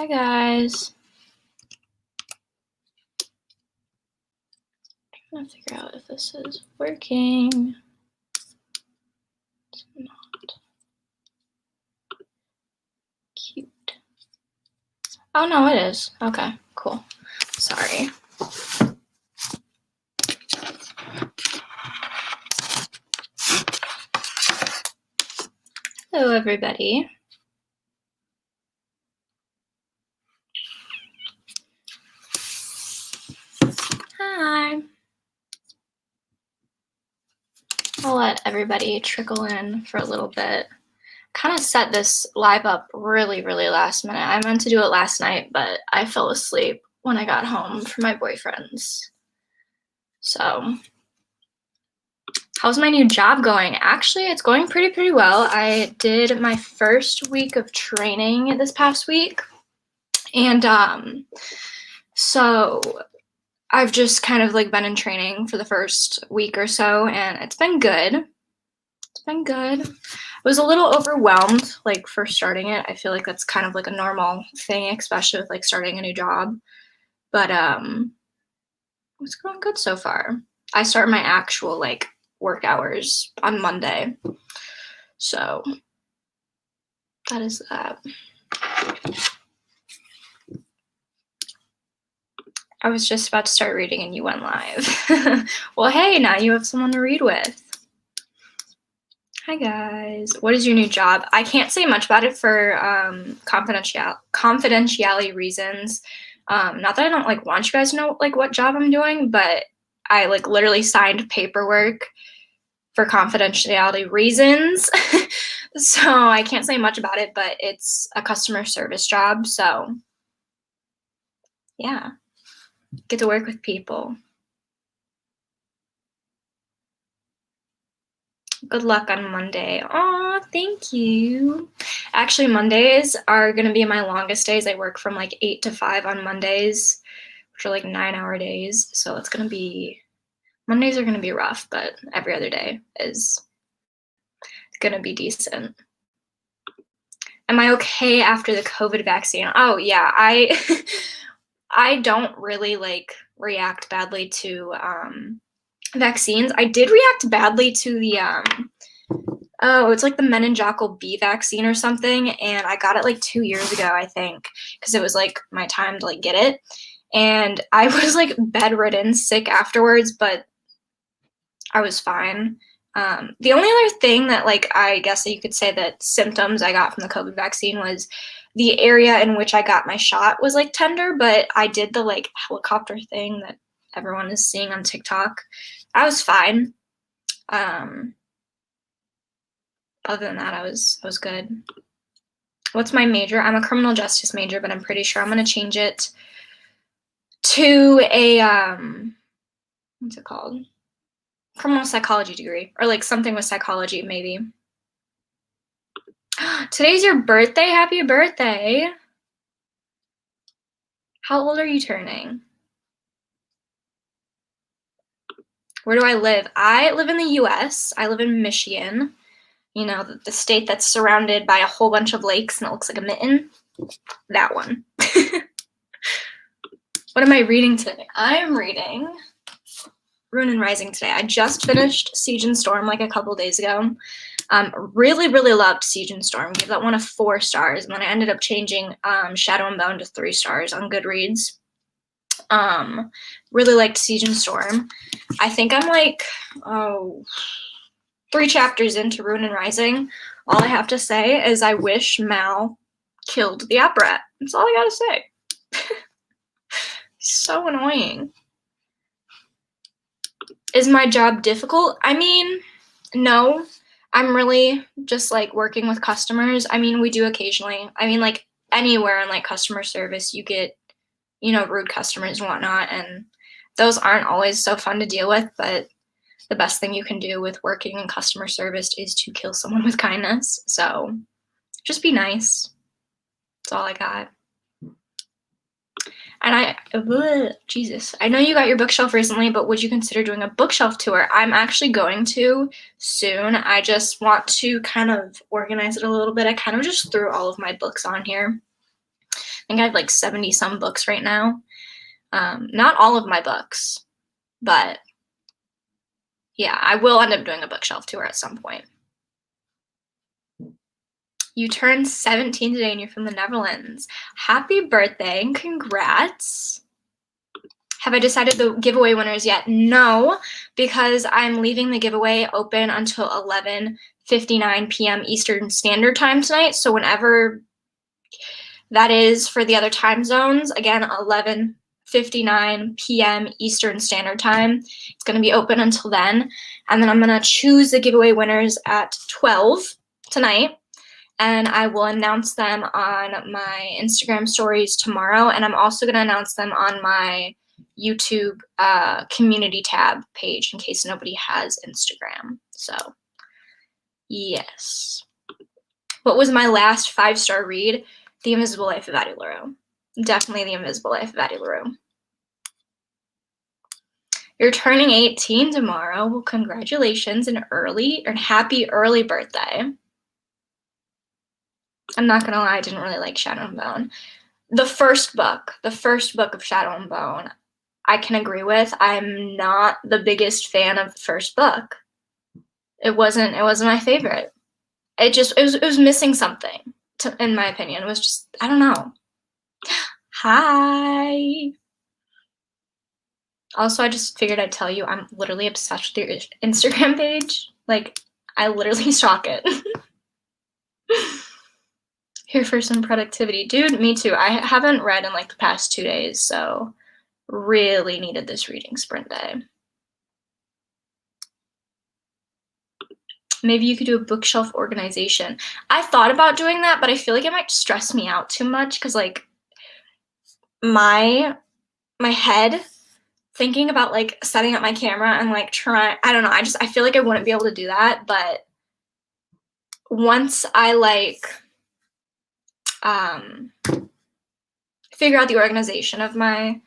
Hi guys. Trying to figure out if this is working. It's not. Cute. Oh no, it is. Okay, cool. Sorry. Hello everybody. Hi. I'll let everybody trickle in for a little bit. Kind of set this live up really last minute. I meant to do it last night, but I fell asleep when I got home from my boyfriend's. So, how's my new job going? Actually, it's going pretty well. I did my first week of training this past week. And so I've just kind of like been in training for the first week or so, and it's been good. It's been good. I was a little overwhelmed, like, for starting it. I feel like that's kind of like a normal thing, especially with like starting a new job. But it's going good so far. I start my actual like work hours on Monday. So that is that. I was just about to start reading and you went live. Well, hey, now you have someone to read with. Hi guys. What is your new job? I can't say much about it for confidentiality reasons. Not that I don't like want you guys to know like what job I'm doing, but I like literally signed paperwork for confidentiality reasons. So I can't say much about it, but it's a customer service job, so yeah. Get to work with people. Good luck on Monday. Aw, thank you. Actually, Mondays are going to be my longest days. I work from like 8 to 5 on Mondays, which are like 9-hour days. So it's going to be, Mondays are going to be rough, but every other day is going to be decent. Am I okay after the COVID vaccine? Oh yeah, I don't really like react badly to vaccines. I did react badly to the it's like the meningococcal B vaccine or something, and I got it like 2 years ago, I think, because it was like my time to like get it, and I was like bedridden, sick afterwards, but I was fine. The only other thing that like I guess that you could say that symptoms I got from the COVID vaccine was the area in which I got my shot was like tender, but I did the like helicopter thing that everyone is seeing on TikTok. I was fine. Other than that, I was good. What's my major? I'm a criminal justice major, but I'm pretty sure I'm gonna change it to a what's it called? Criminal psychology degree, or like something with psychology, maybe. Today's your birthday. Happy birthday. How old are you turning? Where do I live? I live in the US. I live in Michigan. You know, the state that's surrounded by a whole bunch of lakes and it looks like a mitten. That one. What am I reading today? I'm reading Rune and Rising today. I just finished Siege and Storm like a couple days ago. Really loved Siege and Storm. Gave that one a 4 stars, and then I ended up changing Shadow and Bone to 3 stars on Goodreads. Really liked Siege and Storm. I think I'm like 3 chapters into Rune and Rising. All I have to say is I wish Mal killed the Opera. That's all I gotta say. So annoying. Is my job difficult? I mean, no. I'm really just like working with customers. I mean, we do occasionally. I mean, like anywhere in like customer service, you get, you know, rude customers and whatnot, and those aren't always so fun to deal with, but the best thing you can do with working in customer service is to kill someone with kindness. So just be nice. That's all I got. And Jesus, I know you got your bookshelf recently, but would you consider doing a bookshelf tour? I'm actually going to soon. I just want to kind of organize it a little bit. I kind of just threw all of my books on here. think I have like 70 some books right now. Not all of my books, but yeah, I will end up doing a bookshelf tour at some point. You turned 17 today and you're from the Netherlands. Happy birthday and congrats. Have I decided the giveaway winners yet? No, because I'm leaving the giveaway open until 11:59 p.m. Eastern Standard Time tonight. So whenever that is for the other time zones, again, 11:59 p.m. Eastern Standard Time. It's going to be open until then. And then I'm going to choose the giveaway winners at 12 tonight. And I will announce them on my Instagram stories tomorrow. And I'm also going to announce them on my YouTube community tab page in case nobody has Instagram. So, yes. What was my last 5-star read? The Invisible Life of Addie LaRue. Definitely The Invisible Life of Addie LaRue. You're turning 18 tomorrow. Well, congratulations and happy early birthday. I'm not gonna lie, I didn't really like Shadow and Bone. The first book of Shadow and Bone, I can agree with. I'm not the biggest fan of the first book. It wasn't my favorite. It was missing something, in my opinion. It was just, I don't know. Hi. Also, I just figured I'd tell you I'm literally obsessed with your Instagram page. Like, I literally stalk it. Here for some productivity. Dude, me too. I haven't read in like the past 2 days, so really needed this reading sprint day. Maybe you could do a bookshelf organization. I thought about doing that, but I feel like it might stress me out too much because like my head thinking about like setting up my camera and like I don't know, I feel like I wouldn't be able to do that, but once I like figure out the organization of my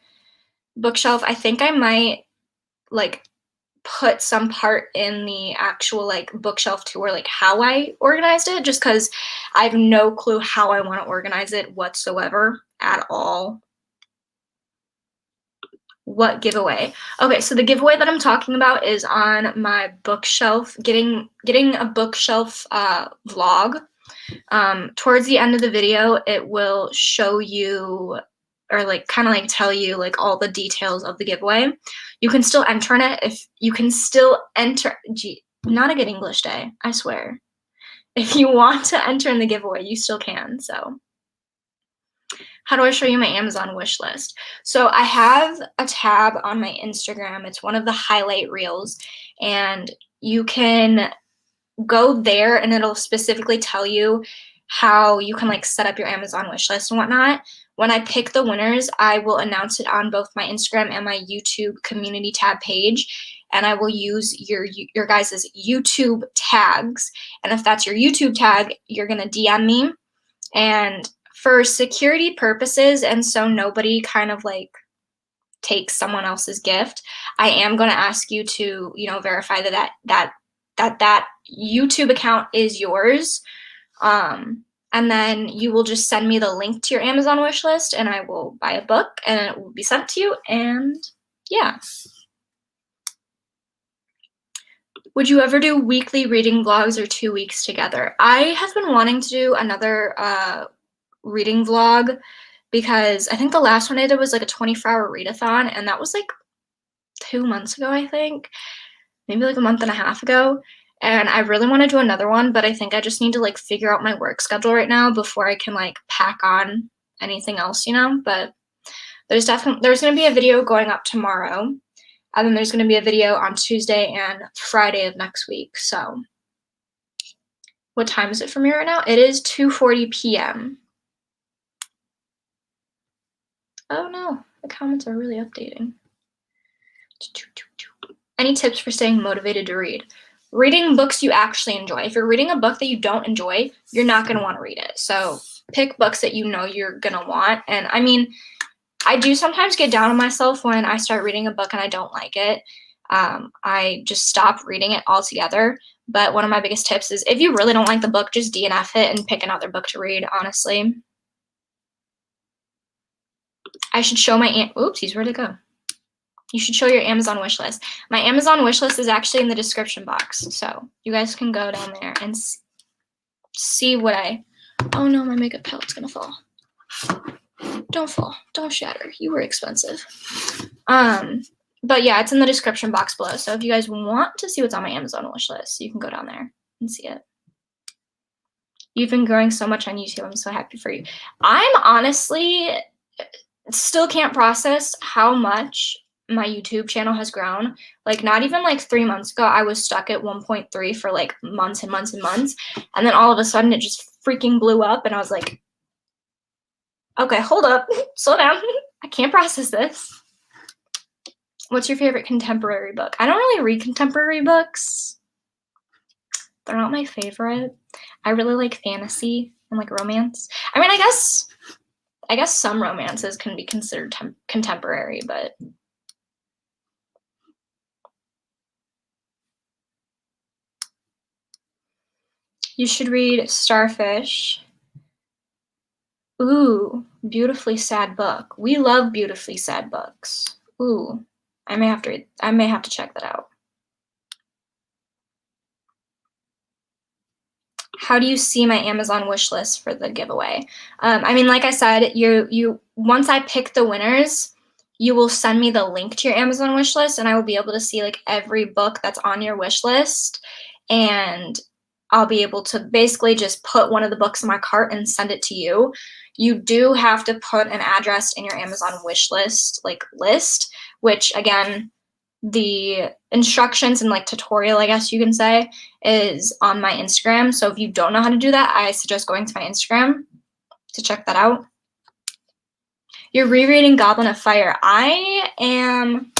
bookshelf, I think I might like put some part in the actual like bookshelf tour, like how I organized it, just because I have no clue how I want to organize it whatsoever at all. What giveaway? Okay, so the giveaway that I'm talking about is on my bookshelf, getting a bookshelf vlog. Towards the end of the video, it will show you or like kind of like tell you like all the details of the giveaway. You can still enter in it if you can still enter. Not a good English day, I swear. If you want to enter in the giveaway, you still can. So how do I show you my Amazon wish list? So I have a tab on my Instagram. It's one of the highlight reels, and you can go there and it'll specifically tell you how you can like set up your Amazon wish list and whatnot. When I pick the winners, I will announce it on both my Instagram and my YouTube community tab page, and I will use your guys' YouTube tags. And if that's your YouTube tag, you're gonna DM me. And for security purposes, and so nobody kind of like takes someone else's gift, I am gonna ask you to, you know, verify that YouTube account is yours. And then you will just send me the link to your Amazon wish list, and I will buy a book and it will be sent to you. And yeah. Would you ever do weekly reading vlogs or 2 weeks together? I have been wanting to do another reading vlog because I think the last one I did was like a 24-hour readathon, and that was like 2 months ago, I think. Maybe like a month and a half ago. And I really want to do another one, but I think I just need to like figure out my work schedule right now before I can like pack on anything else, you know? But there's going to be a video going up tomorrow, and then there's going to be a video on Tuesday and Friday of next week. So what time is it for me right now? It is 2:40 p.m. Oh no, the comments are really updating. Any tips for staying motivated to read? Reading books you actually enjoy. If you're reading a book that you don't enjoy, you're not going to want to read it. So pick books that you know you're going to want. And I mean, I do sometimes get down on myself when I start reading a book and I don't like it. I just stop reading it altogether. But one of my biggest tips is if you really don't like the book, just DNF it and pick another book to read, honestly. I should show my oopsies, where'd it go? You should show your Amazon wish list. My Amazon wish list is actually in the description box, so you guys can go down there and see what I. Oh no, my makeup palette's gonna fall. Don't fall. Don't shatter. You were expensive. But yeah, it's in the description box below. So if you guys want to see what's on my Amazon wish list, you can go down there and see it. You've been growing so much on YouTube. I'm so happy for you. I'm honestly still can't process how much my YouTube channel has grown. Like not even like 3 months ago, I was stuck at 1.3 for like months and months and months. And then all of a sudden it just freaking blew up and I was like, okay, hold up, slow down. I can't process this. What's your favorite contemporary book? I don't really read contemporary books. They're not my favorite. I really like fantasy and like romance. I mean, I guess some romances can be considered contemporary, but you should read Starfish. Ooh, beautifully sad book. We love beautifully sad books. Ooh, I may have to check that out. How do you see my Amazon wish list for the giveaway? I mean, like I said, you once I pick the winners, you will send me the link to your Amazon wish list, and I will be able to see like every book that's on your wish list, and I'll be able to basically just put one of the books in my cart and send it to you. You do have to put an address in your Amazon wish list, which again, the instructions and like tutorial, I guess you can say, is on my Instagram. So if you don't know how to do that, I suggest going to my Instagram to check that out. You're rereading Goblet of Fire. I am,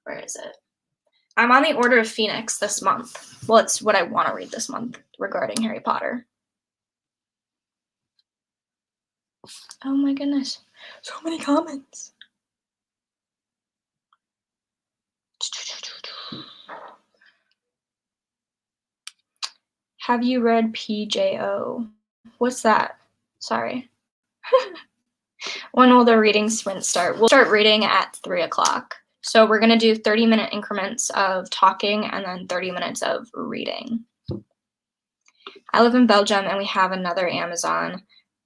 where is it? I'm on the Order of Phoenix this month. Well, it's what I want to read this month regarding Harry Potter. Oh my goodness. So many comments. Have you read PJO? What's that? Sorry. When will the reading sprint start? We'll start reading at 3 o'clock. So we're going to do 30-minute increments of talking and then 30 minutes of reading. I live in Belgium and we have another Amazon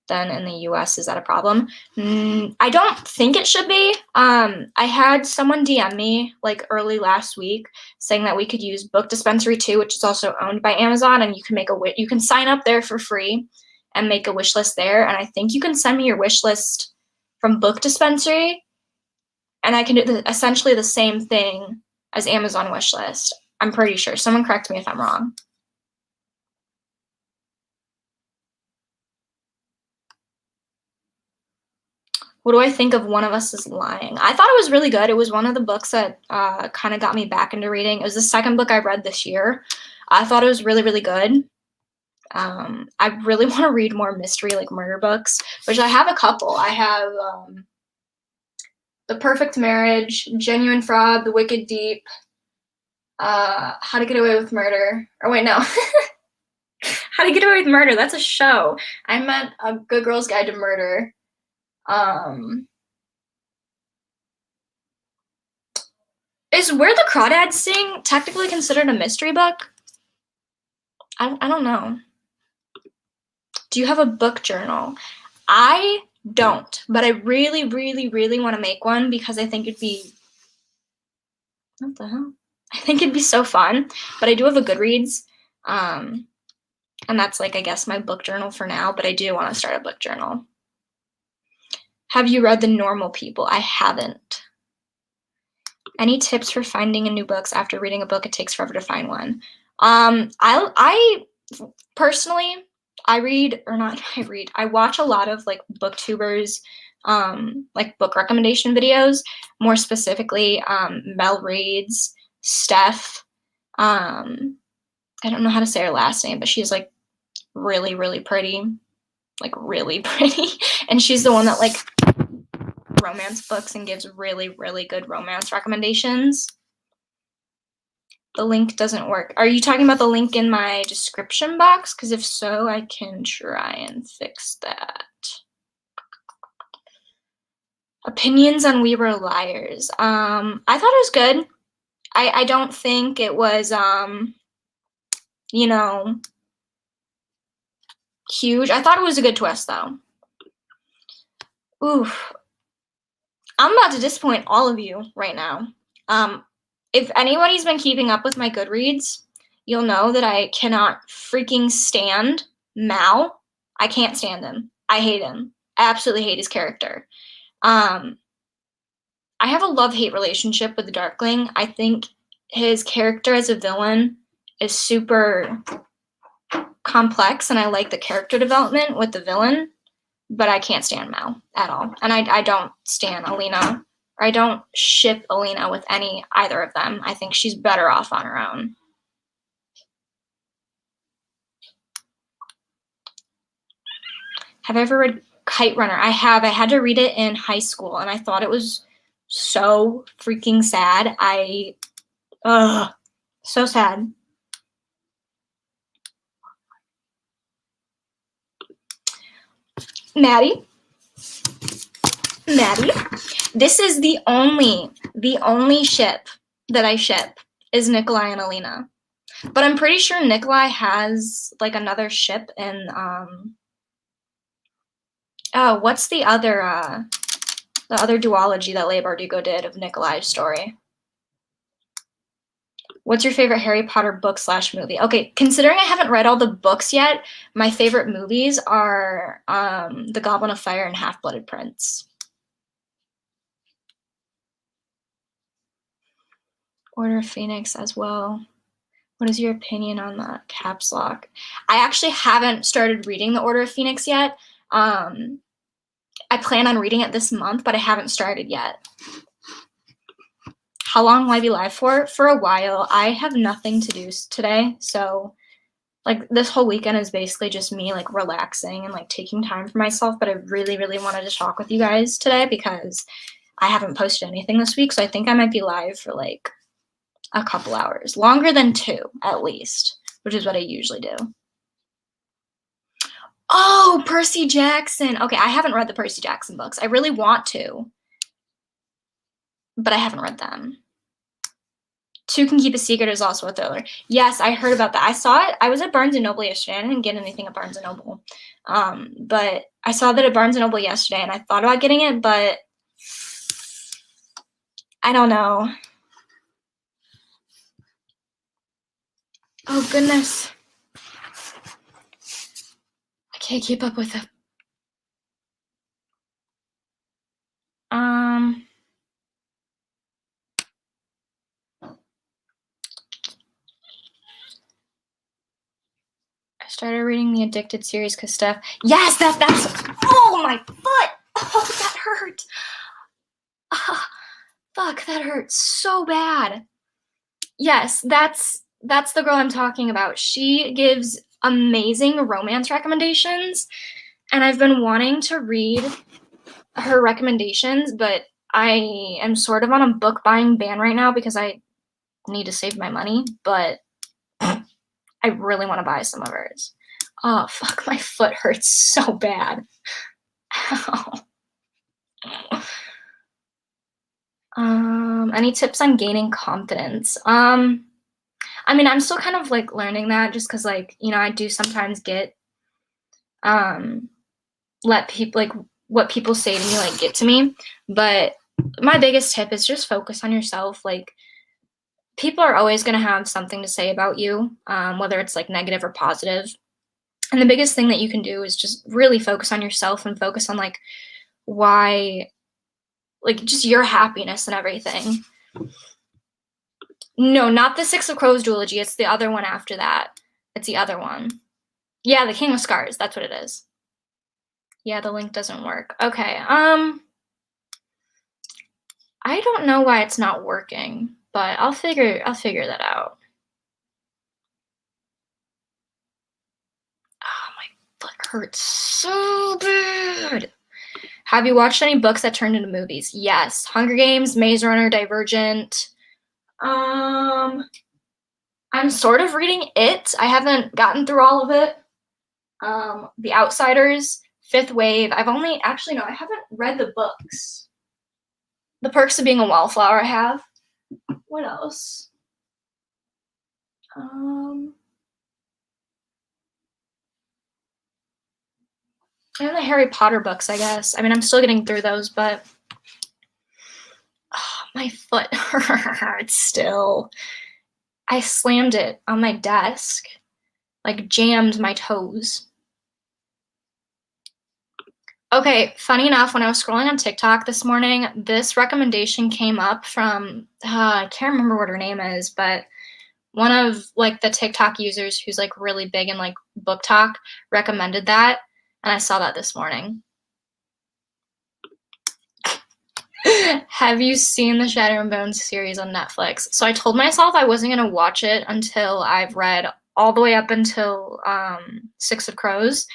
than in the US. Is that a problem? I don't think it should be. I had someone DM me like early last week saying that we could use Book Dispensary too, which is also owned by Amazon, and you can sign up there for free and make a wish list there. And I think you can send me your wish list from Book Dispensary, and I can do essentially the same thing as Amazon wish list. I'm pretty sure. Someone correct me if I'm wrong. What do I think of One of Us is Lying? I thought it was really good. It was one of the books that kind of got me back into reading. It was the second book I read this year. I thought it was really, really good. I really want to read more mystery, like murder books, which I have a couple. I have The Perfect Marriage, Genuine Fraud, The Wicked Deep, How to Get Away with Murder. Or wait, no. How to Get Away with Murder. That's a show. I meant A Good Girl's Guide to Murder. Is Where the Crawdads Sing technically considered a mystery book? I don't know. Do you have a book journal? I don't, but I really, really, really want to make one because I think it'd be, what the hell? I think it'd be so fun, but I do have a Goodreads, and that's like, I guess, my book journal for now, but I do want to start a book journal. Have you read The Normal People? I haven't. Any tips for finding new books after reading a book? It takes forever to find one. I personally, I watch a lot of like booktubers, like book recommendation videos, more specifically, Mel Reed's, Steph. I don't know how to say her last name, but she's like really, really pretty, and she's the one that like romance books and gives really, really good romance recommendations. The link doesn't work. Are you talking about the link in my description box? Because if so, I can try and fix that. Opinions on We Were Liars. I thought it was good. I don't think it was, you know, huge. I thought it was a good twist, though. Oof. I'm about to disappoint all of you right now. If anybody's been keeping up with my Goodreads, you'll know that I cannot freaking stand Mal. I can't stand him. I hate him. I absolutely hate his character. I have a love-hate relationship with the Darkling. I think his character as a villain is super complex, and I like the character development with the villain, but I can't stand Mal at all. And I don't stand Alina, or I don't ship Alina with either of them. I think she's better off on her own. Have I ever read Kite Runner? I have. I had to read it in high school, and I thought it was so freaking sad. So sad. Maddie, this is the only ship that I ship is Nikolai and Alina. But I'm pretty sure Nikolai has like another ship in what's the other duology that Leigh Bardugo did of Nikolai's story? What's your favorite Harry Potter book / movie? Okay, considering I haven't read all the books yet, my favorite movies are The Goblet of Fire and Half-Blood Prince. Order of Phoenix as well. What is your opinion on the caps lock? I actually haven't started reading the Order of Phoenix yet. I plan on reading it this month, but I haven't started yet. How long will I be live for? For a while. I have nothing to do today, so like this whole weekend is basically just me like relaxing and like taking time for myself, but I really, really wanted to talk with you guys today because I haven't posted anything this week, so I think I might be live for like a couple hours. Longer than 2, at least, which is what I usually do. Oh, Percy Jackson. Okay, I haven't read the Percy Jackson books. I really want to, but I haven't read them. 2 Can Keep a Secret is also a thriller. Yes, I heard about that. I saw it. I was at Barnes & Noble yesterday. I didn't get anything at Barnes & Noble. But I saw that at Barnes & Noble yesterday, and I thought about getting it, but I don't know. Oh, goodness. I can't keep up with it. I started reading the Addicted series because Steph. Yes, that's. Oh, my foot. Oh, that hurt. Fuck, that hurt so bad. Yes, that's the girl I'm talking about. She gives amazing romance recommendations, and I've been wanting to read her recommendations, but I am sort of on a book buying ban right now because I need to save my money, but I really want to buy some of hers. Oh, fuck, my foot hurts so bad. Ow. Any tips on gaining confidence? I mean, I'm still kind of like learning that just because, like, you know, I do sometimes get let people like what people say to me like get to me, but my biggest tip is just focus on yourself. Like, people are always going to have something to say about you, whether it's like negative or positive. And the biggest thing that you can do is just really focus on yourself and focus on like why, like just your happiness and everything. No, not the Six of Crows duology. It's the other one after that. It's the other one. Yeah, the King of Scars. That's what it is. Yeah, the link doesn't work. Okay. I don't know why it's not working, but I'll figure that out. Oh, my foot hurts so bad. Have you watched any books that turned into movies? Yes. Hunger Games, Maze Runner, Divergent. I'm sort of reading It. I haven't gotten through all of it. The Outsiders, Fifth Wave. I haven't read the books. The Perks of Being a Wallflower I have. What else? And the Harry Potter books, I guess. I mean, I'm still getting through those, but my foot hurts still. I slammed it on my desk, like jammed my toes. Okay, funny enough, when I was scrolling on TikTok this morning, this recommendation came up from, I can't remember what her name is, but one of like the TikTok users who's like really big in like book talk recommended that, and I saw that this morning. Have you seen the Shadow and Bones series on Netflix? So I told myself I wasn't gonna watch it until I've read all the way up until Six of Crows.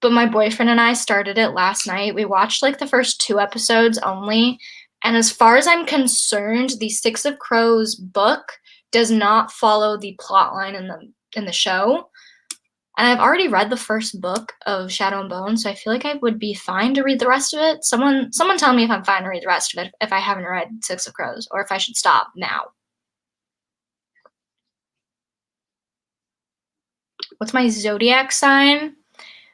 But my boyfriend and I started it last night. We watched like the first 2 episodes only. And as far as I'm concerned, the Six of Crows book does not follow the plot line in the show. And I've already read the first book of Shadow and Bone, so I feel like I would be fine to read the rest of it. Someone tell me if I'm fine to read the rest of it if I haven't read Six of Crows, or if I should stop now. What's my zodiac sign?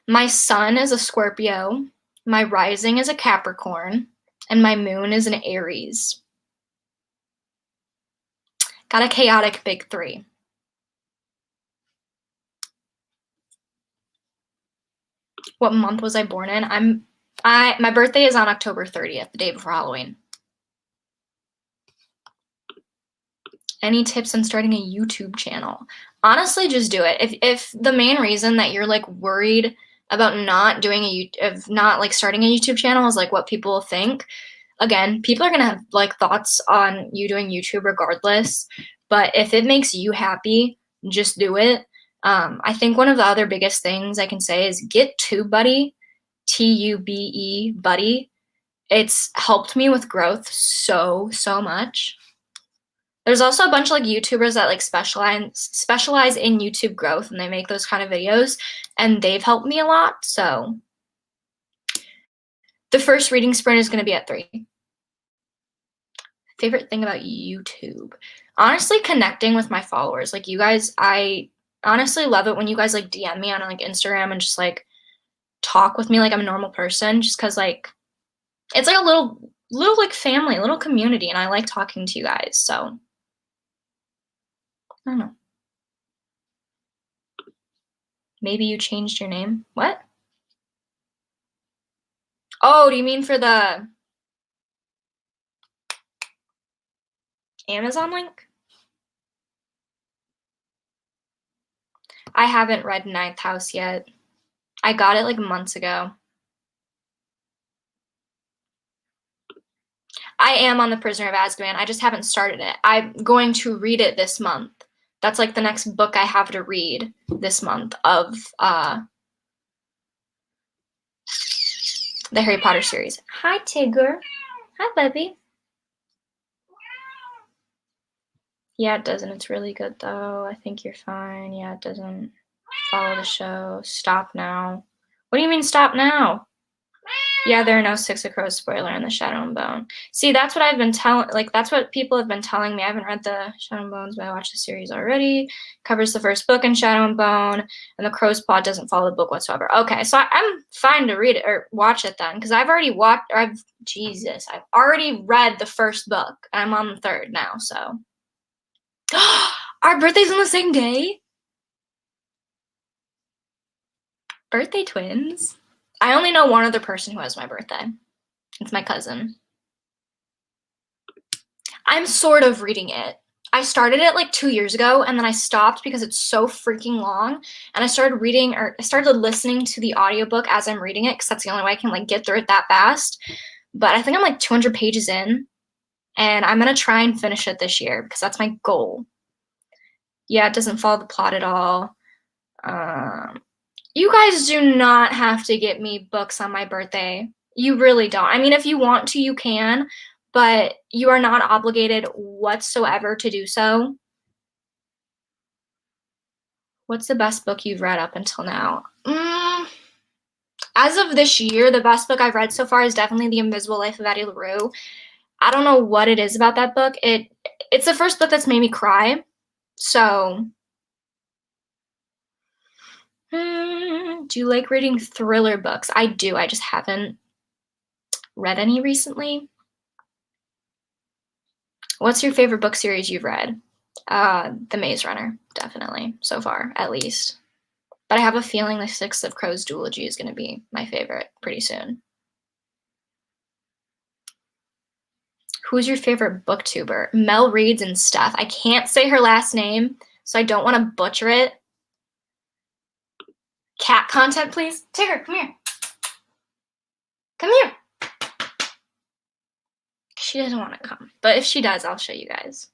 My sun is a Scorpio, my rising is a Capricorn, and my moon is an Aries. Got a chaotic big 3. What month was I born in? My birthday is on October 30th, the day before Halloween. Any tips on starting a YouTube channel? Honestly, just do it. If the main reason that you're like worried about not starting a YouTube channel is like what people think, again, people are gonna have like thoughts on you doing YouTube regardless. But if it makes you happy, just do it. I think one of the other biggest things I can say is get TubeBuddy, TUBE Buddy. It's helped me with growth so much. There's also a bunch of like YouTubers that like specialize in YouTube growth, and they make those kind of videos, and they've helped me a lot. So the first reading sprint is going to be at 3. Favorite thing about YouTube? Honestly, connecting with my followers. Like you guys, I honestly love it when you guys like DM me on like Instagram and just like talk with me like I'm a normal person, just because like it's like a little like family, a little community, and I like talking to you guys. So I don't know. Maybe you changed your name. What? Oh, do you mean for the Amazon link? I haven't read Ninth House yet. I got it like months ago. I am on The Prisoner of Azkaban. I just haven't started it. I'm going to read it this month. That's like the next book I have to read this month of the Harry Potter series. Hi, Tigger. Hi, baby. Yeah, it doesn't. It's really good, though. I think you're fine. Yeah, it doesn't follow the show. Stop now. What do you mean stop now? Yeah, there are no Six of Crows spoiler in the Shadow and Bone. See, that's what I've been that's what people have been telling me. I haven't read the Shadow and Bones, but I watched the series already. Covers the first book in Shadow and Bone, and the Crow's Paw doesn't follow the book whatsoever. Okay, so I'm fine to read it or watch it then, because I've already I've already read the first book. I'm on the 3rd now, so. Our birthday's on the same day? Birthday twins? I only know one other person who has my birthday. It's my cousin. I'm sort of reading it. I started it like 2 years ago, and then I stopped because it's so freaking long. And I started listening to the audiobook as I'm reading it, because that's the only way I can like get through it that fast. But I think I'm like 200 pages in, and I'm gonna try and finish it this year because that's my goal. Yeah, it doesn't follow the plot at all. You guys do not have to get me books on my birthday. You really don't. I mean, if you want to, you can, but you are not obligated whatsoever to do so. What's the best book you've read up until now? As of this year, the best book I've read so far is definitely The Invisible Life of Addie LaRue. I don't know what it is about that book. It's the first book that's made me cry. So, do you like reading thriller books? I do. I just haven't read any recently. What's your favorite book series you've read? The Maze Runner, definitely, so far, at least. But I have a feeling the Six of Crows duology is going to be my favorite pretty soon. Who's your favorite booktuber? Mel Reads and Steph. I can't say her last name, so I don't want to butcher it. Cat content, please. Tigger, come here. Come here. She doesn't want to come, but if she does, I'll show you guys.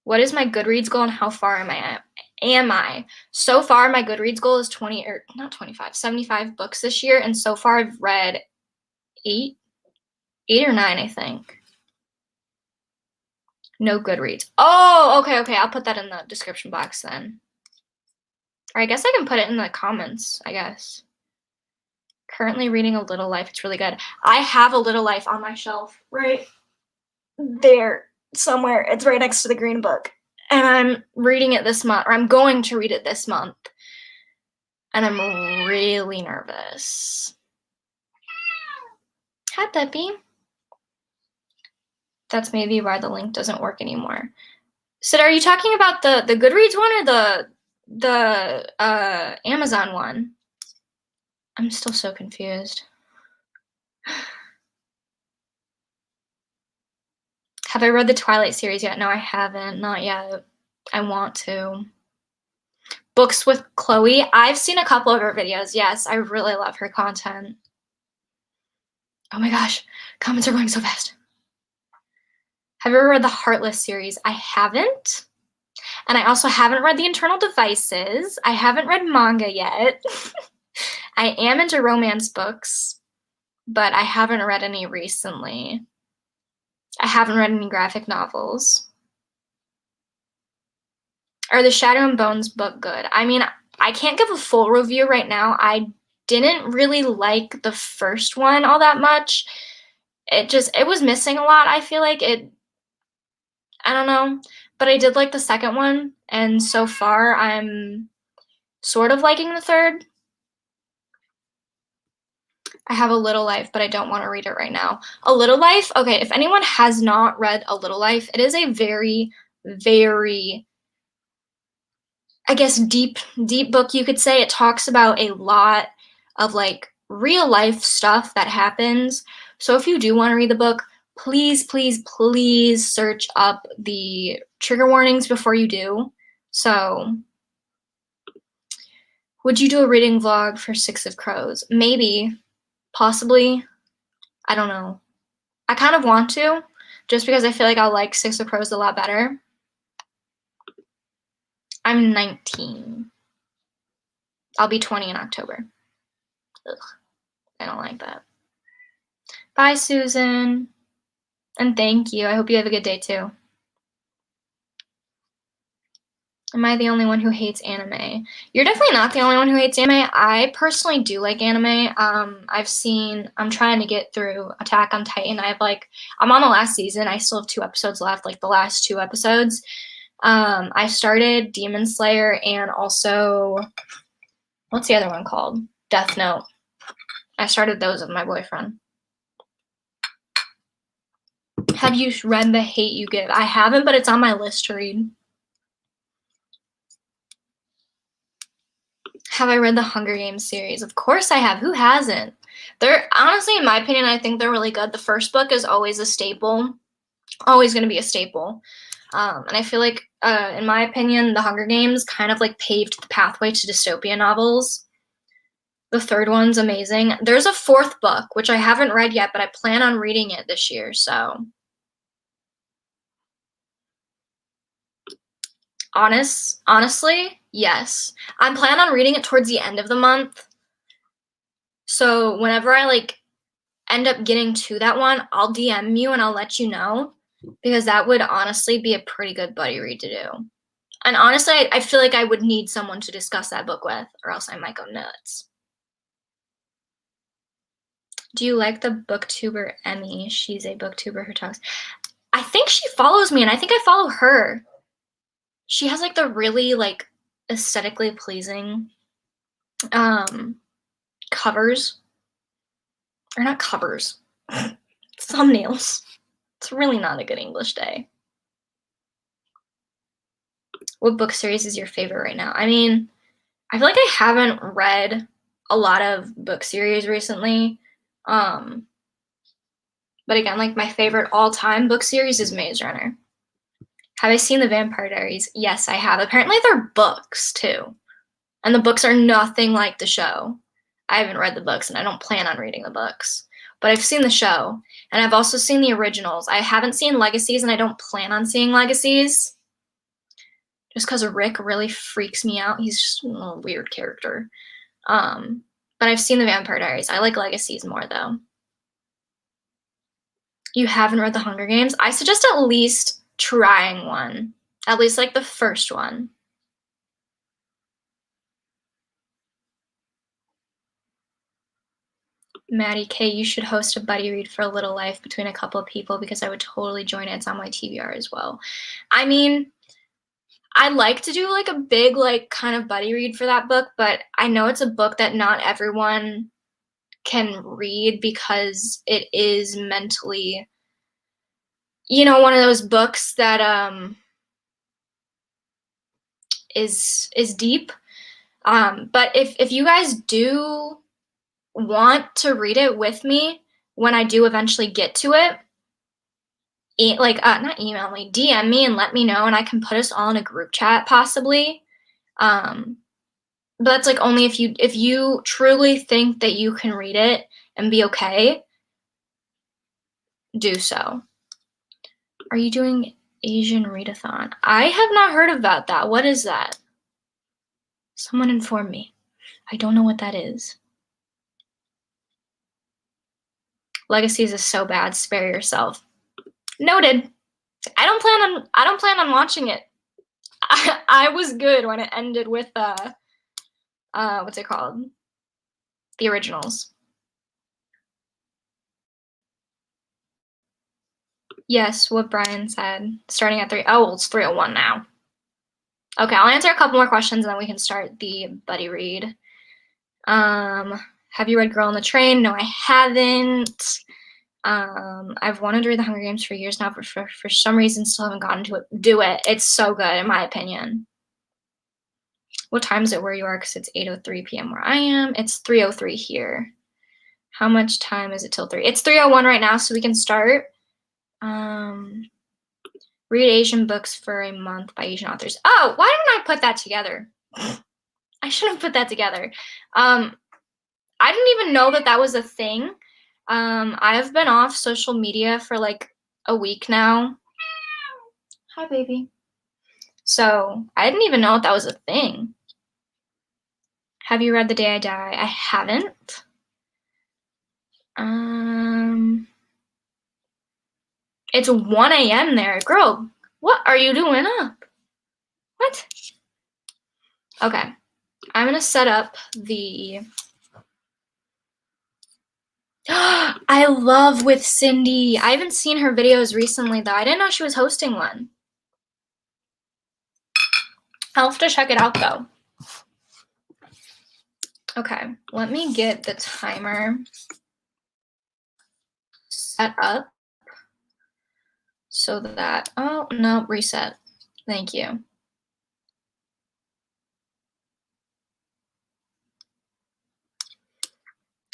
What is my Goodreads goal and how far am I? So far, my Goodreads goal is 75 books this year, and so far I've read 8 or 9, I think. No Goodreads. Oh, okay. I'll put that in the description box then. Or I guess I can put it in the comments, I guess. Currently reading A Little Life. It's really good. I have A Little Life on my shelf right there somewhere. It's right next to the green book. And I'm reading it this month, or I'm going to read it this month. And I'm really nervous. Hi, Peppy. That's maybe why the link doesn't work anymore. Sid, are you talking about the Goodreads one or the Amazon one? I'm still so confused. Have I read the Twilight series yet? No, I haven't. Not yet. I want to. Books with Chloe. I've seen a couple of her videos. Yes, I really love her content. Oh my gosh, comments are going so fast. Have you ever read the Heartless series? I haven't. And I also haven't read The Internal Devices. I haven't read manga yet. I am into romance books, but I haven't read any recently. I haven't read any graphic novels. Are the Shadow and Bones book good? I mean, I can't give a full review right now. I didn't really like the first one all that much. It was missing a lot. I feel like I don't know, but I did like the second one, and so far I'm sort of liking the third. I have A Little Life, but I don't want to read it right now. A Little Life, okay, if anyone has not read A Little Life, it is a very, very, I guess, deep book, you could say. It talks about a lot of like real life stuff that happens. So if you do want to read the book, please search up the trigger warnings before you do. So, would you do a reading vlog for Six of Crows? Maybe, possibly, I don't know. I kind of want to, just because I feel like I'll like Six of Crows a lot better. I'm 19. I'll be 20 in October. Ugh, I don't like that. Bye, Susan. And thank you. I hope you have a good day too. Am I the only one who hates anime? You're definitely not the only one who hates anime. I personally do like anime. I'm trying to get through Attack on Titan. I'm on the last season. I still have 2 episodes left, like the last 2 episodes. I started Demon Slayer and also, what's the other one called? Death Note. I started those with my boyfriend. Have you read The Hate You Give? I haven't, but it's on my list to read. Have I read the Hunger Games series? Of course I have. Who hasn't? They're honestly, in my opinion, I think they're really good. The first book is always a staple. Always going to be a staple. And I feel like, in my opinion, the Hunger Games kind of like paved the pathway to dystopian novels. The third one's amazing. There's a 4th book, which I haven't read yet, but I plan on reading it this year, so. Honestly, yes. I plan on reading it towards the end of the month. So whenever I like end up getting to that one, I'll DM you and I'll let you know, because that would honestly be a pretty good buddy read to do. And honestly, I feel like I would need someone to discuss that book with, or else I might go nuts. Do you like the booktuber Emmy? She's a booktuber who talks. I think she follows me, and I think I follow her. She has like the really like aesthetically pleasing covers. Or not covers. Thumbnails. It's really not a good English day. What book series is your favorite right now? I mean, I feel like I haven't read a lot of book series recently. But again, like my favorite all-time book series is Maze Runner. Have I seen The Vampire Diaries? Yes, I have. Apparently they're books too. And the books are nothing like the show. I haven't read the books and I don't plan on reading the books. But I've seen the show. And I've also seen the originals. I haven't seen Legacies and I don't plan on seeing Legacies. Just because Rick really freaks me out. He's just a weird character. But I've seen The Vampire Diaries. I like Legacies more though. You haven't read The Hunger Games? I suggest at least trying one. At least like the first one. Maddie K, you should host a buddy read for A Little Life between a couple of people because I would totally join it. It's on my TBR as well. I mean, I like to do like a big like kind of buddy read for that book, but I know it's a book that not everyone can read because it is mentally, you know, one of those books that is deep. But if you guys do want to read it with me when I do eventually get to it, not email me, DM me and let me know, and I can put us all in a group chat possibly. But that's like only if you truly think that you can read it and be okay, do so. Are you doing Asian readathon? I have not heard about that. What is that? Someone inform me. I don't know what that is. Legacies is so bad. Spare yourself. Noted. I don't plan on watching it. I was good when it ended with what's it called? The originals. Yes, what Brian said. Starting at 3. Oh, well, it's 3:01 now. Okay, I'll answer a couple more questions and then we can start the buddy read. Have you read Girl on the Train? No, I haven't. I've wanted to read The Hunger Games for years now, but for some reason still haven't gotten to it. Do it. It's so good, in my opinion. What time is it where you are? Because it's 8:03 p.m. where I am. It's 3:03 here. How much time is it till 3? It's 3:01 right now, so we can start. Read Asian books for a month by Asian authors. Oh, why didn't I put that together? I should have put that together. I didn't even know that was a thing. I've been off social media for like a week now. Hi, baby. So I didn't even know that was a thing. Have you read The Day I Die? I haven't. It's 1 a.m. there. Girl, what are you doing up? What? Okay. I'm going to set up the... I love With Cindy. I haven't seen her videos recently, though. I didn't know she was hosting one. I'll have to check it out, though. Okay, let me get the timer set up so that... Oh, no, reset. Thank you.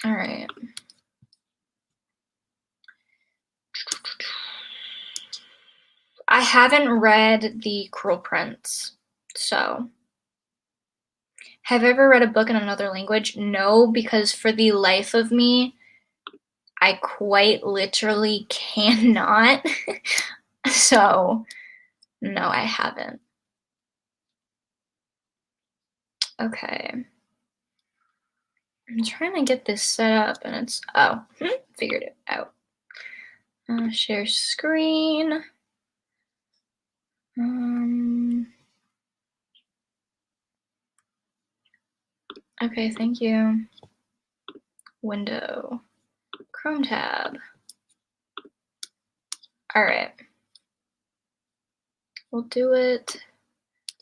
All right. I haven't read The Cruel Prince, so... Have I ever read a book in another language? No, because for the life of me, I quite literally cannot. So, no, I haven't. Okay. I'm trying to get this set up and it's... Oh, figured it out. Share screen. Okay, thank you. Window. Chrome tab. All right. We'll do it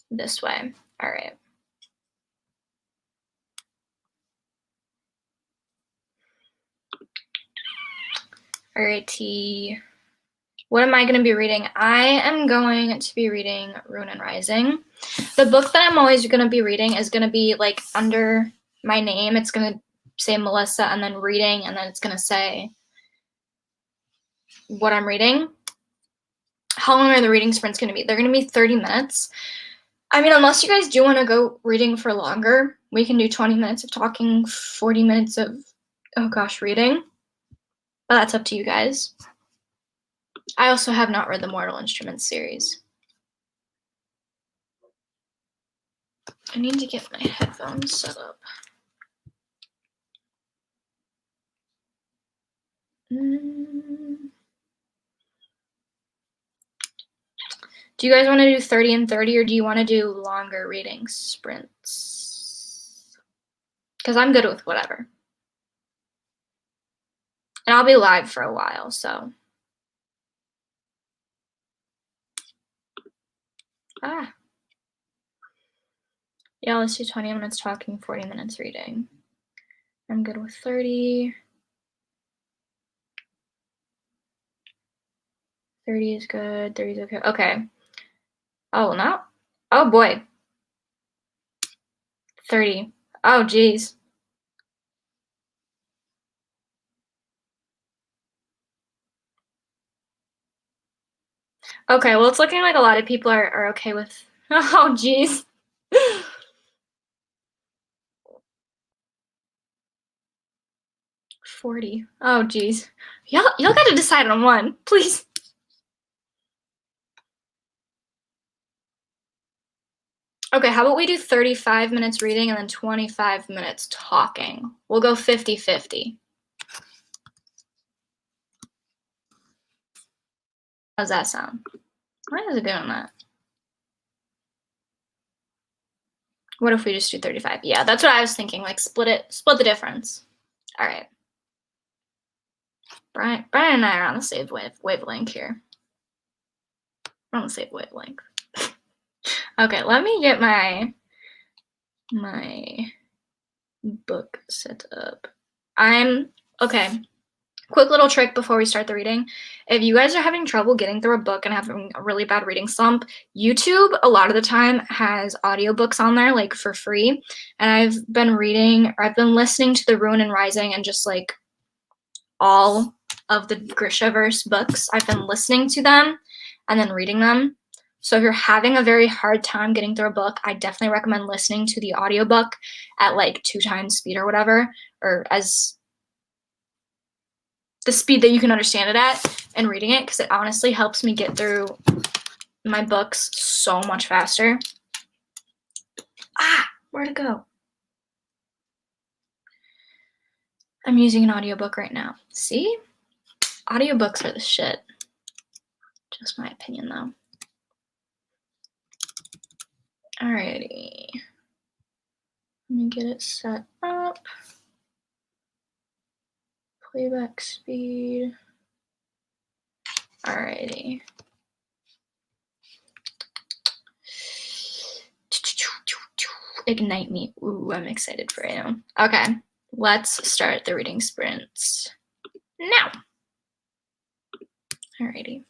this way. All right. Alrighty. What am I going to be reading? I am going to be reading Rune and Rising. The book that I'm always going to be reading is going to be like under my name. It's going to say Melissa and then reading, and then it's going to say what I'm reading. How long are the reading sprints going to be? They're going to be 30 minutes. I mean, unless you guys do want to go reading for longer, we can do 20 minutes of talking, 40 minutes of, oh gosh, reading. But that's up to you guys. I also have not read the Mortal Instruments series. I need to get my headphones set up. Do you guys want to do 30 and 30, or do you want to do longer reading sprints? Because I'm good with whatever. And I'll be live for a while, so. Yeah, let's do 20 minutes talking, 40 minutes reading. I'm good with 30. 30 is good. 30 is okay. Okay. Oh, no. Oh, boy. 30. Oh, geez. Okay, well, it's looking like a lot of people are okay with. Oh, geez. 40. Oh, geez. Y'all got to decide on one, please. Okay, how about we do 35 minutes reading and then 25 minutes talking? We'll go 50-50. How's that sound? Why is it doing that? What if we just do 35? Yeah, that's what I was thinking. Like split the difference. All right. Brian and I are on the same wavelength here. We're on the same wavelength. Okay, let me get my book set up. Okay. Quick little trick before we start the reading. If you guys are having trouble getting through a book and having a really bad reading slump, YouTube a lot of the time has audiobooks on there like for free. And I've been listening to the Rune and Rising and just like all of the Grishaverse books. I've been listening to them and then reading them. So if you're having a very hard time getting through a book, I definitely recommend listening to the audiobook at like 2 times speed or whatever, or as the speed that you can understand it at, and reading it, because it honestly helps me get through my books so much faster. Where'd it go? I'm using an audiobook right now. See? Audiobooks are the shit. Just my opinion, though. Alrighty. Let me get it set up. Playback speed. Alrighty. Ignite me. Ooh, I'm excited for you. Okay, let's start the reading sprints now. Alrighty.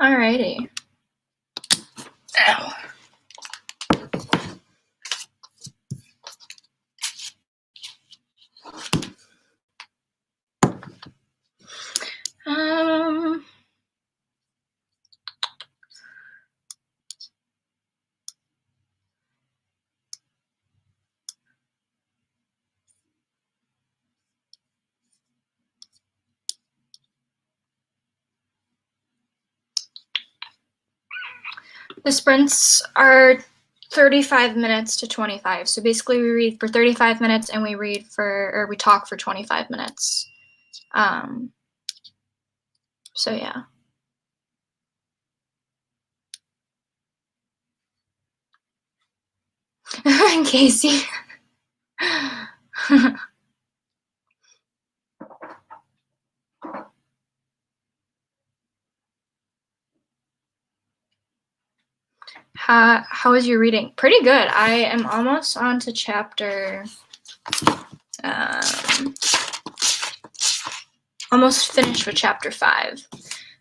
Alrighty. Ow. The sprints are 35 minutes to 25. So basically we read for 35 minutes and we talk for 25 minutes. So yeah. Casey. How is your reading? Pretty good. I am almost on to chapter, almost finished with chapter 5.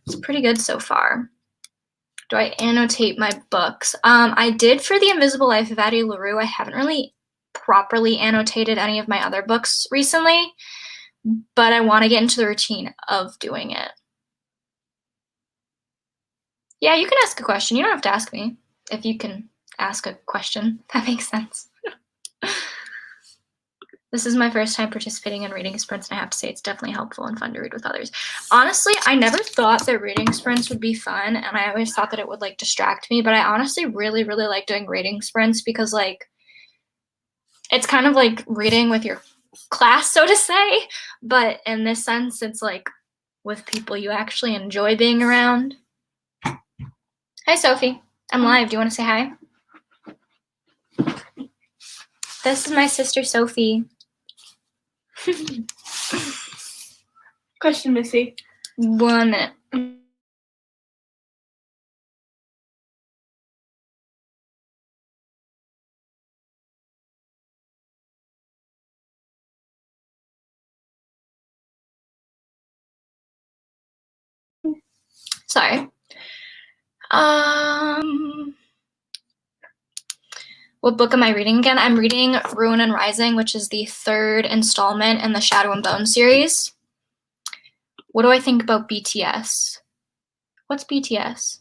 It's pretty good so far. Do I annotate my books? I did for The Invisible Life of Addie LaRue. I haven't really properly annotated any of my other books recently, but I want to get into the routine of doing it. Yeah, you can ask a question. You don't have to ask me if you can ask a question. That makes sense. This is my first time participating in reading sprints, and I have to say it's definitely helpful and fun to read with others. Honestly, I never thought that reading sprints would be fun, and I always thought that it would like distract me, but I honestly really, really like doing reading sprints because like it's kind of like reading with your class, so to say, but in this sense, it's like with people you actually enjoy being around. Hi, Sophie. I'm live. Do you want to say hi? This is my sister, Sophie. Question, Missy. 1 minute. Sorry. What book am I reading again? I'm reading Ruin and Rising, which is the 3rd installment in the Shadow and Bone series. What do I think about BTS? What's BTS?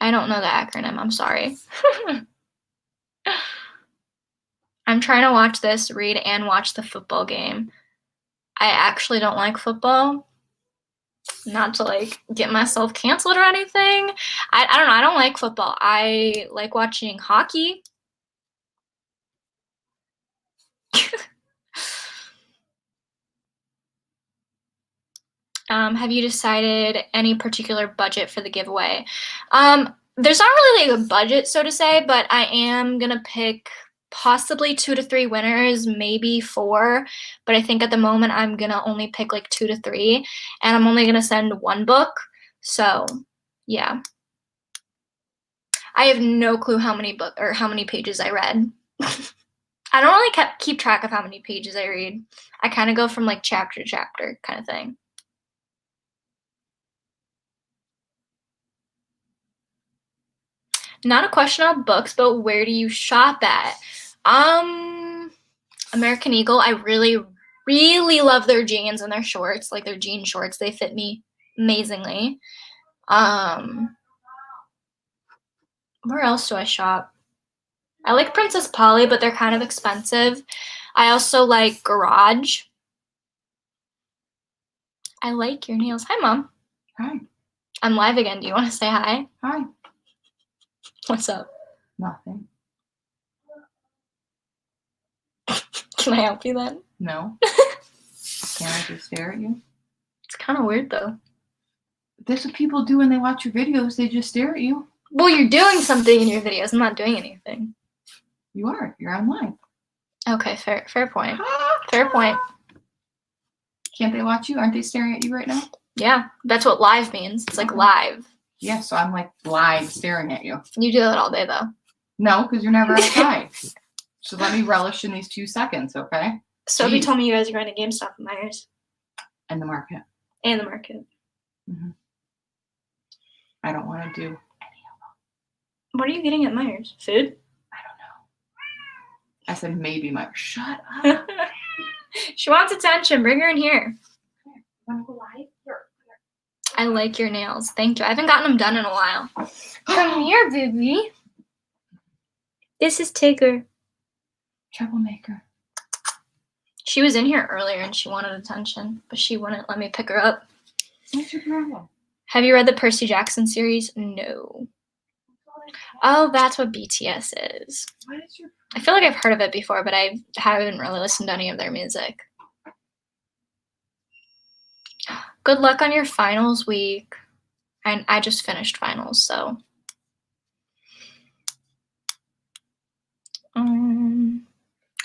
I don't know the acronym. I'm sorry. I'm trying to watch this, read, and watch the football game. I actually don't like football. Not to like get myself canceled or anything. I don't know. I don't like football. I like watching hockey. Have you decided any particular budget for the giveaway? There's not really like a budget, so to say, but I am gonna pick possibly 2 to 3 winners, maybe 4, but I think at the moment I'm gonna only pick like 2 to 3, and I'm only gonna send 1 book, so yeah. I have no clue how many pages I read. I don't really keep track of how many pages I read. I kind of go from like chapter to chapter kind of thing. Not a question on books, but where do you shop at? American Eagle. I really, really love their jeans and their shorts, like their jean shorts. They fit me amazingly. Where else do I shop? I like Princess Polly, but they're kind of expensive. I also like Garage. I like your nails. Hi, Mom. Hi. I'm live again. Do you want to say hi? Hi. What's up? Nothing. Can I help you then? No. Can I just stare at you? It's kind of weird, though. That's what people do when they watch your videos. They just stare at you. Well, you're doing something in your videos. I'm not doing anything. You are. You're online. Okay, fair point. Fair point. Can't they watch you? Aren't they staring at you right now? Yeah, that's what live means. It's like live. Yeah, so I'm like live staring at you. You do that all day, though. No, because you're never outside. So let me relish in these 2 seconds, okay? Sophie told me you guys are going to GameStop and Myers. And the market. And the market. Mm-hmm. I don't want to do. What are you getting at Myers? Food? I don't know. I said maybe Myers. Shut up. She wants attention. Bring her in here. Want to go live? Here. I like your nails. Thank you. I haven't gotten them done in a while. Come here, baby. This is Tigger. Troublemaker. She was in here earlier and she wanted attention, but she wouldn't let me pick her up. What's your problem? Have you read the Percy Jackson series? No. Oh, that's what BTS is. What is your problem? I feel like I've heard of it before, but I haven't really listened to any of their music. Good luck on your finals week. And I just finished finals, so.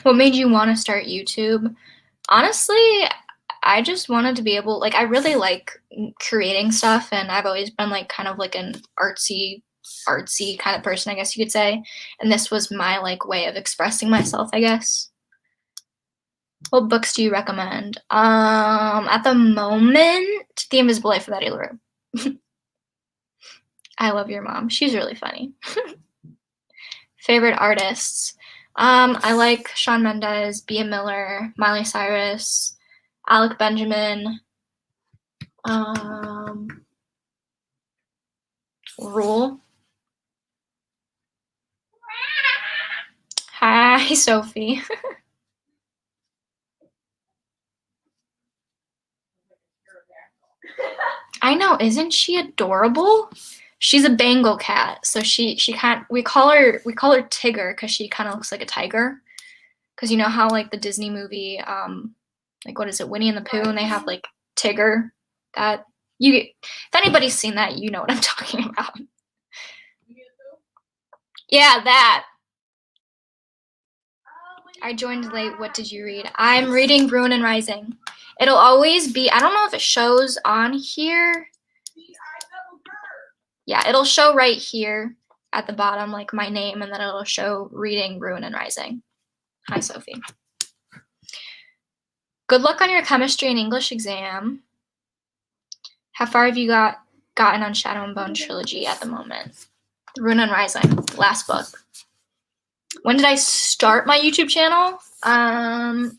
What made you want to start YouTube? Honestly, I just wanted to be able, like, I really like creating stuff, and I've always been like kind of like an artsy kind of person, I guess you could say. And this was my like way of expressing myself, I guess. What books do you recommend? At the moment, The Invisible Life of Addie LaRue. I love your mom. She's really funny. Favorite artists? I like Shawn Mendes, Bea Miller, Miley Cyrus, Alec Benjamin, Rule. Hi, Sophie. I know, isn't she adorable? She's a Bengal cat, so she can't. We call her Tigger because she kind of looks like a tiger. Because you know how like the Disney movie, like what is it, Winnie and the Pooh, and they have like Tigger. That if anybody's seen that, you know what I'm talking about. Yeah, that. I joined late. What did you read? I'm reading Ruin and Rising. It'll always be. I don't know if it shows on here. Yeah, it'll show right here at the bottom, like my name, and then it'll show reading Ruin and Rising. Hi, Sophie. Good luck on your chemistry and English exam. How far have you gotten on Shadow and Bone trilogy at the moment? Ruin and Rising, last book. When did I start my YouTube channel? I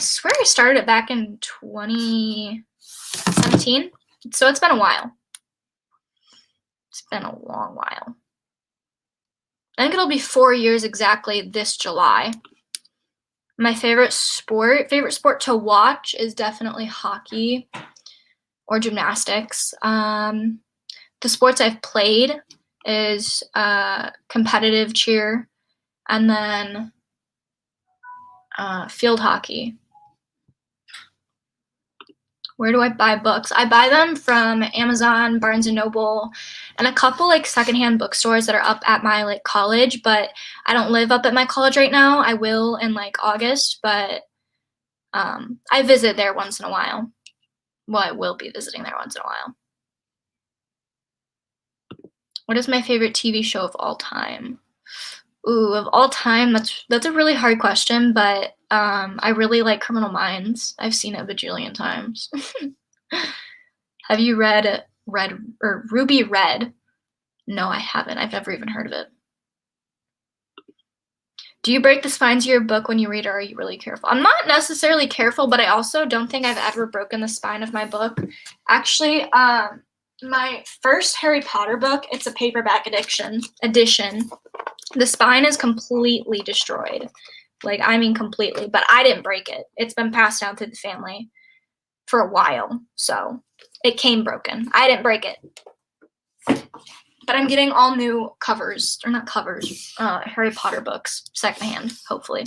swear I started it back in 2017. So it's been a while. It's been a long while. I think it'll be 4 years exactly this July. My favorite sport to watch is definitely hockey or gymnastics. The sports I've played is competitive cheer and then field hockey. Where do I buy books? I buy them from Amazon, Barnes & Noble, and a couple like secondhand bookstores that are up at my like college, but I don't live up at my college right now. I will in like August, but I visit there once in a while. Well, I will be visiting there once in a while. What is my favorite TV show of all time? Ooh, of all time, that's a really hard question, but I really like Criminal Minds. I've seen it a bajillion times. Have you read Ruby Red? No, I haven't. I've never even heard of it. Do you break the spines of your book when you read, or are you really careful? I'm not necessarily careful, but I also don't think I've ever broken the spine of my book. Actually, my first Harry Potter book, it's a paperback edition. The spine is completely destroyed. Like, I mean completely, but I didn't break it. It's been passed down through the family for a while, so it came broken. I didn't break it. But I'm getting all new covers, or not covers, Harry Potter books, secondhand, hopefully.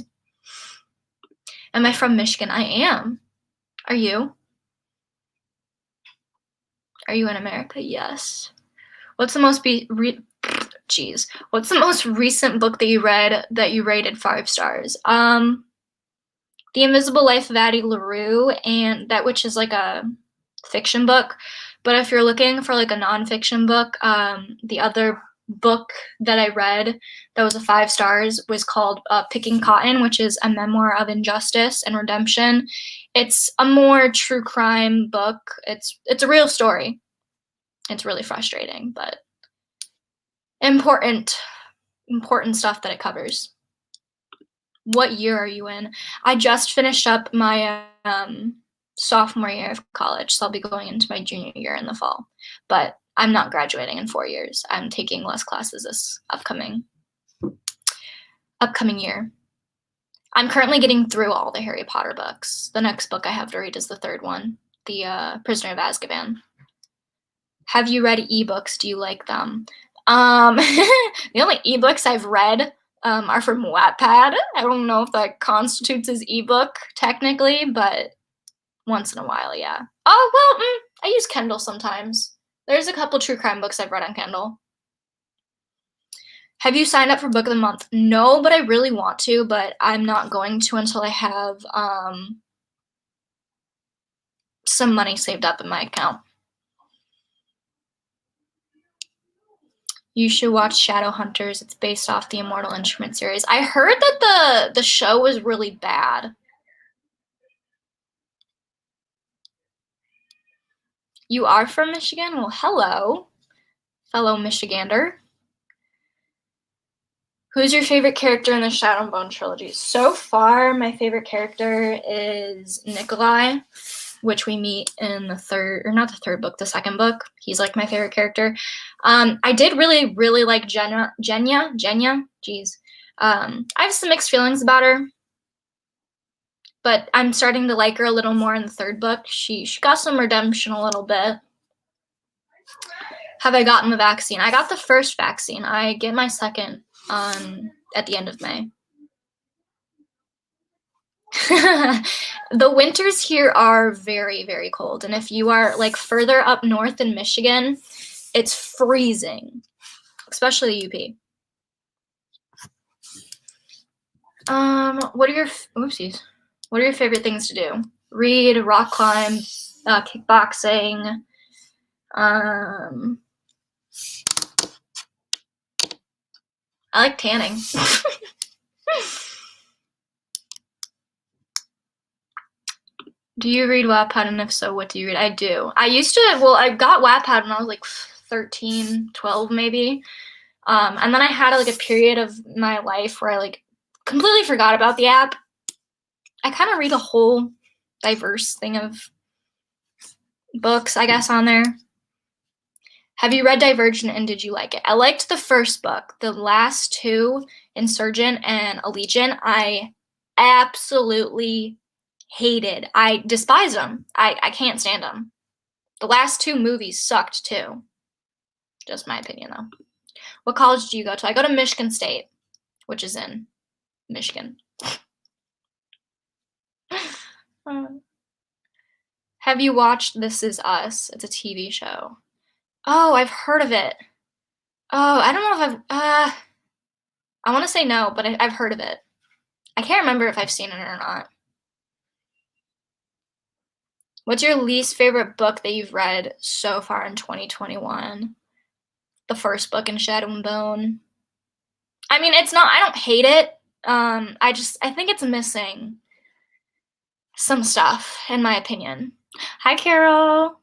Am I from Michigan? I am. Are you? Are you in America? Yes. What's the most What's the most recent book that you read that you rated 5 stars? The Invisible Life of Addie LaRue, and that which is like a fiction book. But if you're looking for like a nonfiction book, the other book that I read that was a 5 stars was called Picking Cotton, which is a memoir of injustice and redemption. It's a more true crime book. It's a real story. It's really frustrating, but important stuff that it covers. What year are you in? I just finished up my sophomore year of college, so I'll be going into my junior year in the fall. But I'm not graduating in 4 years. I'm taking less classes this upcoming year. I'm currently getting through all the Harry Potter books. The next book I have to read is the third one, The Prisoner of Azkaban. Have you read ebooks? Do you like them? The only ebooks I've read are from Wattpad. I don't know if that constitutes as ebook technically, but once in a while, yeah. Oh, well, I use Kindle sometimes. There's a couple true crime books I've read on Kindle. Have you signed up for Book of the Month? No, but I really want to, but I'm not going to until I have some money saved up in my account. You should watch Shadowhunters. It's based off the Immortal Instrument series. I heard that the show was really bad. You are from Michigan? Well, hello, fellow Michigander. Who's your favorite character in the Shadow and Bone trilogy? So far, my favorite character is Nikolai, which we meet in the second book. He's like my favorite character. I did really, really like Genya. Jeez. I have some mixed feelings about her, but I'm starting to like her a little more in the third book. She got some redemption a little bit. Have I gotten the vaccine? I got the first vaccine. I get my second at the end of May. The winters here are very, very cold, and if you are like further up north in Michigan, it's freezing, especially UP. What are your favorite things to do? Read, rock climb, kickboxing. I like tanning. Do you read Wattpad, and if so, what do you read? I do. I got Wattpad when I was like 13, 12 maybe. And then I had like a period of my life where I like completely forgot about the app. I kind of read a whole diverse thing of books, I guess, on there. Have you read Divergent, and did you like it? I liked the first book. The last two, Insurgent and Allegiant, I absolutely hated. I despise them. I can't stand them. The last two movies sucked too. Just my opinion though. What college do you go to? I go to Michigan State, which is in Michigan. Have you watched This Is Us? It's a TV show. Oh, I've heard of it. Oh, I don't know if I want to say no, but I've heard of it. I can't remember if I've seen it or not. What's your least favorite book that you've read so far in 2021? The first book in Shadow and Bone. I mean, it's not, I don't hate it. I think it's missing some stuff, in my opinion. Hi, Carol.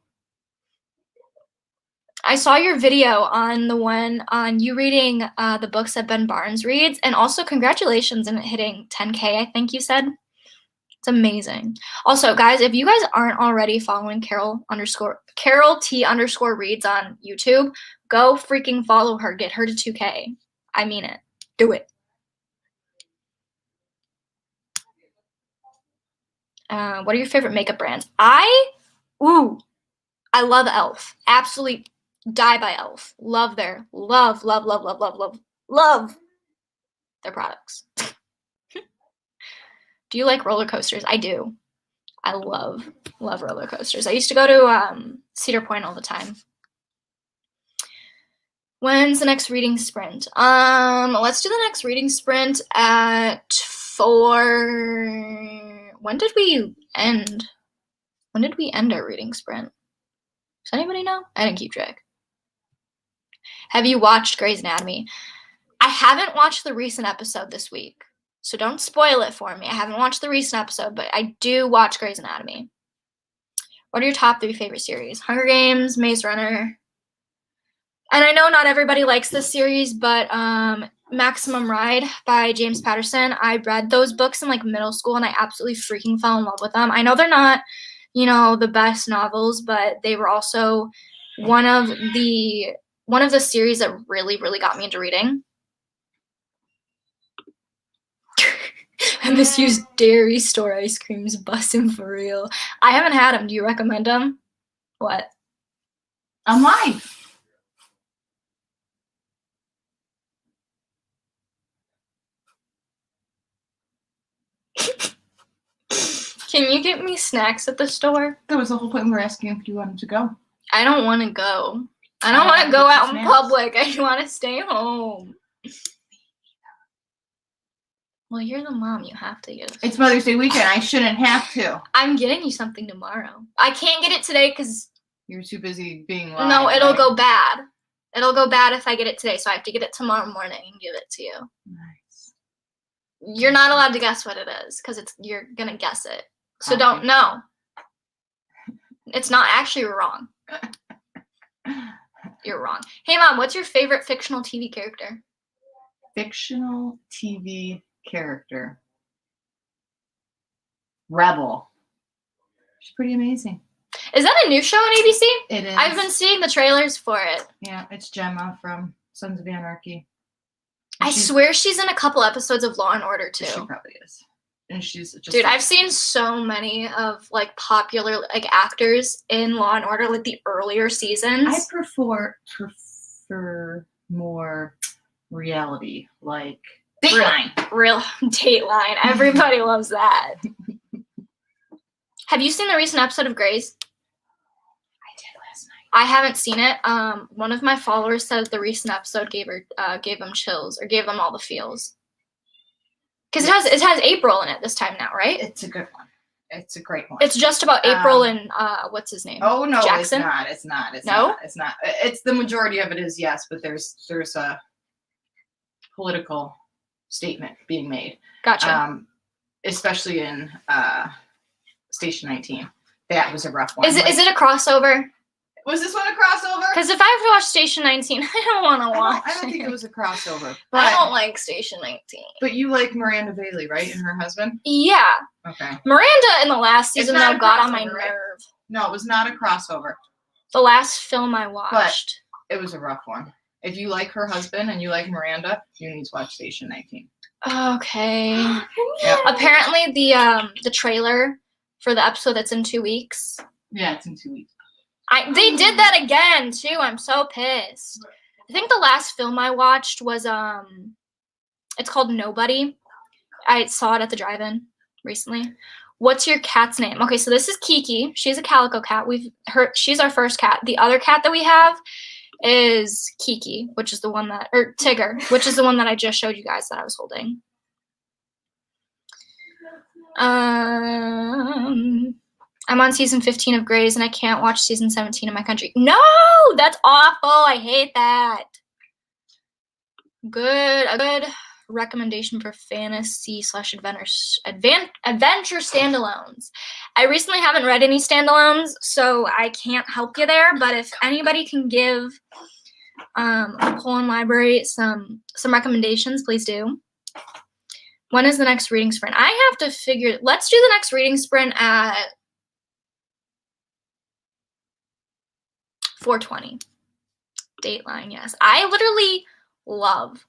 I saw your video on the one on you reading the books that Ben Barnes reads, and also congratulations on hitting 10K, I think you said. It's amazing. Also, guys, if you guys aren't already following Carol T_ reads on YouTube, go freaking follow her. Get her to 2K. I mean it. Do it. What are your favorite makeup brands? I love e.l.f. Absolutely die by e.l.f. Love their their products. Do you like roller coasters? I do. I love roller coasters. I used to go to Cedar Point all the time. When's the next reading sprint? Let's do the next reading sprint at 4. When did we end? When did we end our reading sprint? Does anybody know? I didn't keep track. Have you watched Grey's Anatomy? I haven't watched the recent episode this week, so don't spoil it for me. I haven't watched the recent episode, but I do watch Grey's Anatomy. What are your top 3 favorite series? Hunger Games, Maze Runner, And I know not everybody likes this series, but Maximum Ride by James Patterson. I read those books in like middle school and I absolutely freaking fell in love with them. I know they're not, the best novels, but they were also one of the series that really, really got me into reading. I misused Dairy Store ice creams, bussin' for real. I haven't had them. Do you recommend them? What? I'm live. Can you get me snacks at the store? That was the whole point. We were asking if you wanted to go. I don't want to go. I don't want to go out in public. I want to stay home. Well, you're the mom. You have to get us. It's Mother's Day weekend. I shouldn't have to. I'm getting you something tomorrow. I can't get it today because you're too busy being live. No, it'll go bad. It'll go bad if I get it today, so I have to get it tomorrow morning and give it to you. Nice. You're not allowed to guess what it is because you're gonna guess it. So don't know. It's not actually wrong. You're wrong. Hey, Mom, what's your favorite fictional TV character? Fictional TV character. Rebel. She's pretty amazing. Is that a new show on ABC? It is. I've been seeing the trailers for it. Yeah, it's Gemma from Sons of Anarchy. I swear she's in a couple episodes of Law and Order too. She probably is. And she's just Dude, I've seen so many of like popular like actors in Law and Order, like the earlier seasons. I prefer more reality, like Dateline. Real Dateline. Everybody loves that. Have you seen the recent episode of Grey's? I did last night. I haven't seen it. One of my followers said the recent episode gave them chills or gave them all the feels. Because it has April in it this time now, right? It's a good one. It's a great one. It's just about April and what's his name? Oh no, Jackson? It's not. It's no? not. It's not. It's the majority of it is yes, but there's a political statement being made. Gotcha. Especially in Station 19. That was a rough one. Is it a crossover? Was this one a crossover? Because if I have to watch Station 19, I don't want to watch. I don't think it was a crossover. But I don't like Station 19. But you like Miranda Bailey, right? And her husband? Yeah. Okay. Miranda in the last season though got on my nerve. Right? No, it was not a crossover. The last film I watched. But it was a rough one. If you like her husband and you like Miranda, you need to watch Station 19. Okay. Yep. Apparently the trailer for the episode that's in 2 weeks. Yeah, it's in 2 weeks. They did that again too. I'm so pissed. I think the last film I watched was it's called Nobody. I saw it at the drive-in recently. What's your cat's name? Okay, so this is Kiki. She's a calico cat. She's our first cat. The other cat that we have is Kiki, which is the one or Tigger, which is the one that I just showed you guys that I was holding. I'm on season 15 of Grey's and I can't watch season 17 of My Country. No, that's awful. I hate that. A good recommendation for fantasy/adventure standalones. I recently haven't read any standalones, so I can't help you there. But if anybody can give a Poland library some recommendations, please do. When is the next reading sprint? I have to figure. Let's do the next reading sprint at 4:20. Dateline, yes. I literally love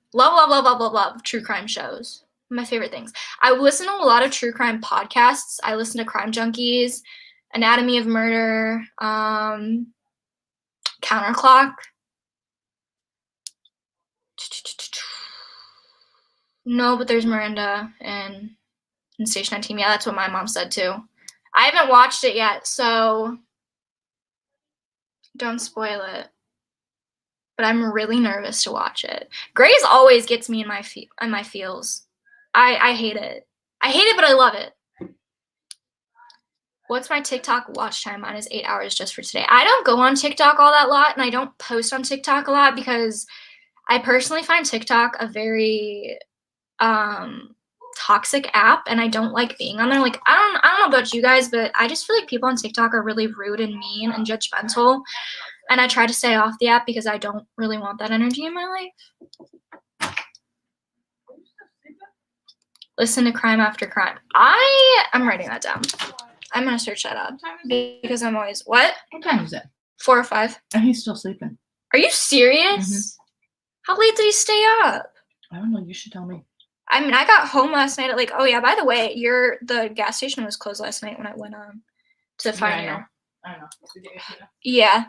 true crime shows. My favorite things. I listen to a lot of true crime podcasts. I listen to Crime Junkies, Anatomy of Murder, Counterclock. No, but there's Miranda and Station 19. Yeah, that's what my mom said too. I haven't watched it yet, so don't spoil it. But I'm really nervous to watch it. Grey's always gets me in my feels. I hate it. I hate it, but I love it. What's my TikTok watch time? Mine is 8 hours just for today. I don't go on TikTok all that lot, and I don't post on TikTok a lot because I personally find TikTok a very toxic app, and I don't like being on there. Like, I don't know about you guys, but I just feel like people on TikTok are really rude and mean and judgmental. And I try to stay off the app because I don't really want that energy in my life. Listen to Crime After Crime. I'm writing that down. I'm going to search that up because I'm always, what? What time is it? 4 or 5. And he's still sleeping. Are you serious? How late did he stay up? I don't know. You should tell me. I mean, I got home last night at like, oh yeah, by the way, the gas station was closed last night when I went to find you. I know. Yeah.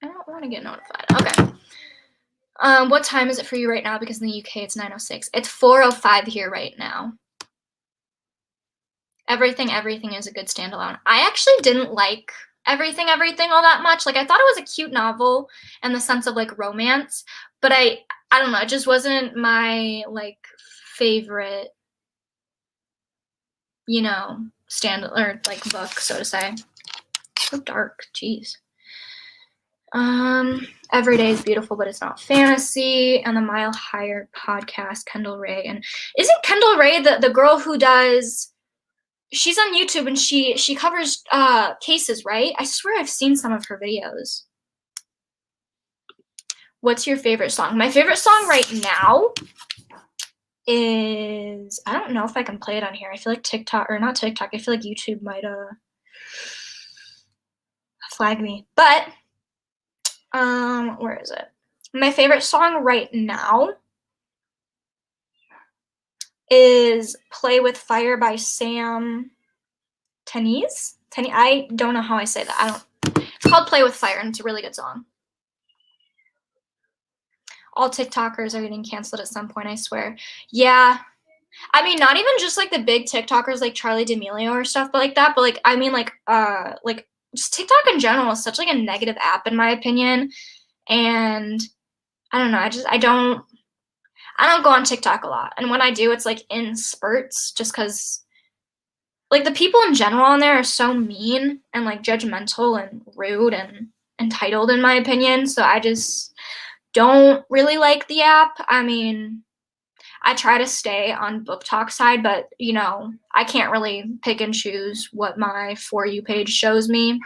I don't want to get notified. Okay. What time is it for you right now? Because in the UK it's 9:06. It's 4:05 here right now. Everything is a good standalone. I actually didn't like Everything all that much. Like, I thought it was a cute novel in the sense of like romance, but I don't know, it just wasn't my like favorite, you know, like book, so to say. So dark, jeez. Every Day is Beautiful, but It's Not Fantasy, and the Mile Higher podcast, Kendall Rae. And isn't Kendall Rae the girl who does, she's on YouTube and she covers cases, right? I swear I've seen some of her videos. What's your favorite song? My favorite song right now is, I don't know if I can play it on here. I feel like TikTok, or not TikTok, I feel like YouTube might flag me. But where is it? My favorite song right now is Play with Fire by Sam Teniz. I don't know how I say that. It's called Play with Fire, and it's a really good song. All TikTokers are getting canceled at some point, I swear. Yeah. I mean, not even just like the big TikTokers like Charlie D'Amelio or stuff, but like that. But like, I mean, like just TikTok in general is such like a negative app in my opinion. And I don't know. I don't go on TikTok a lot. And when I do, it's like in spurts, just because like the people in general on there are so mean and like judgmental and rude and entitled in my opinion. So I just don't really like the app. I mean, I try to stay on book talk side, but you know, I can't really pick and choose what my For You page shows me.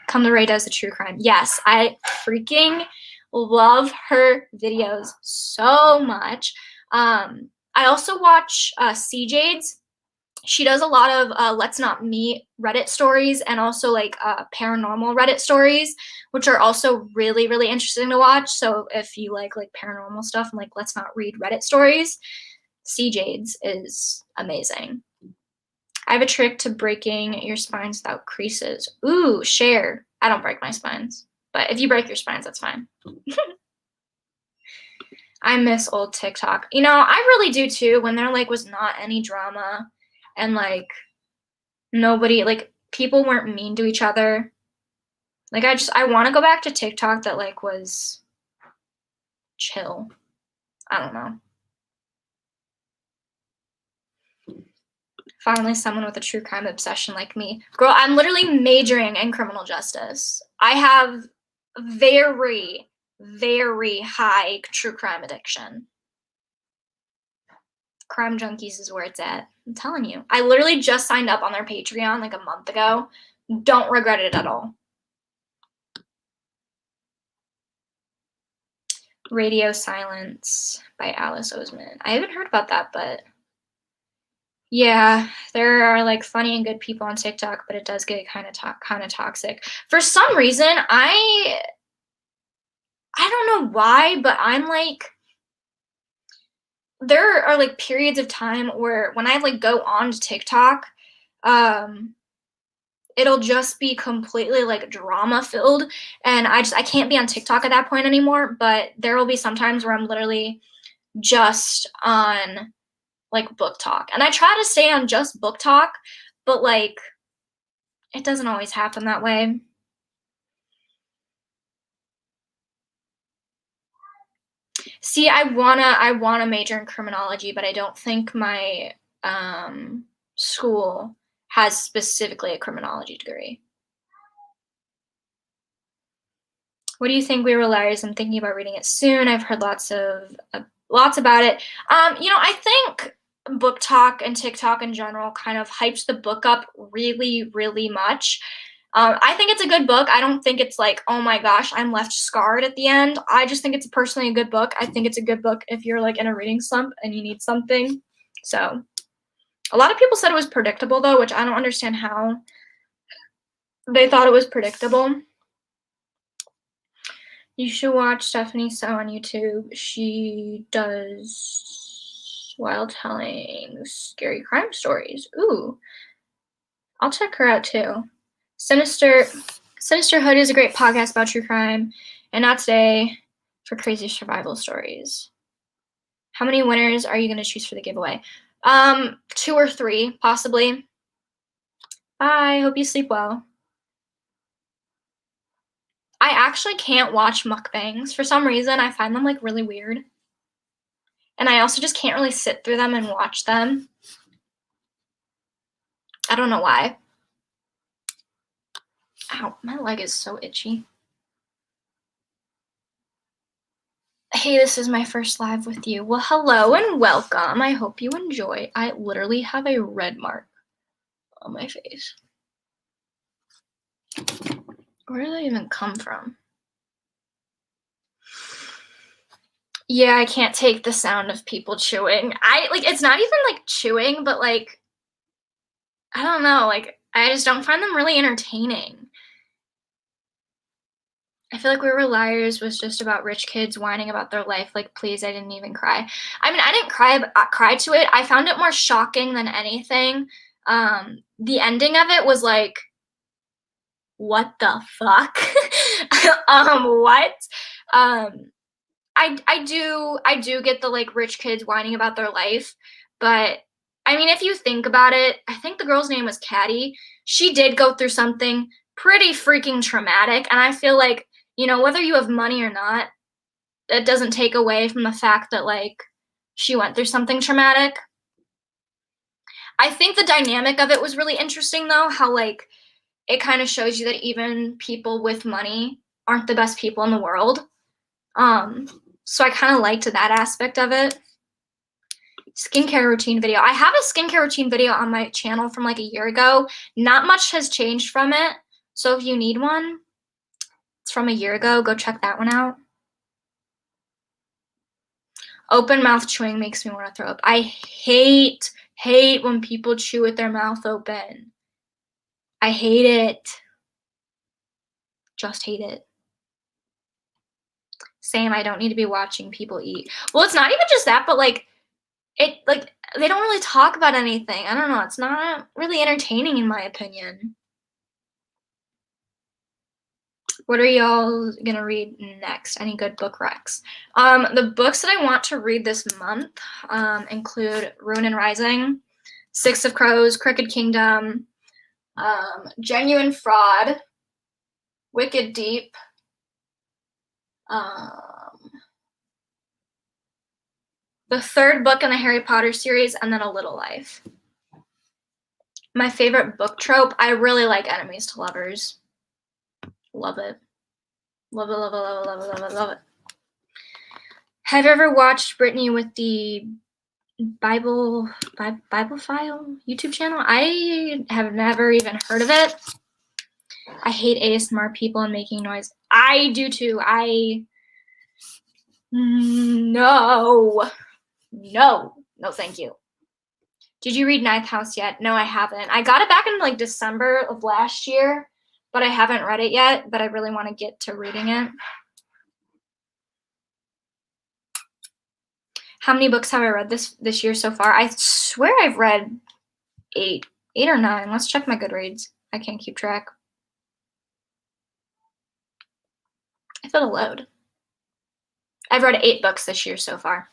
Kendall Rae does the true crime. Yes, I freaking love her videos so much. I also watch CJade's. She does a lot of Let's Not Meet Reddit stories and also like paranormal Reddit stories, which are also really, really interesting to watch. So if you like paranormal stuff and like Let's Not Read Reddit stories, CJade's is amazing. I have a trick to breaking your spines without creases. Ooh, share. I don't break my spines, but if you break your spines, that's fine. I miss old TikTok. You know, I really do too, when there like was not any drama and like nobody, like people weren't mean to each other. Like I want to go back to TikTok that like was chill. I don't know. Finally, someone with a true crime obsession like me. Girl, I'm literally majoring in criminal justice. I have very, very high true crime addiction. Crime Junkies is where it's at. I'm telling you. I literally just signed up on their Patreon like a month ago. Don't regret it at all. Radio Silence by Alice Oseman. I haven't heard about that, but yeah, there are like funny and good people on TikTok, but it does get kind of toxic. For some reason, I don't know why, but I'm like, there are like periods of time where when I like go on to TikTok, it'll just be completely like drama filled, and I can't be on TikTok at that point anymore. But there will be some times where I'm literally just on like book talk, and I try to stay on just book talk, but like it doesn't always happen that way. See, I wanna major in criminology, but I don't think my school has specifically a criminology degree. What do you think, We Were Liars? I'm thinking about reading it soon. I've heard lots about it. You know, I think Book Talk and TikTok in general kind of hyped the book up really, really much. I think it's a good book. I don't think it's like, oh my gosh, I'm left scarred at the end. I just think it's personally a good book. I think it's a good book if you're like in a reading slump and you need something. So a lot of people said it was predictable though, which I don't understand how they thought it was predictable. You should watch Stephanie So on YouTube. She does while telling scary crime stories. Ooh, I'll check her out too. Sinisterhood is a great podcast about true crime, and not today for crazy survival stories. How many winners are you going to choose for the giveaway? 2 or 3, possibly. Bye. Hope you sleep well. I actually can't watch mukbangs. For some reason, I find them like really weird. And I also just can't really sit through them and watch them. I don't know why. Ow, my leg is so itchy. Hey, this is my first live with you. Well, hello and welcome. I hope you enjoy. I literally have a red mark on my face. Where did that even come from? Yeah, I can't take the sound of people chewing. It's not even like chewing, but like, I don't know, like, I just don't find them really entertaining. I feel like We Were Liars was just about rich kids whining about their life. Like, please, I didn't even cry. I mean, I didn't cry to it. I found it more shocking than anything. The ending of it was like, what the fuck? What? I do get the like rich kids whining about their life, but I mean, if you think about it, I think the girl's name was Caddy. She did go through something pretty freaking traumatic, and I feel like, you know, whether you have money or not, it doesn't take away from the fact that like she went through something traumatic. I think the dynamic of it was really interesting though, how like it kind of shows you that even people with money aren't the best people in the world. So I kind of liked that aspect of it. Skincare routine video. I have a skincare routine video on my channel from like a year ago. Not much has changed from it. So if you need one, it's from a year ago. Go check that one out. Open mouth chewing makes me want to throw up. I hate when people chew with their mouth open. I hate it. Just hate it. Same, I don't need to be watching people eat. Well, it's not even just that, but like, it like they don't really talk about anything. I don't know. It's not really entertaining in my opinion. What are y'all gonna read next? Any good book recs? The books that I want to read this month include Ruin and Rising, Six of Crows, Crooked Kingdom, Genuine Fraud, Wicked Deep, the third book in the Harry Potter series, and then A Little Life. My favorite book trope, I really like enemies to lovers. Love it. Love it, love it, love it, love it, love it, love it. Have you ever watched Brittany with the Bible File YouTube channel? I have never even heard of it. I hate ASMR people and making noise. I do too. No, thank you. Did you read Ninth House yet? No, I haven't. I got it back in like December of last year, but I haven't read it yet, but I really want to get to reading it. How many books have I read this year so far? I swear I've read 8 or 9. Let's check my Goodreads. I can't keep track. I feel a load. I've read 8 books this year so far.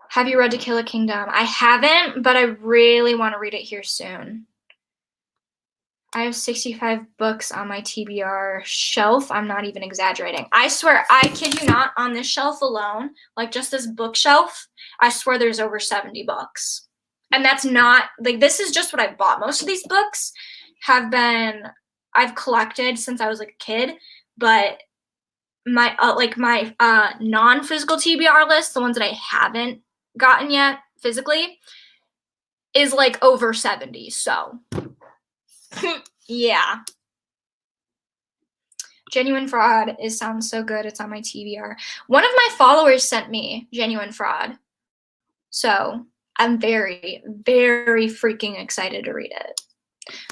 Have you read To Kill a Kingdom? I haven't, but I really want to read it here soon. I have 65 books on my TBR shelf. I'm not even exaggerating. I swear, I kid you not, on this shelf alone, like just this bookshelf, I swear there's over 70 books. And that's not, like, this is just what I bought. Most of these books I've collected since I was like a kid, but my non-physical TBR list, the ones that I haven't gotten yet physically, is like over 70. So yeah. Genuine Fraud sounds so good. It's on my TBR. One of my followers sent me Genuine Fraud. So I'm very, very freaking excited to read it.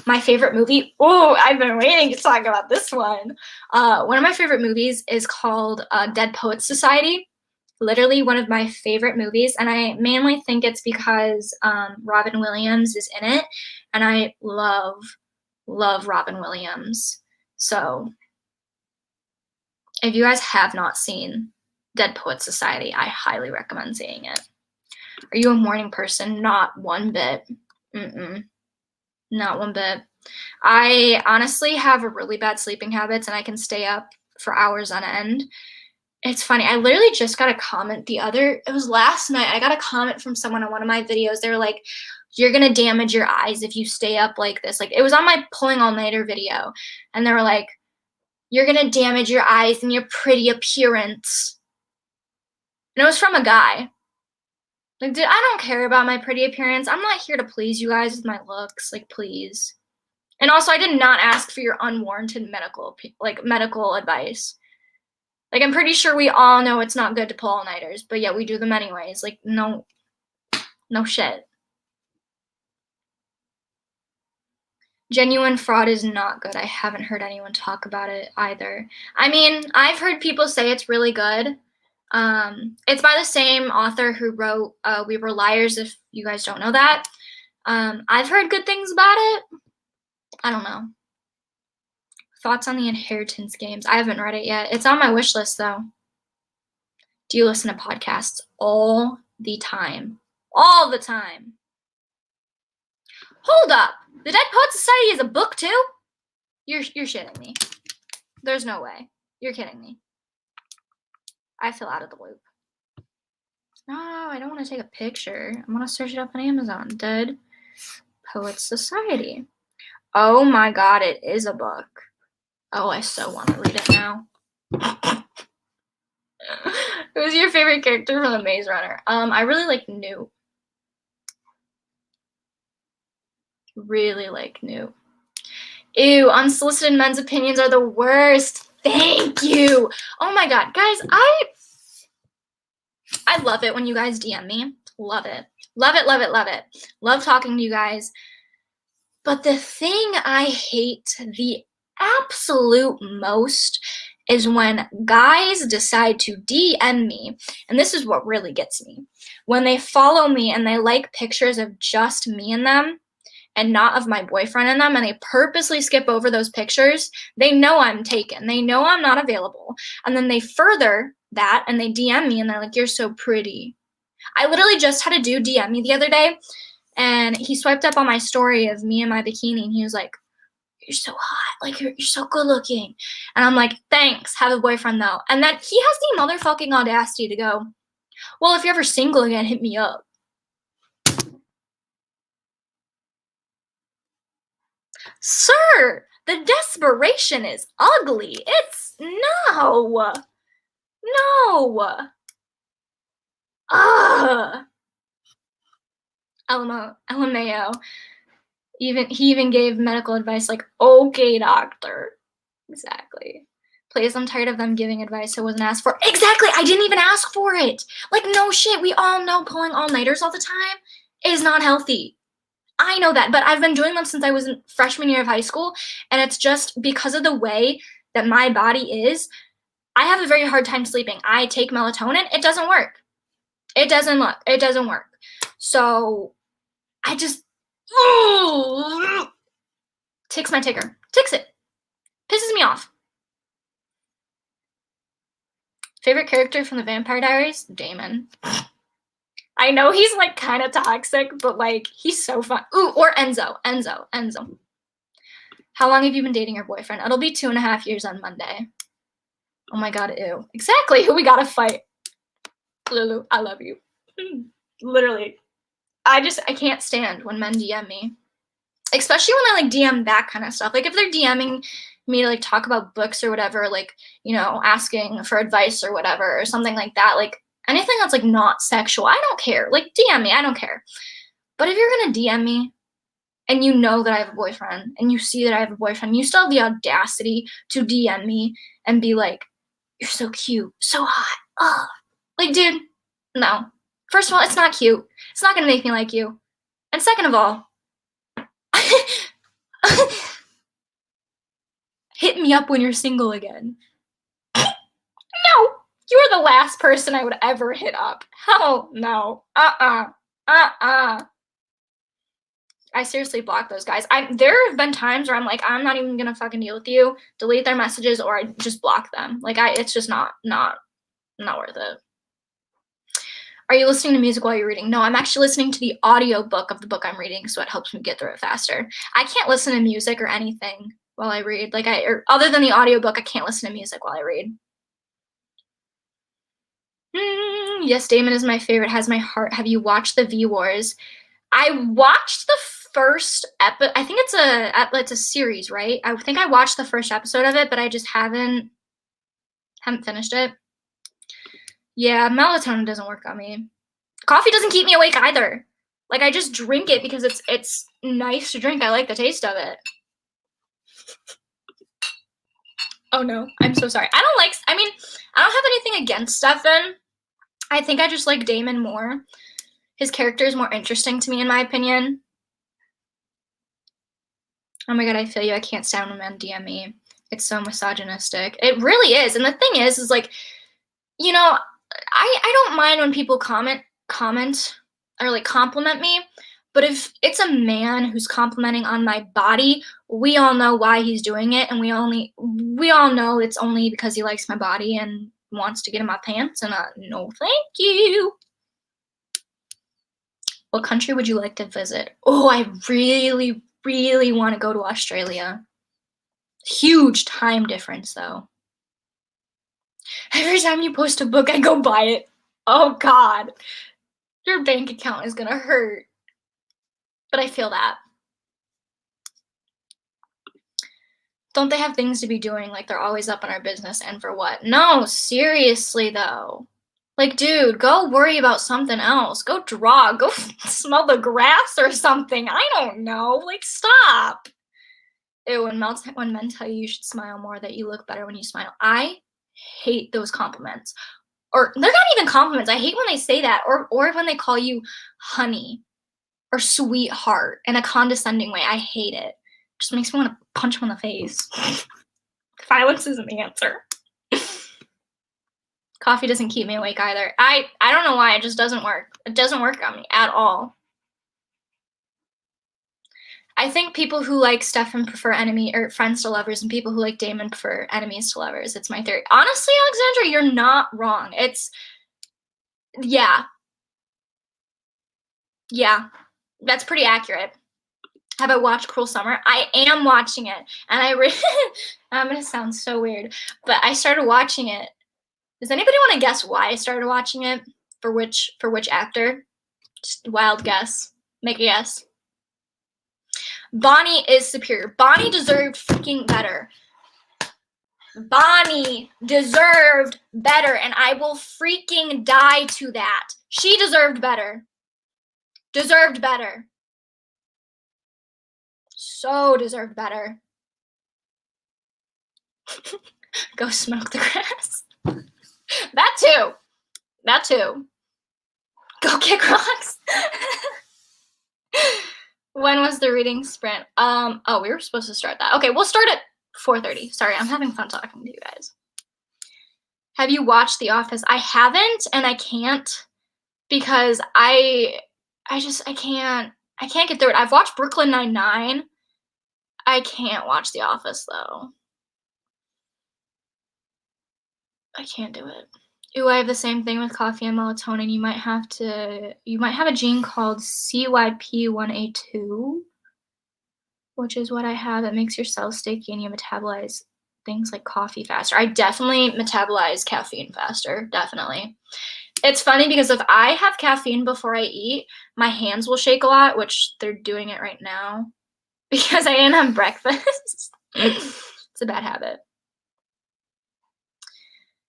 My favorite movie. Oh, I've been waiting to talk about this one. One of my favorite movies is called Dead Poets Society. Literally one of my favorite movies, and I mainly think it's because Robin Williams is in it, and I love Robin Williams. So if you guys have not seen Dead Poets Society, I highly recommend seeing it. Are you a morning person? Not one bit. Not one bit. I honestly have a really bad sleeping habits, and I can stay up for hours on end. It's funny. I literally just got a comment it was last night. I got a comment from someone on one of my videos. They were like, you're going to damage your eyes if you stay up like this. Like, it was on my pulling all-nighter video. And they were like, you're going to damage your eyes and your pretty appearance. And it was from a guy. Like, dude, I don't care about my pretty appearance. I'm not here to please you guys with my looks. Like, please. And also, I did not ask for your unwarranted medical advice. Like, I'm pretty sure we all know it's not good to pull all-nighters, but yeah, we do them anyways. Like, no shit. Genuine Fraud is not good. I haven't heard anyone talk about it either. I mean, I've heard people say it's really good. It's by the same author who wrote We Were Liars, if you guys don't know that. I've heard good things about it. I don't know. Thoughts on the Inheritance games? I haven't read it yet. It's on my wish list, though. Do you listen to podcasts? All the time. All the time. Hold up. The Dead Poets Society is a book, too? You're shitting me. There's no way. You're kidding me. I feel out of the loop. No, I don't want to take a picture. I'm going to search it up on Amazon. Dead Poets Society. Oh my god, it is a book. Oh, I so want to read it now. Who's your favorite character from The Maze Runner? I really like Newt. Really like Newt. Ew, unsolicited men's opinions are the worst. Thank you. Oh my god, guys, I love it when you guys DM me. Love it. Love it, love it, love it. Love talking to you guys. But the thing I hate the absolute most is when guys decide to DM me, and this is what really gets me. When they follow me and they like pictures of just me in them and not of my boyfriend in them, and they purposely skip over those pictures, they know I'm taken. They know I'm not available. And then they further that and they DM me and they're like, you're so pretty. I literally just had a dude DM me the other day, and he swiped up on my story of me in my bikini, and he was like, you're so hot, like you're so good looking. And I'm like, thanks, have a boyfriend though. And then he has the motherfucking audacity to go, well, if you're ever single again, hit me up. Sir, the desperation is ugly. It's no. LMAO. He even gave medical advice like, okay, doctor. Exactly. Please, I'm tired of them giving advice I wasn't asked for. Exactly, I didn't even ask for it. Like, no shit, we all know pulling all-nighters all the time is not healthy. I know that, but I've been doing them since I was in freshman year of high school, and it's just because of the way that my body is, I have a very hard time sleeping. I take melatonin, it doesn't work. It doesn't work. So I just ticks my ticker. Ticks it. Pisses me off. Favorite character from the Vampire Diaries? Damon. I know he's like kind of toxic, but like he's so fun. Ooh, or Enzo. How long have you been dating your boyfriend? It'll be 2.5 years on Monday. Oh my god, ew. Exactly, who we gotta fight. Lulu, I love you. Literally. I can't stand when men DM me. Especially when they like DM that kind of stuff. Like if they're DMing me to like talk about books or whatever, like, you know, asking for advice or whatever, or something like that, like anything that's like not sexual, I don't care. Like DM me, I don't care. But if you're gonna DM me and you know that I have a boyfriend and you see that I have a boyfriend, you still have the audacity to DM me and be like, you're so cute, so hot. Oh, like, dude, no. First of all, it's not cute. It's not gonna make me like you. And second of all, hit me up when you're single again. No, you're the last person I would ever hit up. Hell no. I seriously block those guys. There have been times where I'm like, I'm not even gonna fucking deal with you. Delete their messages, or I just block them. Like, it's just not worth it. Are you listening to music while you're reading? No, I'm actually listening to the audio book of the book I'm reading, so it helps me get through it faster. I can't listen to music or anything while I read. Like, or other than the audiobook, I can't listen to music while I read. Yes, Damon is my favorite. Has my heart. Have you watched the V Wars? I watched the first episode. I think it's a series, right? I think I watched the first episode of it, but I just haven't finished it. Yeah, melatonin doesn't work on me. Coffee doesn't keep me awake either. Like, I just drink it because it's nice to drink. I like the taste of it. Oh no, I'm so sorry. I don't have anything against Stefan. I think I just like Damon more. His character is more interesting to me, in my opinion. Oh my god, I feel you. I can't stand when men DM me. It's so misogynistic. It really is. And the thing is like, you know, I don't mind when people comment or like compliment me, but if it's a man who's complimenting on my body, we all know why he's doing it, and we all know it's only because he likes my body and wants to get in my pants, and no thank you. What country would you like to visit? Oh, I really, really want to go to Australia. Huge time difference though. Every time you post a book, I go buy it. Oh god. Your bank account is gonna hurt. But I feel that. Don't they have things to be doing? Like, they're always up on our business, and for what? No, seriously though. Like, dude, go worry about something else. Go draw. Go smell the grass or something. I don't know. Like, stop. Ew, when men tell you should smile more, that you look better when you smile. I hate those compliments. Or they're not even compliments. I hate when they say that, or when they call you honey or sweetheart in a condescending way. I hate it. It just makes me want to punch them in the face. Violence isn't the answer. Coffee doesn't keep me awake either. I don't know why. It just doesn't work. It doesn't work on me at all. I think people who like Stefan prefer friends to lovers, and people who like Damon prefer enemies to lovers. It's my theory. Honestly, Alexandra, you're not wrong. Yeah, that's pretty accurate. Have I watched Cruel Summer? I am watching it, and I'm gonna sound so weird, but I started watching it. Does anybody want to guess why I started watching it? For which actor? Just a wild guess. Make a guess. Bonnie is superior. Bonnie deserved freaking better. Bonnie deserved better, and I will freaking die to that. She deserved better. Deserved better. So deserved better. Go smoke the grass. That too. Go kick rocks. When was the reading sprint? Oh, we were supposed to start that. Okay, we'll start at 4:30. Sorry, I'm having fun talking to you guys. Have you watched The Office? I haven't, and I can't, because I can't get through it. I've watched Brooklyn Nine-Nine. I can't watch The Office though. I can't do it. Ooh, I have the same thing with coffee and melatonin. You might have a gene called CYP1A2, which is what I have. That makes your cells sticky and you metabolize things like coffee faster. I definitely metabolize caffeine faster, definitely. It's funny because if I have caffeine before I eat, my hands will shake a lot, which they're doing it right now because I didn't have breakfast. It's a bad habit.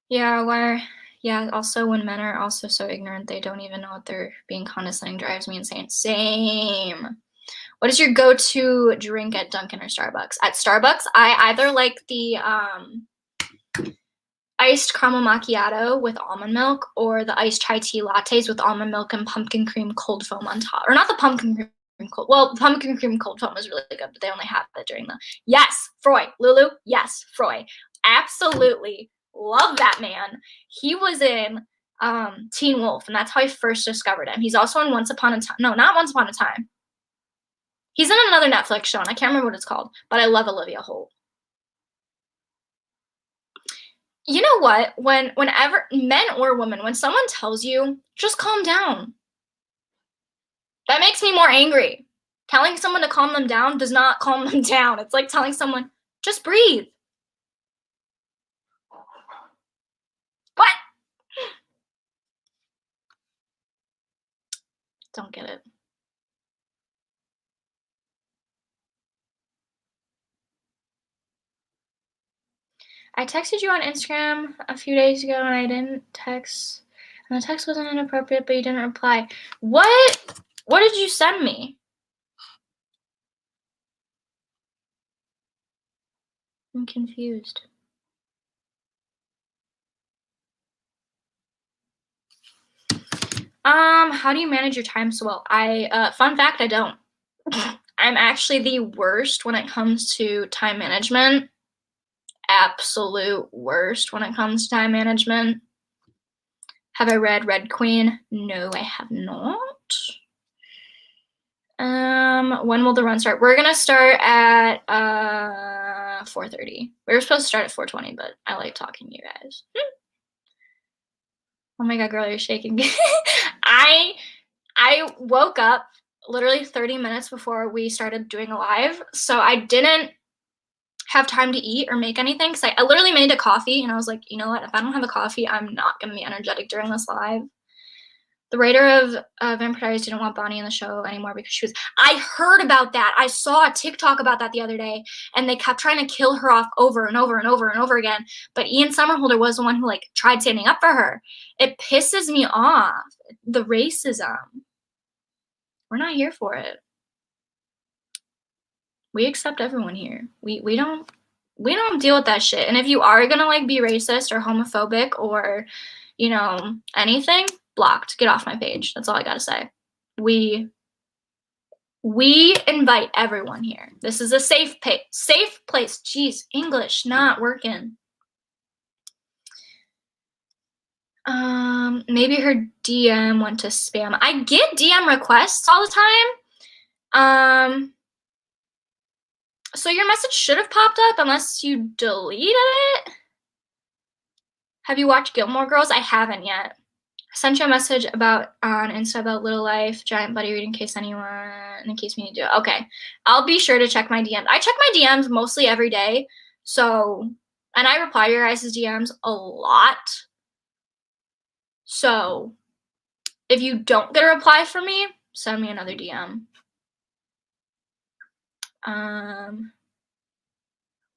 Yeah, also when men are also so ignorant, they don't even know what they're being condescending drives me insane. Same. What is your go-to drink at Dunkin' or Starbucks? At Starbucks, I either like the iced caramel macchiato with almond milk or the iced chai tea lattes with almond milk and pumpkin cream cold foam on top. Or not the pumpkin cream cold. Well, pumpkin cream cold foam is really good, but they only have it during the. Yes, Froy. Lulu, yes, Froy. Absolutely love that man. He was in Teen Wolf, and that's how I first discovered him. He's also in Once Upon a Time. No, not Once Upon a Time. He's in another Netflix show, and I can't remember what it's called, but I love Olivia Holt. You know what? Whenever men or women, when someone tells you, just calm down. That makes me more angry. Telling someone to calm them down does not calm them down. It's like telling someone, just breathe. What? Don't get it. I texted you on Instagram a few days ago and I didn't text. And the text wasn't inappropriate, but you didn't reply. What? What did you send me? I'm confused. How do you manage your time so well? Fun fact, I don't. I'm actually the worst when it comes to time management. Absolute worst when it comes to time management. Have I read Red Queen? No, I have not. When will the run start? We're gonna start at 4:30. We were supposed to start at 4:20, but I like talking to you guys. Oh my god, girl, you're shaking. I woke up literally 30 minutes before we started doing a live, so I didn't have time to eat or make anything because I literally made a coffee and I was like, you know what? If I don't have a coffee, I'm not gonna be energetic during this live. The writer of Vampire Diaries didn't want Bonnie in the show anymore because she was. I heard about that. I saw a TikTok about that the other day, and they kept trying to kill her off over and over and over and over again. But Ian Somerhalder was the one who like tried standing up for her. It pisses me off. The racism. We're not here for it. We accept everyone here. We don't deal with that shit. And if you are gonna like be racist or homophobic or, you know, anything, blocked. Get off my page. That's all I gotta say. We invite everyone here. This is a safe place. Jeez, English not working. Maybe her DM went to spam. I get DM requests all the time. So your message should have popped up unless you deleted it. Have you watched Gilmore Girls? I haven't yet. I sent you a message about on Insta about Little Life, Giant Buddy Read in case we need to do it. Okay. I'll be sure to check my DMs. I check my DMs mostly every day. So, and I reply to your guys' DMs a lot. So, if you don't get a reply from me, send me another DM.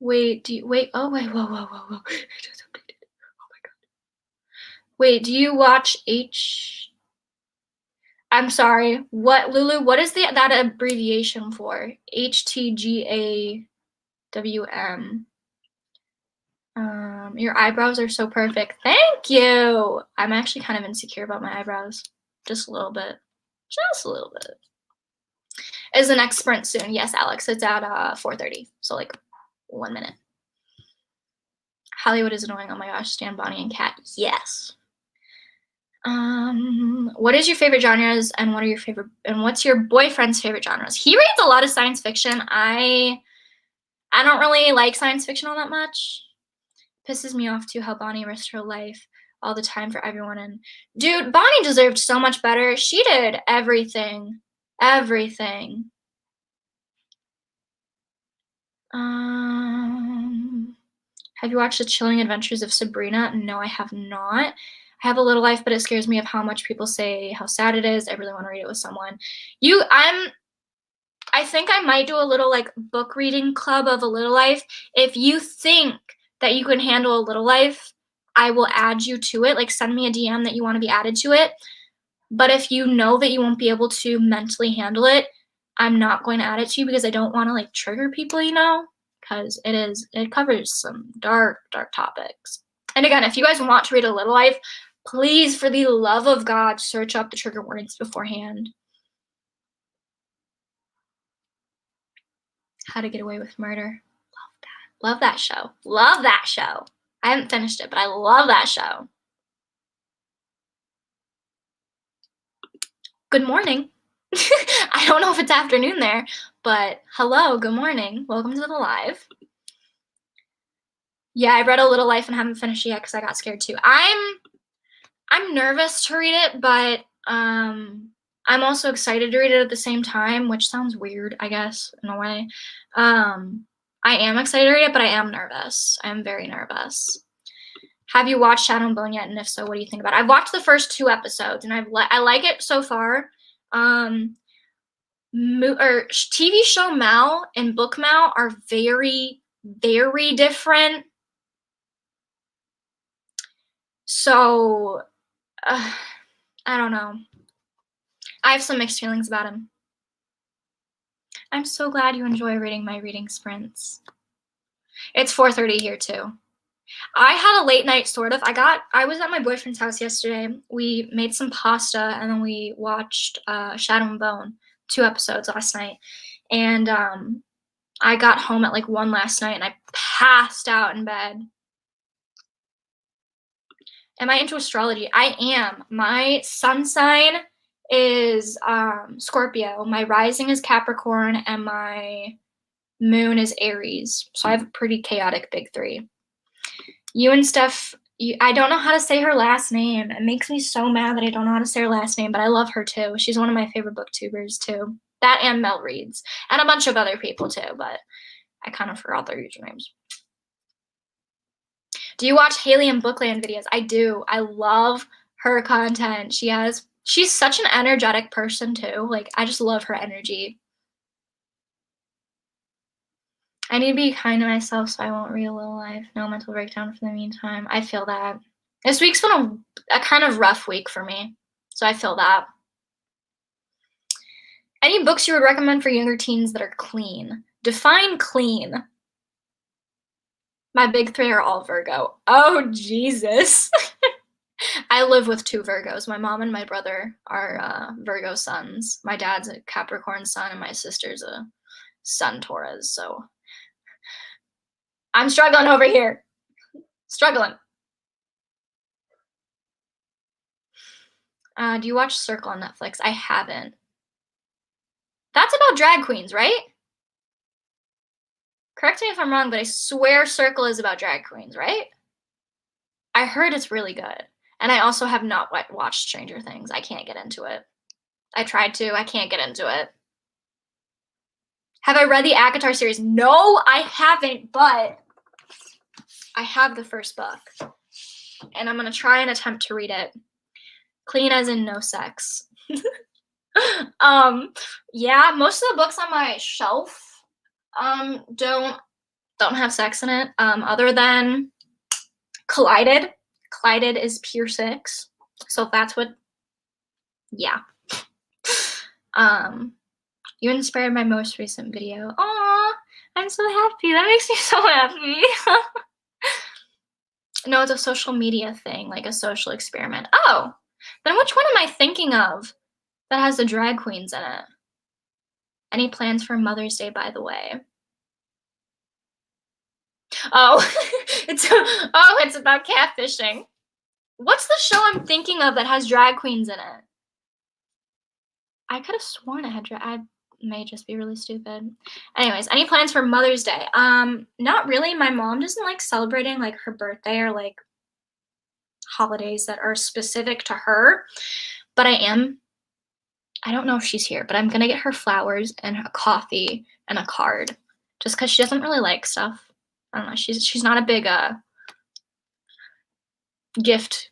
Wait, oh wait, whoa. Wait, do you watch I'm sorry. What, Lulu? What is that abbreviation for? HTGAWM. Your eyebrows are so perfect. Thank you. I'm actually kind of insecure about my eyebrows. Just a little bit. Just a little bit. Is the next sprint soon? Yes, Alex. It's at 4:30. So like 1 minute. Hollywood is annoying. Oh my gosh. Stan, Bonnie, and Kat. Yes. What is your favorite genres and what's your boyfriend's favorite genres? He reads a lot of science fiction. I don't really like science fiction all that much. Pisses me off too how Bonnie risked her life all the time for everyone. And dude, Bonnie deserved so much better. She did everything. Everything. Have you watched The Chilling Adventures of Sabrina? No, I have not. I have a little life, but it scares me of how much people say how sad it is. I really want to read it with someone. I think I might do a little like book reading club of A Little Life. If you think that you can handle A Little Life, I will add you to it. Like send me a DM that you want to be added to it. But if you know that you won't be able to mentally handle it, I'm not going to add it to you because I don't want to like trigger people, you know, because it covers some dark topics. And again, if you guys want to read A Little Life, please, for the love of God, search up the trigger warnings beforehand. How to Get Away with Murder. Love that. Love that show. Love that show. I haven't finished it, but I love that show. Good morning. I don't know if it's afternoon there, but hello, good morning. Welcome to the live. Yeah, I read A Little Life and haven't finished it yet because I got scared too. I'm nervous to read it, but I'm also excited to read it at the same time, which sounds weird, I guess, in a way. I am excited to read it, but I am nervous. I am very nervous. Have you watched Shadow and Bone yet? And if so, what do you think about it? I've watched the first 2 episodes, and I like it so far. TV show Mal and book Mal are very, very different. So, I don't know. I have some mixed feelings about him. I'm so glad you enjoy reading my reading sprints. It's 4:30 here too. I had a late night sort of. I was at my boyfriend's house yesterday. We made some pasta and then we watched Shadow and Bone, 2 episodes last night. And I got home at like 1 last night and I passed out in bed. Am I into astrology? I am. My sun sign is Scorpio. My rising is Capricorn and my moon is Aries. So I have a pretty chaotic big 3. You and Steph, I don't know how to say her last name. It makes me so mad that I don't know how to say her last name, but I love her too. She's one of my favorite booktubers too. That and Mel Reads. And a bunch of other people too, but I kind of forgot their usernames. Do you watch Haley and Bookland videos? I do. I love her content. She's such an energetic person too. Like, I just love her energy. I need to be kind to myself so I won't read A Little Life. No mental breakdown for the meantime. I feel that. This week's been a kind of rough week for me, so I feel that. Any books you would recommend for younger teens that are clean? Define clean. My big 3 are all Virgo. Oh, Jesus. I live with 2 Virgos. My mom and my brother are Virgo suns. My dad's a Capricorn sun and my sister's a Sun Taurus, so I'm struggling over here. Struggling. Do you watch Circle on Netflix? I haven't. That's about drag queens, right? Correct me if I'm wrong, but I swear Circle is about drag queens, right? I heard it's really good. And I also have not watched Stranger Things. I can't get into it. I tried to. I can't get into it. Have I read the ACOTAR series? No, I haven't, but I have the first book. And I'm going to try and attempt to read it. Clean as in no sex. Yeah, most of the books on my shelf don't have sex in it, other than Collided. Collided is pure sex. So that's what, yeah. You inspired my most recent video. Aw, I'm so happy. That makes me so happy. No, it's a social media thing, like a social experiment. Oh, then which one am I thinking of that has the drag queens in it? Any plans for Mother's Day, by the way? Oh, it's about catfishing. What's the show I'm thinking of that has drag queens in it? I could have sworn it had I may just be really stupid. Anyways, any plans for Mother's Day? Not really. My mom doesn't like celebrating like her birthday or like holidays that are specific to her. But I don't know if she's here, but I'm gonna get her flowers and a coffee and a card. Just because she doesn't really like stuff. I don't know. She's not a big gift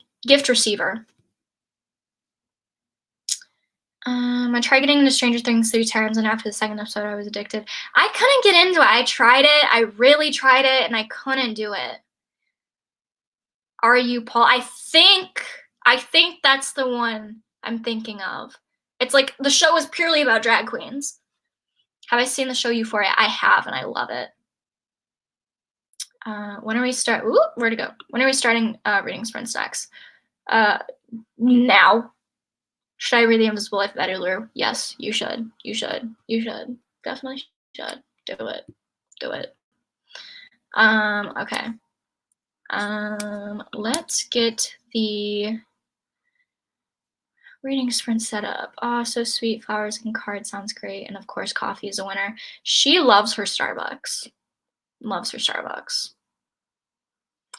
receiver. I tried getting into Stranger Things 3 times, and after the second episode, I was addicted. I couldn't get into it. I tried it. I really tried it, and I couldn't do it. Are You Paul? I think that's the one I'm thinking of. It's like the show is purely about drag queens. Have I seen the show Euphoria? I have, and I love it. When are we start? Ooh, where to go? When are we starting reading Sprint Stacks? Now. Should I read The Invisible Life of Betty Lou? Yes, you should. You should. You should. Definitely should. Do it. Do it. Okay. Let's get the reading sprint set up. Oh, so sweet. Flowers and cards sounds great. And of course, coffee is a winner. She loves her Starbucks. Loves her Starbucks.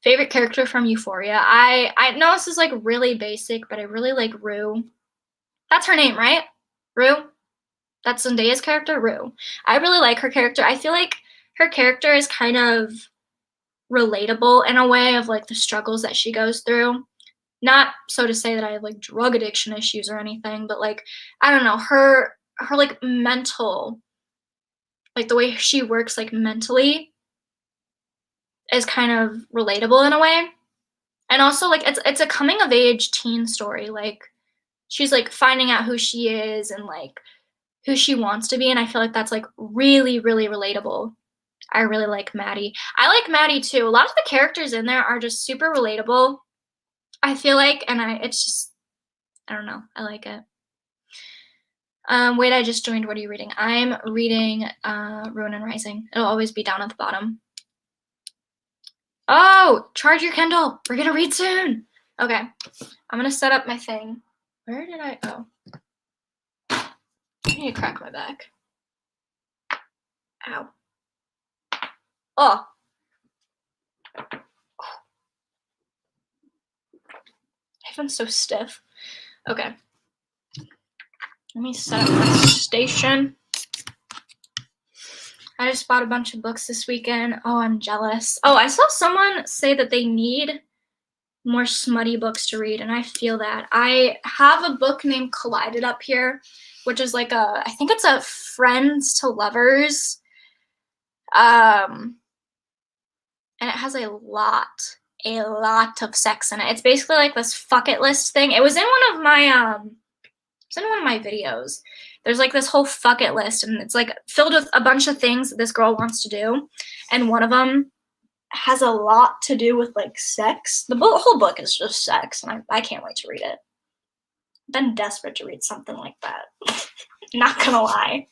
Favorite character from Euphoria? I know this is like really basic, but I really like Rue. That's her name, right? Rue? That's Zendaya's character? Rue. I really like her character. I feel like her character is kind of relatable in a way of like the struggles that she goes through. Not so to say that I have like drug addiction issues or anything, but like, I don't know, her like mental, like the way she works like mentally is kind of relatable in a way. And also like it's a coming of age teen story. Like she's like finding out who she is and like who she wants to be, and I feel like that's like really, really relatable. I really like Maddie. I like Maddie too. A lot of the characters in there are just super relatable, I feel like, and it's just, I don't know, I like it. Wait, I just joined. What are you reading? I'm reading Ruin and Rising. It'll always be down at the bottom. Oh, charge your Kindle. We're gonna read soon. Okay, I'm gonna set up my thing. Where did I, oh. I need to crack my back. Ow. Oh. Heaven's so stiff. Okay. Let me set up my station. I just bought a bunch of books this weekend. Oh, I'm jealous. Oh, I saw someone say that they need more smutty books to read, and I feel that. I have a book named Collided up here, which is like I think it's a friends to lovers. And it has a lot of sex in it. It's basically like this fuck it list thing. It was in one of my videos. There's like this whole fuck it list, and it's like filled with a bunch of things that this girl wants to do, and one of them has a lot to do with like sex. The whole book is just sex, and I can't wait to read it. I've been desperate to read something like that. Not gonna lie.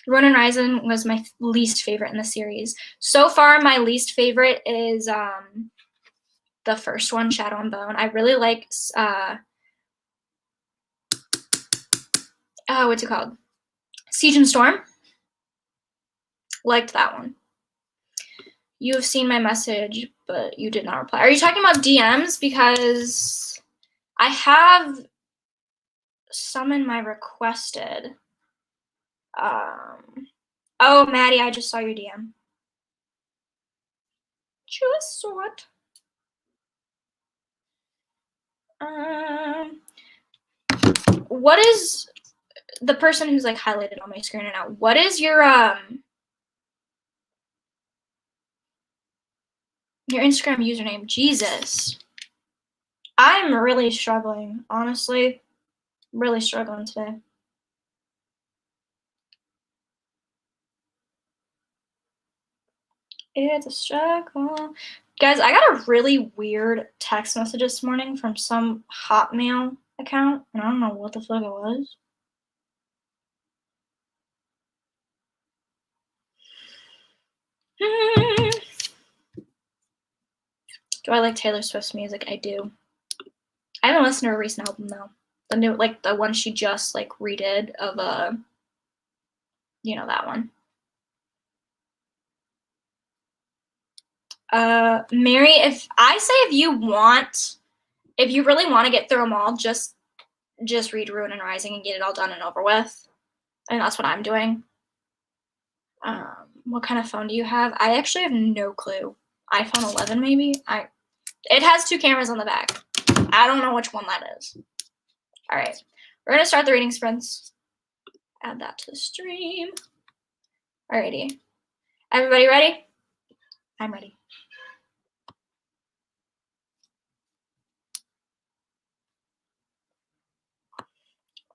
Ruin and Rising was my least favorite in the series. So far, my least favorite is the first one, Shadow and Bone. I really like what's it called? Siege and Storm. Liked that one. You have seen my message, but you did not reply. Are you talking about DMs? Because I have some in my requested. Oh, Maddie, I just saw your DM. Just what? What is the person who's like highlighted on my screen right now? What is your Instagram username? Jesus. I'm really struggling, honestly. Really struggling today. It's a struggle. Guys, I got a really weird text message this morning from some Hotmail account, and I don't know what the fuck it was. Do I like Taylor Swift's music? I do. I haven't listened to her recent album though. The new, like the one she just like redid of you know that one. Mary, if you really want to get through them all, just read Ruin and Rising and get it all done and over with. And that's what I'm doing. What kind of phone do you have? I actually have no clue. iPhone 11 maybe? It has 2 cameras on the back. I don't know which one that is. All right. We're gonna start the reading sprints. Add that to the stream. Alrighty. Everybody ready? I'm ready.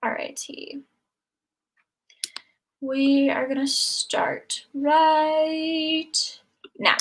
Alrighty. We are gonna start right now.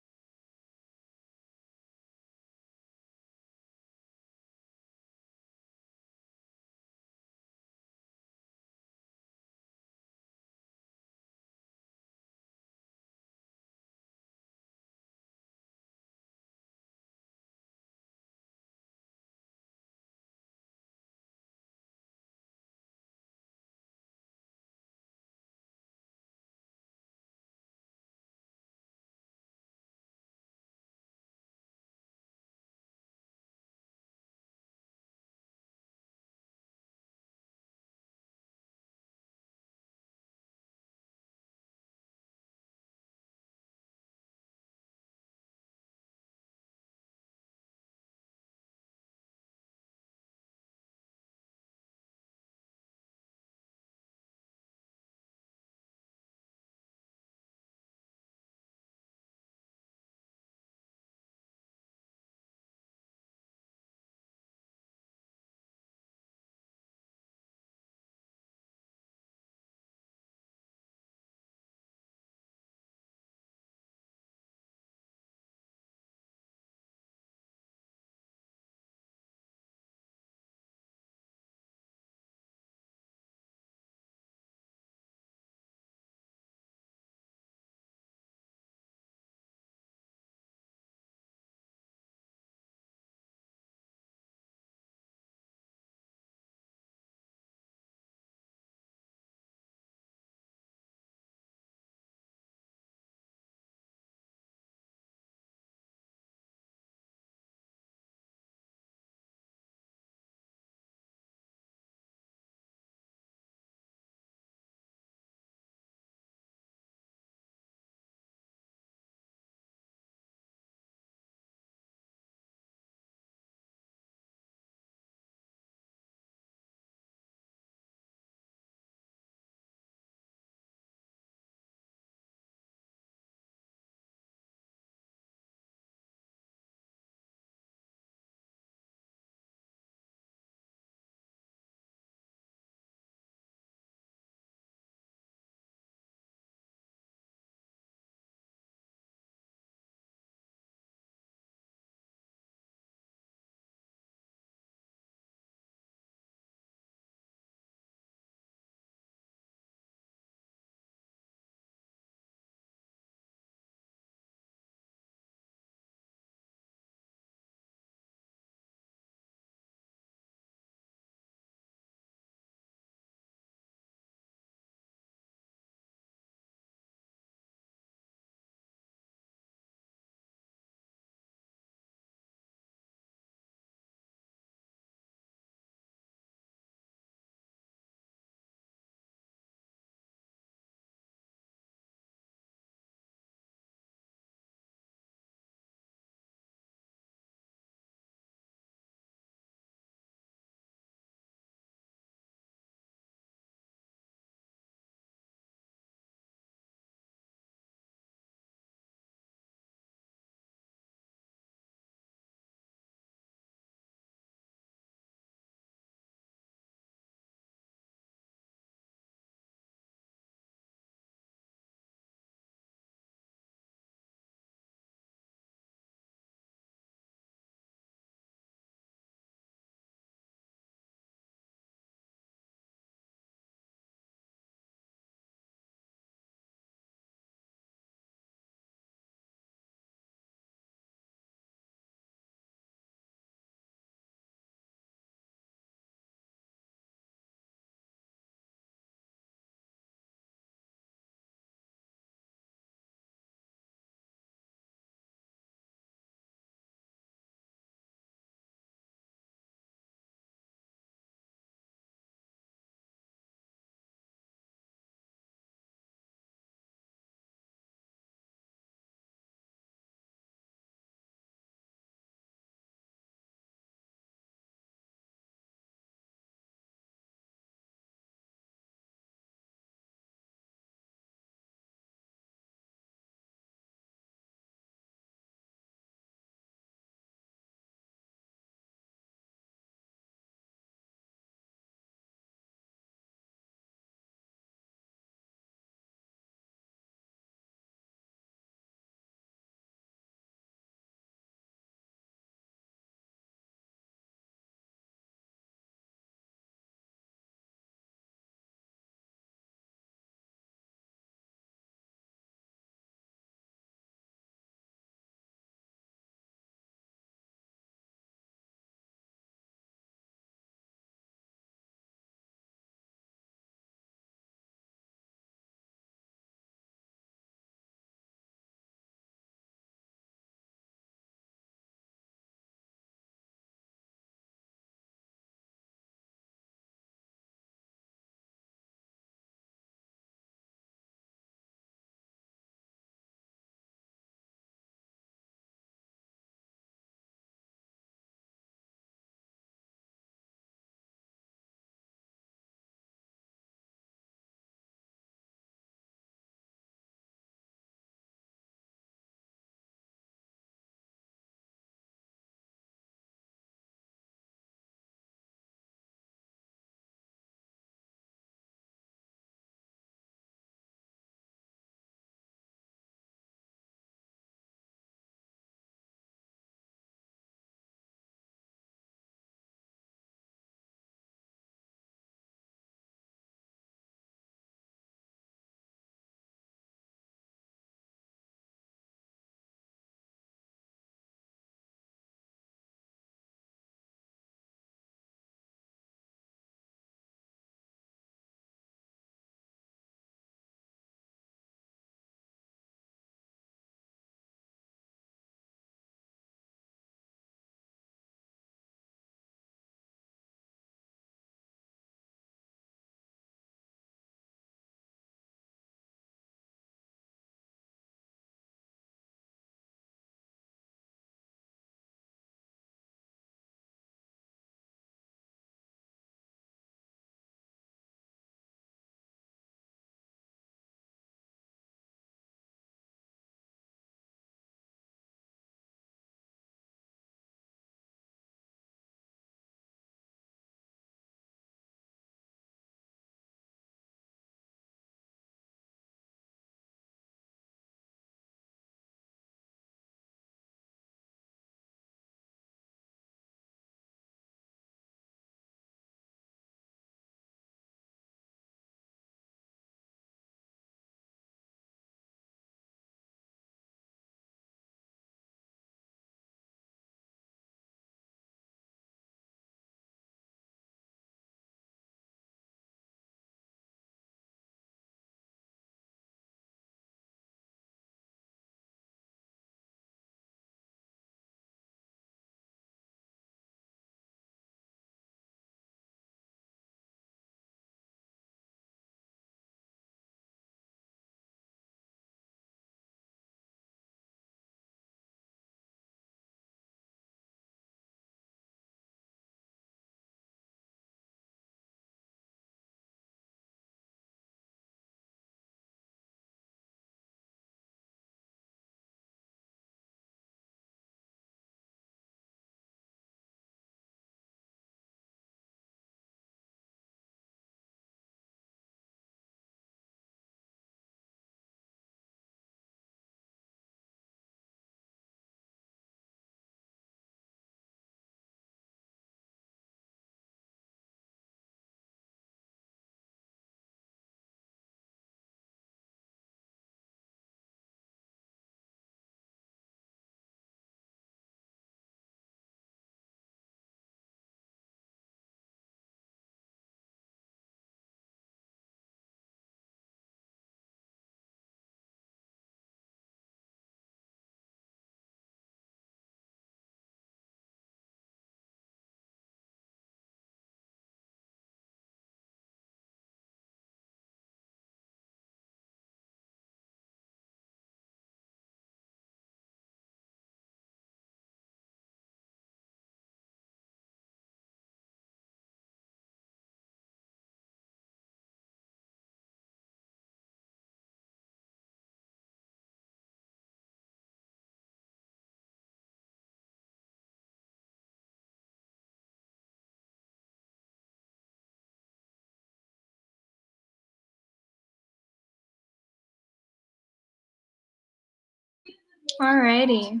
Alrighty.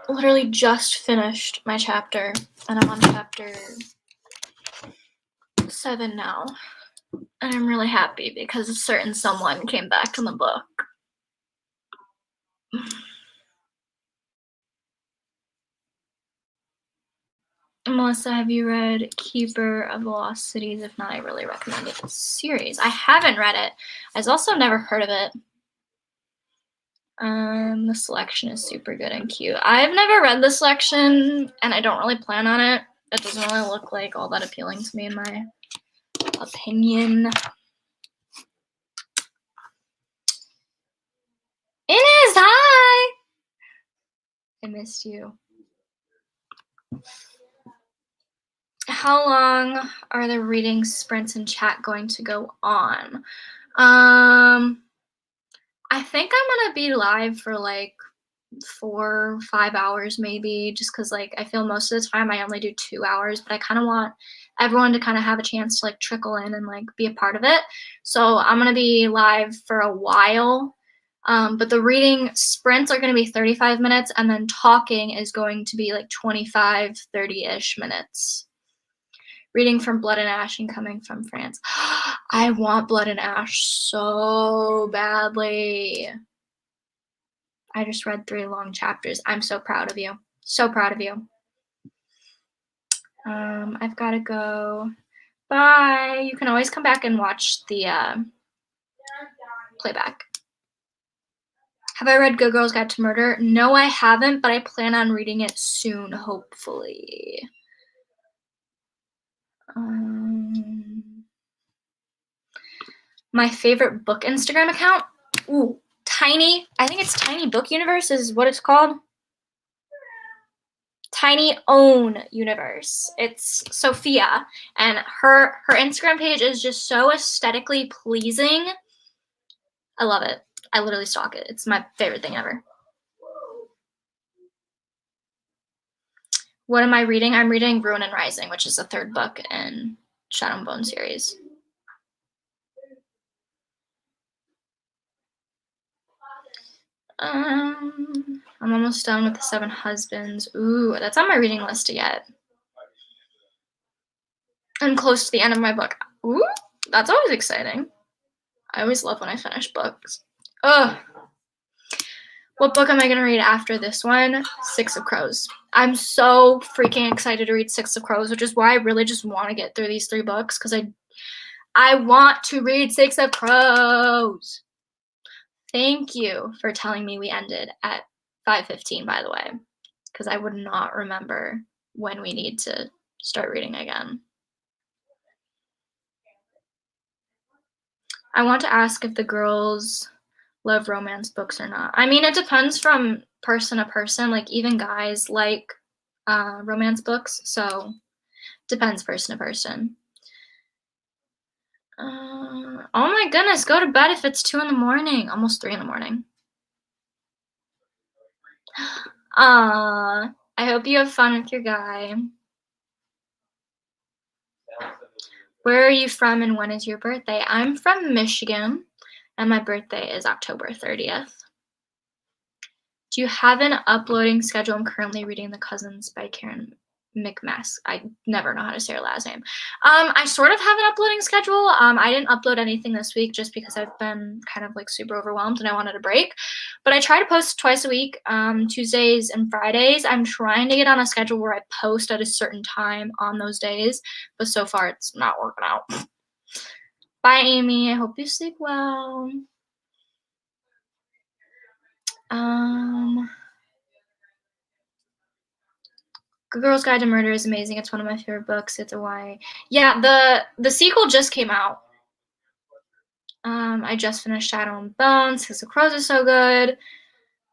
Literally just finished my chapter, and I'm on chapter 7 now. And I'm really happy because a certain someone came back in the book. Melissa, have you read Keeper of the Lost Cities? If not, I really recommend it. Series. I haven't read it. I've also never heard of it. The selection is super good and cute. I've never read the selection, and I don't really plan on it. It doesn't really look like all that appealing to me in my opinion. Ines, hi! I missed you. How long are the reading sprints in chat going to go on? I think I'm gonna be live for like 4 or 5 hours maybe, just because like I feel most of the time I only do 2 hours, but I kind of want everyone to kind of have a chance to like trickle in and like be a part of it. So I'm gonna be live for a while. But the reading sprints are going to be 35 minutes, and then talking is going to be like 25, 30-ish minutes. Reading from Blood and Ash and coming from France. I want Blood and Ash so badly. I just read 3 long chapters. I'm so proud of you. So proud of you. I've got to go. Bye. You can always come back and watch the playback. Have I read Good Girls Guide to Murder? No, I haven't, but I plan on reading it soon, hopefully. My favorite book Instagram account? Ooh, Tiny. I think it's Tiny Book Universe is what it's called. Tiny Own Universe. It's Sophia, and her Instagram page is just so aesthetically pleasing. I love it. I literally stalk it. It's my favorite thing ever. What am I reading? I'm reading Ruin and Rising, which is the 3rd book in Shadow and Bone series. I'm almost done with the 7 Husbands. Ooh, that's on my reading list yet. I'm close to the end of my book. Ooh, that's always exciting. I always love when I finish books. Ugh. What book am I going to read after this one? 6 of Crows. I'm so freaking excited to read 6 of Crows, which is why I really just want to get through these 3 books, because I want to read 6 of Crows. Thank you for telling me we ended at 5:15, by the way, because I would not remember when we need to start reading again. I want to ask if the girls love romance books or not. I mean, it depends from person to person. Like, even guys like romance books, so depends person to person. Oh my goodness, go to bed if it's 2 in the morning, almost 3 in the morning. I hope you have fun with your guy. Where are you from and when is your birthday? I'm from Michigan, and my birthday is October 30th. Do you have an uploading schedule? I'm currently reading The Cousins by Karen McMask. I never know how to say her last name. I sort of have an uploading schedule. I didn't upload anything this week just because I've been kind of like super overwhelmed and I wanted a break. But I try to post twice a week, Tuesdays and Fridays. I'm trying to get on a schedule where I post at a certain time on those days, but so far it's not working out. Bye, Amy. I hope you sleep well. Good Girls Guide to Murder is amazing. It's one of my favorite books. It's a YA. Yeah, the sequel just came out. I just finished Shadow and Bone. 6 of Crows is so good.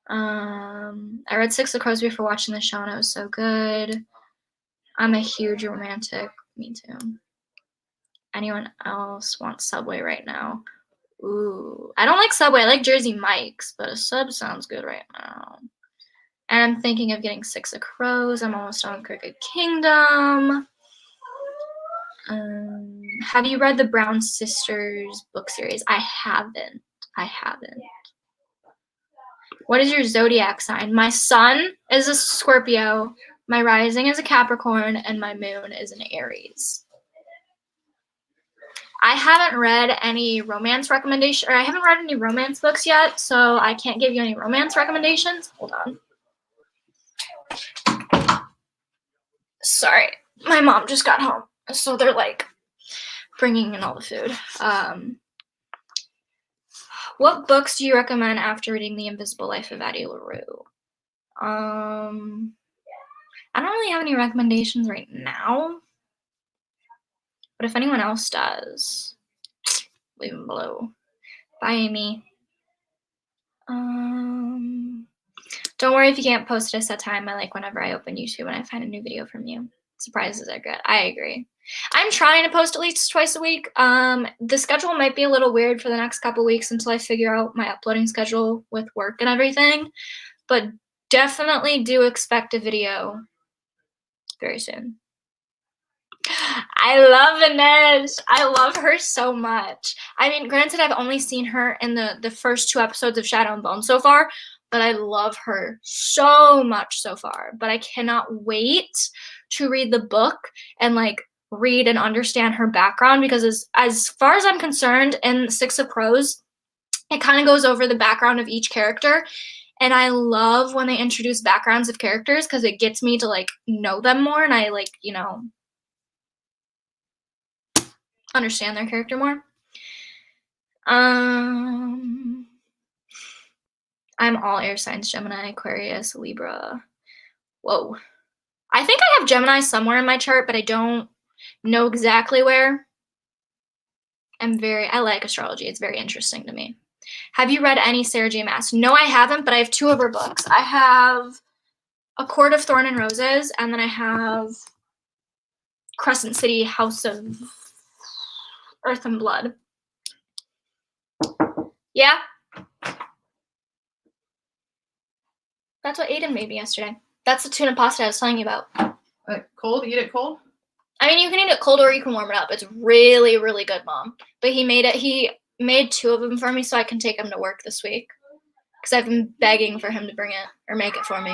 I read 6 of Crows before watching the show, and it was so good. I'm a huge romantic. Me too. Anyone else wants Subway right now? Ooh, I don't like Subway. I like Jersey Mike's, but a sub sounds good right now. And I'm thinking of getting 6 of Crows. I'm almost done with Crooked Kingdom. Have you read the Brown Sisters book series? I haven't. What is your zodiac sign? My sun is a Scorpio, my rising is a Capricorn, and my moon is an Aries. I haven't read any romance recommendation, or I haven't read any romance books yet, so I can't give you any romance recommendations. Hold on. Sorry, my mom just got home, so they're like bringing in all the food. What books do you recommend after reading The Invisible Life of Addie LaRue? I don't really have any recommendations right now, but if anyone else does, leave them below. Bye, Amy. Don't worry if you can't post at a set time. I like whenever I open YouTube and I find a new video from you. Surprises are good. I agree. I'm trying to post at least twice a week. The schedule might be a little weird for the next couple weeks until I figure out my uploading schedule with work and everything, but definitely do expect a video very soon. I love Inez. I love her so much. I mean, granted, I've only seen her in the first 2 episodes of Shadow and Bone so far, but I love her so much so far. But I cannot wait to read the book and like read and understand her background, because as far as I'm concerned, in Six of Crows, it kind of goes over the background of each character. And I love when they introduce backgrounds of characters because it gets me to like know them more, and I like, you know, understand their character more. I'm all air signs: Gemini, Aquarius, Libra. Whoa. I think I have Gemini somewhere in my chart, but I don't know exactly where. I like astrology. It's very interesting to me. Have you read any Sarah J. Maas? No, I haven't, but I have 2 of her books. I have A Court of Thorn and Roses, and then I have Crescent City, House of Earth and Blood. Yeah. That's what Aiden made me yesterday. That's the tuna pasta I was telling you about. Cold? Eat it cold? I mean, you can eat it cold or you can warm it up. It's really, really good, Mom. But he made 2 of them for me so I can take them to work this week. Because I've been begging for him to bring it or make it for me.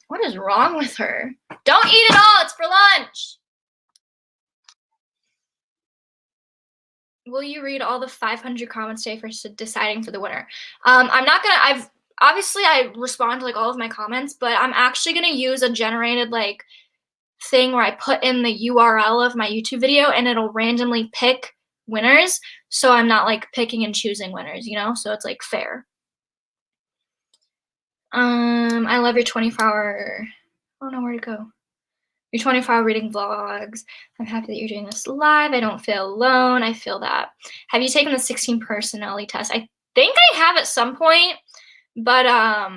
What is wrong with her? Don't eat it all. It's for lunch. Will you read all the 500 comments today for deciding for the winner? I'm not gonna. Obviously I respond to like all of my comments, but I'm actually gonna use a generated like thing where I put in the URL of my YouTube video and it'll randomly pick winners. So I'm not like picking and choosing winners, you know? So it's like fair. I love your 24-hour. I don't know where to go. Your 24-hour reading vlogs. I'm happy that you're doing this live. I don't feel alone. I feel that. Have you taken the 16 personality test? I think I have at some point, but I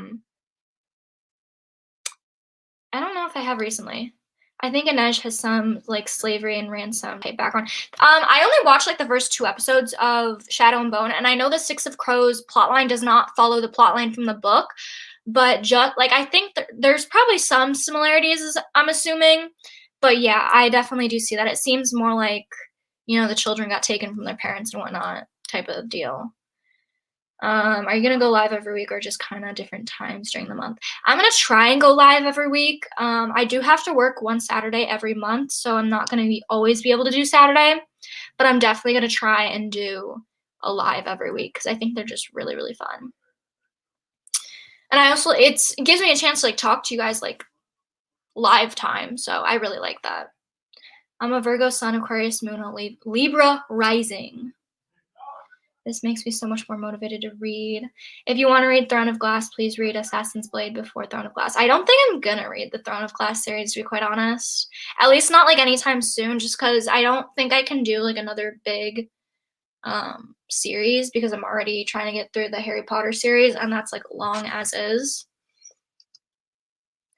don't know if I have recently. I think Inej has some like slavery and ransom type background. I only watched like the first 2 episodes of Shadow and Bone, and I know the Six of Crows plotline does not follow the plotline from the book, but just like I think there's probably some similarities, I'm assuming. But yeah, I definitely do see that. It seems more like, you know, the children got taken from their parents and whatnot type of deal. Are you gonna go live every week or just kind of different times during the month? I'm gonna try and go live every week. I do have to work 1 Saturday every month, so I'm not gonna always be able to do Saturday, but I'm definitely gonna try and do a live every week because I think they're just really, really fun. And I also, it gives me a chance to like talk to you guys like live time, so I really like that. I'm a Virgo Sun, Aquarius Moon, Libra Rising. This makes me so much more motivated to read. If you want to read Throne of Glass, please read Assassin's Blade before Throne of Glass. I don't think I'm gonna read the Throne of Glass series, to be quite honest. At least not like anytime soon, just because I don't think I can do like another big series, because I'm already trying to get through the Harry Potter series, and that's like long as is.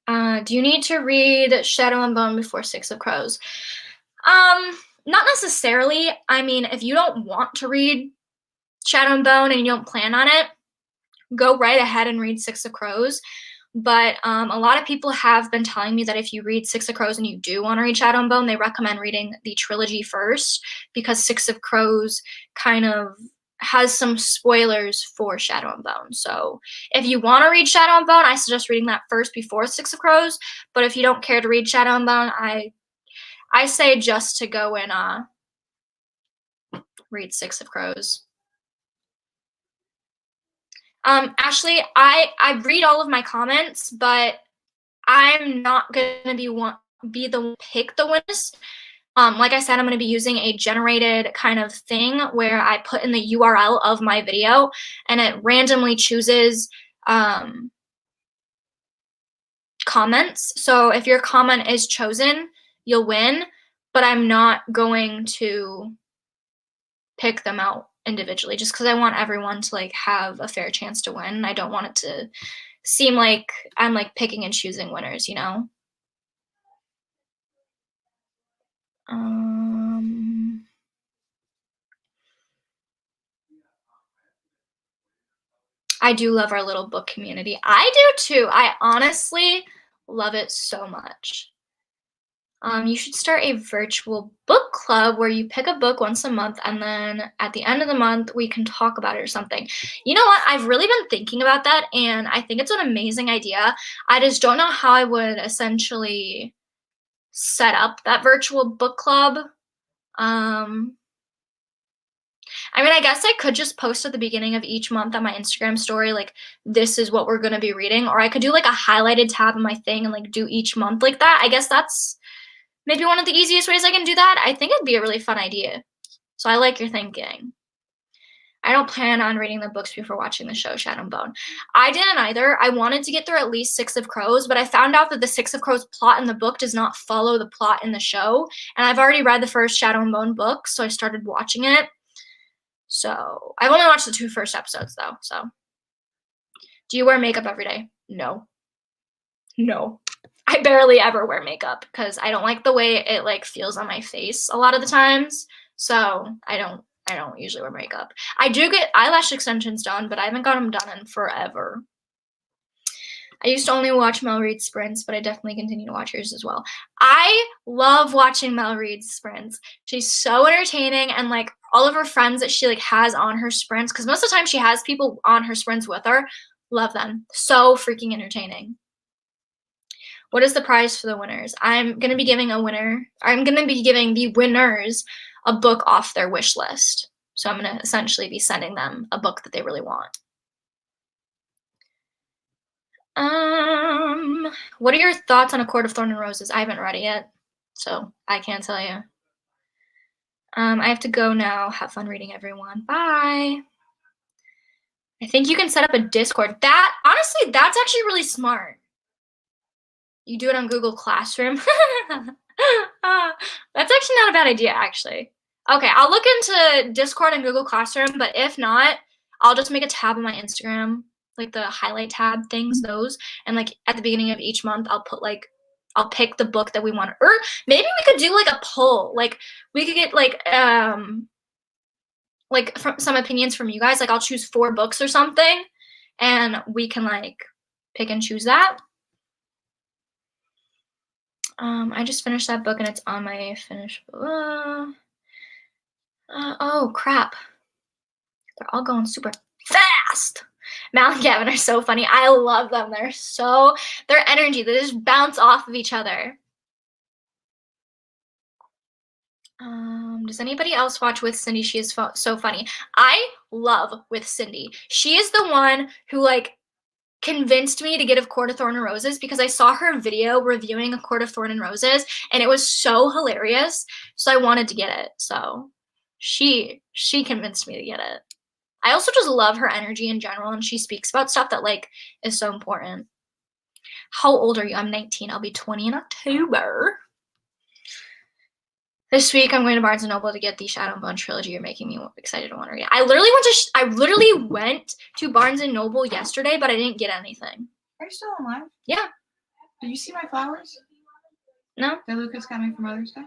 Do you need to read Shadow and Bone before Six of Crows? Not necessarily. I mean, if you don't want to read Shadow and Bone and you don't plan on it, go right ahead and read Six of Crows. But a lot of people have been telling me that if you read Six of Crows and you do want to read Shadow and Bone, they recommend reading the trilogy first, because Six of Crows kind of has some spoilers for Shadow and Bone. So if you want to read Shadow and Bone, I suggest reading that first before Six of Crows. But if you don't care to read Shadow and Bone, I say just to go and read Six of Crows. Ashley, I read all of my comments, but I'm not gonna be the one to pick the winners. Like I said, I'm going to be using a generated kind of thing where I put in the URL of my video and it randomly chooses comments. So if your comment is chosen, you'll win, but I'm not going to pick them out individually just because I want everyone to like have a fair chance to win. I don't want it to seem like I'm like picking and choosing winners, you know? I do love our little book community. I do too. I honestly love it so much. You should start a virtual book club where you pick a book once a month and then at the end of the month we can talk about it or something. You know what? I've really been thinking about that and I think it's an amazing idea. I just don't know how I would essentially set up that virtual book club. I mean, I guess I could just post at the beginning of each month on my Instagram story, like, this is what we're going to be reading. Or I could do like a highlighted tab in my thing and like do each month like that. I guess that's maybe one of the easiest ways I can do that. I think it'd be a really fun idea. So I like your thinking. I don't plan on reading the books before watching the show Shadow and Bone. I didn't either. I wanted to get through at least Six of Crows, but I found out that the Six of Crows plot in the book does not follow the plot in the show. And I've already read the first Shadow and Bone book, so I started watching it. So I've only watched the 2 first episodes though. So do you wear makeup every day? No. I barely ever wear makeup because I don't like the way it like feels on my face a lot of the times. So I don't usually wear makeup. I do get eyelash extensions done, but I haven't got them done in forever. I used to only watch Mel Reed's sprints, but I definitely continue to watch yours as well. I love watching Mel Reed's sprints. She's so entertaining, and like all of her friends that she like has on her sprints, because most of the time she has people on her sprints with her. Love them. So freaking entertaining. What is the prize for the winners? I'm gonna be giving the winners a book off their wish list. So I'm gonna essentially be sending them a book that they really want. What are your thoughts on A Court of Thorns and Roses? I haven't read it yet, so I can't tell you. I have to go now. Have fun reading, everyone. Bye. I think you can set up a Discord. Honestly, that's actually really smart. You do it on Google Classroom. That's actually not a bad idea, actually. Okay, I'll look into Discord and Google Classroom, but if not, I'll just make a tab on my Instagram, like the highlight tab things, those, and like at the beginning of each month, I'll pick the book that we want, or maybe we could do like a poll. Like we could get like from some opinions from you guys. Like I'll choose 4 books or something, and we can like pick and choose that. I just finished that book and it's on my finish. Oh crap! They're all going super fast. Mal and Gavin are so funny. I love them. Their energy, they just bounce off of each other. Does anybody else watch With Cindy? She is so funny. I love With Cindy. She is the one who like convinced me to get A Court of Thorns and Roses because I saw her video reviewing A Court of Thorns and Roses and it was so hilarious. So I wanted to get it. So she convinced me to get it. I also just love her energy in general and she speaks about stuff that like is so important. How old are you? I'm 19. I'll be 20 in October. This week I'm going to Barnes & Noble to get the Shadow and Bone trilogy. You're making me excited to want to read it. I literally went to Barnes & Noble yesterday, but I didn't get anything. Are you still online? Yeah. Did you see my flowers? No. That Lucas got me for Mother's Day?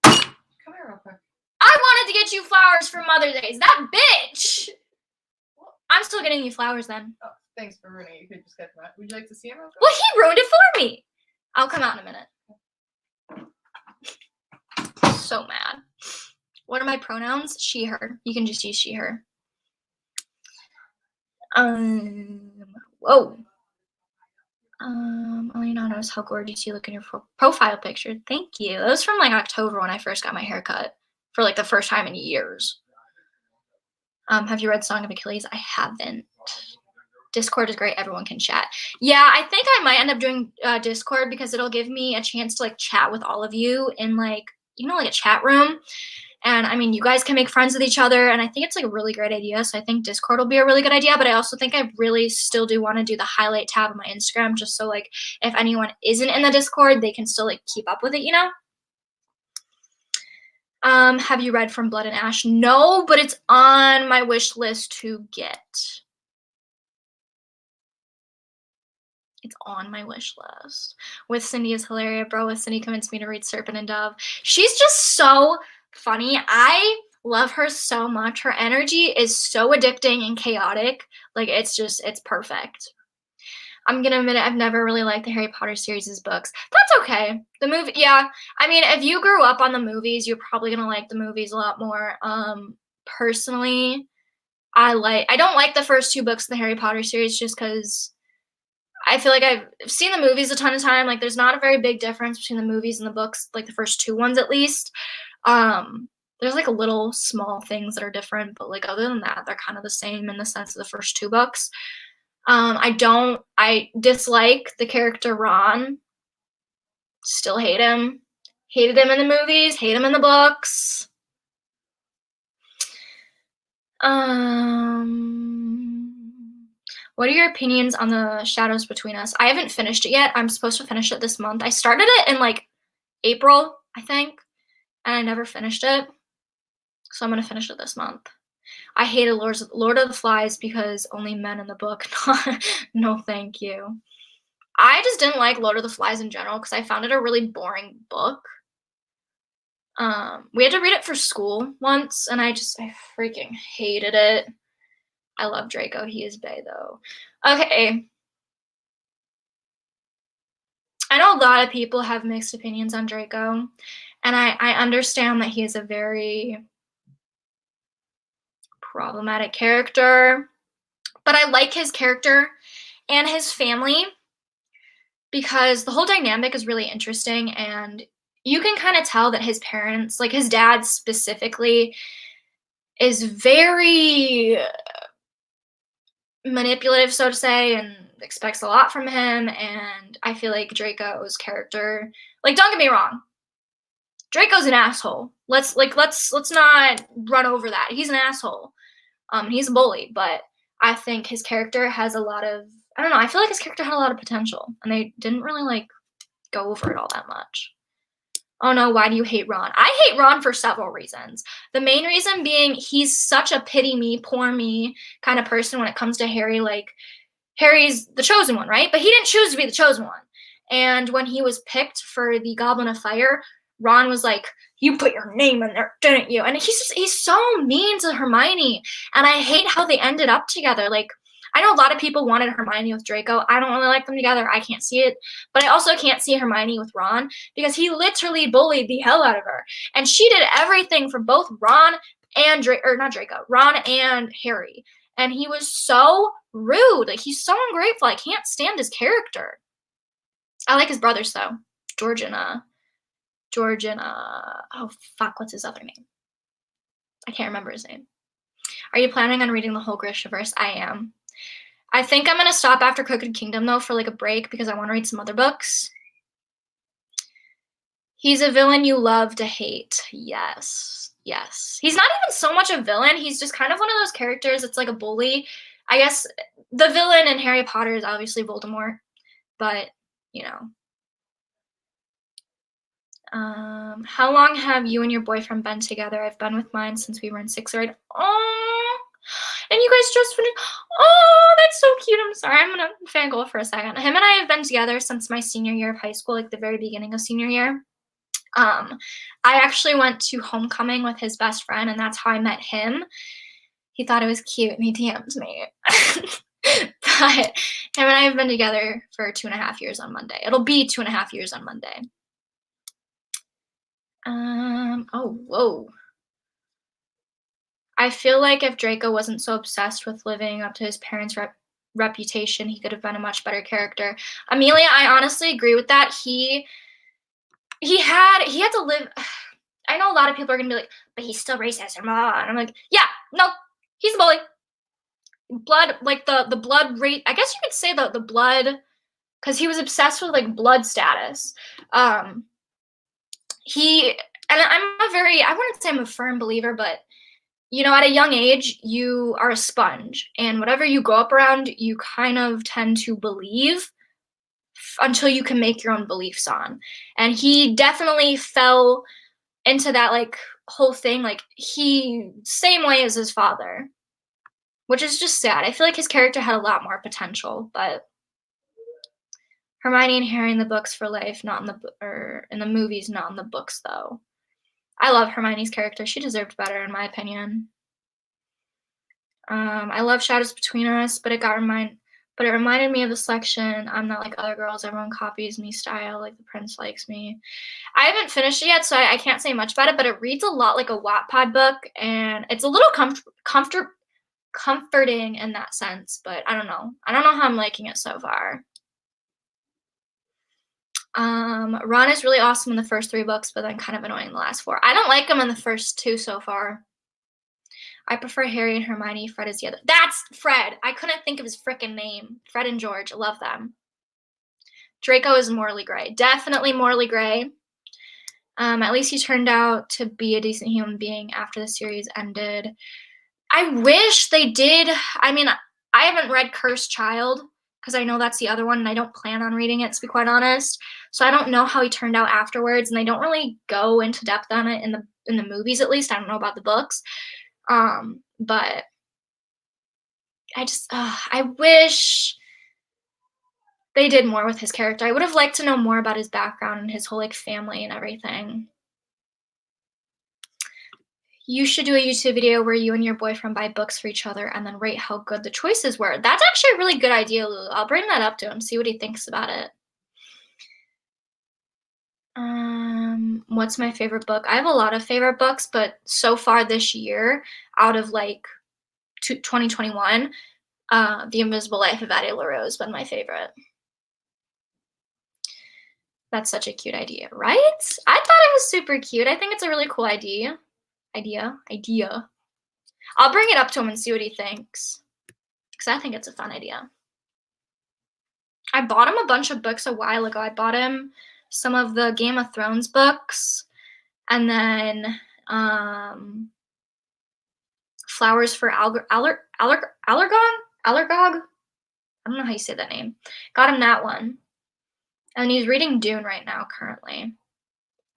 Come here real quick. I wanted to get you flowers for Mother's Day. That bitch! I'm still getting you flowers then. Oh, thanks for ruining it. You could just get them out. Would you like to see them real quick? Well, he ruined it for me. I'll come out in a minute. So mad. What are my pronouns? She, her. You can just use she, her. Whoa. Leonardo's how gorgeous you look in your profile picture. Thank you. That was from like October when I first got my hair cut for like the first time in years. Have you read Song of Achilles? I haven't. Discord is great. Everyone can chat. Yeah, I think I might end up doing Discord because it'll give me a chance to like chat with all of you in like, like a chat room. And I mean, you guys can make friends with each other. And I think it's like a really great idea. So I think Discord will be a really good idea. But I also think I really still do want to do the highlight tab on my Instagram, just so like if anyone isn't in the Discord, they can still like keep up with it, Have you read From Blood and Ash? No, but it's on my wish list to get. It's on my wish list. With Cindy is hilarious, bro. With Cindy convinced me to read Serpent and Dove. She's just so funny. I love her so much. Her energy is so addicting and chaotic. Like it's perfect. I'm gonna admit it, I've never really liked the Harry Potter series' books. That's okay. The movie, yeah. I mean, if you grew up on the movies, you're probably gonna like the movies a lot more. Personally, I don't like the first 2 books of the Harry Potter series just because I feel like I've seen the movies a ton of time. Like, there's not a very big difference between the movies and the books, like the first 2 ones at least. There's like little small things that are different, but like other than that, they're kind of the same in the sense of the first 2 books. I dislike the character Ron. Still hate him. Hated him in the movies, hate him in the books. What are your opinions on the Shadows Between Us? I haven't finished it yet. I'm supposed to finish it this month. I started it in like April, I think, and I never finished it. So I'm going to finish it this month. I hated Lord of the Flies because only men in the book. No, thank you. I just didn't like Lord of the Flies in general because I found it a really boring book. We had to read it for school once, and I freaking hated it. I love Draco. He is bae, though. Okay. I know a lot of people have mixed opinions on Draco, and I understand that he is a very problematic character, but I like his character and his family because the whole dynamic is really interesting, and you can kind of tell that his parents, like his dad specifically, is very manipulative, so to say, and expects a lot from him. And I feel like Draco's character, like, don't get me wrong, Draco's an asshole. Let's not run over that. He's an asshole. He's a bully, but I think his character has a lot of, I don't know, I feel like his character had a lot of potential, and they didn't really like go over it all that much. Oh no, why do you hate Ron? I hate Ron for several reasons. The main reason being he's such a pity me, poor me kind of person when it comes to Harry. Like, Harry's the chosen one, right? But he didn't choose to be the chosen one. And when he was picked for the Goblet of Fire, Ron was like, you put your name in there, didn't you? And he's so mean to Hermione. And I hate how they ended up together. Like, I know a lot of people wanted Hermione with Draco. I don't really like them together. I can't see it. But I also can't see Hermione with Ron because he literally bullied the hell out of her. And she did everything for both Ron and Ron and Harry. And he was so rude. Like, he's so ungrateful. I can't stand his character. I like his brothers, though. George and oh, fuck, what's his other name? I can't remember his name. Are you planning on reading the whole Grishaverse? I am. I think I'm going to stop after Crooked Kingdom, though, for like a break because I want to read some other books. He's a villain you love to hate. Yes. Yes. He's not even so much a villain. He's just kind of one of those characters that's like a bully. I guess the villain in Harry Potter is obviously Voldemort, but, you know. How long have you and your boyfriend been together? I've been with mine since we were in 6th grade. Oh, and you guys just finished. Oh, that's so cute. I'm sorry. I'm going to fangirl for a second. Him and I have been together since my senior year of high school, like the very beginning of senior year. I actually went to homecoming with his best friend, and that's how I met him. He thought it was cute, and he DM'd me. But him and I have been together for 2.5 years on Monday. It'll be 2.5 years on Monday. Oh, whoa. I feel like if Draco wasn't so obsessed with living up to his parents' reputation, he could have been a much better character. Amelia, I honestly agree with that. He had to live. I know a lot of people are gonna be like, but he's still racist and blah, and I'm like, yeah, no, he's a bully. Blood, like the blood rate. I guess you could say the blood, because he was obsessed with like blood status. He and I wouldn't say I'm a firm believer, but you know, at a young age, you are a sponge, and whatever you grow up around, you kind of tend to believe until you can make your own beliefs on. And he definitely fell into that like whole thing, like he same way as his father, which is just sad. I feel like his character had a lot more potential, but Hermione and Harry in the books for life, not in or in the movies, not in the books though. I love Hermione's character. She deserved better in my opinion. I love Shadows Between Us, but it reminded me of the selection, I'm not like other girls, everyone copies me style, like the prince likes me. I haven't finished it yet, so I can't say much about it, but it reads a lot like a Wattpad book, and it's a little comforting in that sense, but I don't know. I don't know how I'm liking it so far. Ron is really awesome in the first 3 books, but then kind of annoying in the last 4. I don't like him in the first 2 so far. I prefer Harry and Hermione. Fred is the other. That's Fred. I couldn't think of his frickin' name. Fred and George. Love them. Draco is morally gray. Definitely morally gray. At least he turned out to be a decent human being after the series ended. I wish they did. I mean, I haven't read Cursed Child because I know that's the other one, and I don't plan on reading it, to be quite honest. So I don't know how he turned out afterwards, and they don't really go into depth on it in the movies, at least. I don't know about the books. But I wish they did more with his character. I would have liked to know more about his background and his whole like family and everything. You should do a YouTube video where you and your boyfriend buy books for each other and then rate how good the choices were. That's actually a really good idea, Lulu. I'll bring that up to him, see what he thinks about it. What's my favorite book? I have a lot of favorite books, but so far this year, out of like 2021, The Invisible Life of Addie LaRue has been my favorite. That's such a cute idea, right? I thought it was super cute. I think it's a really cool idea. I'll bring it up to him and see what he thinks, because I think it's a fun idea. I bought him a bunch of books a while ago. I bought him some of the Game of Thrones books, and then Flowers for Allergog? I don't know how you say that name. Got him that one. And he's reading Dune right now, currently.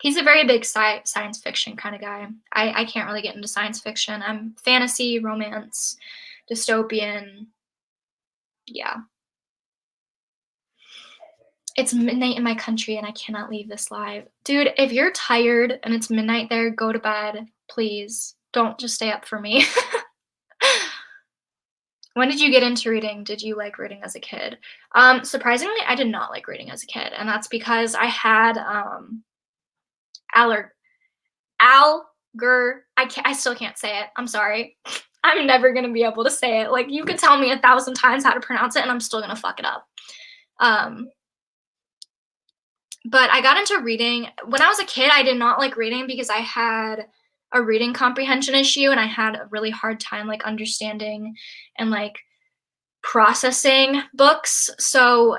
He's a very big science fiction kind of guy. I can't really get into science fiction. I'm fantasy, romance, dystopian. Yeah. It's midnight in my country and I cannot leave this live. Dude, if you're tired and it's midnight there, go to bed. Please. Don't just stay up for me. When did you get into reading? Did you like reading as a kid? Surprisingly, I did not like reading as a kid, and that's because I had I still can't say it. I'm sorry. I'm never gonna be able to say it. Like, you could tell me 1,000 times how to pronounce it, and I'm still gonna fuck it up. But I got into reading when I was a kid. I did not like reading because I had a reading comprehension issue, and I had a really hard time like understanding and like processing books. So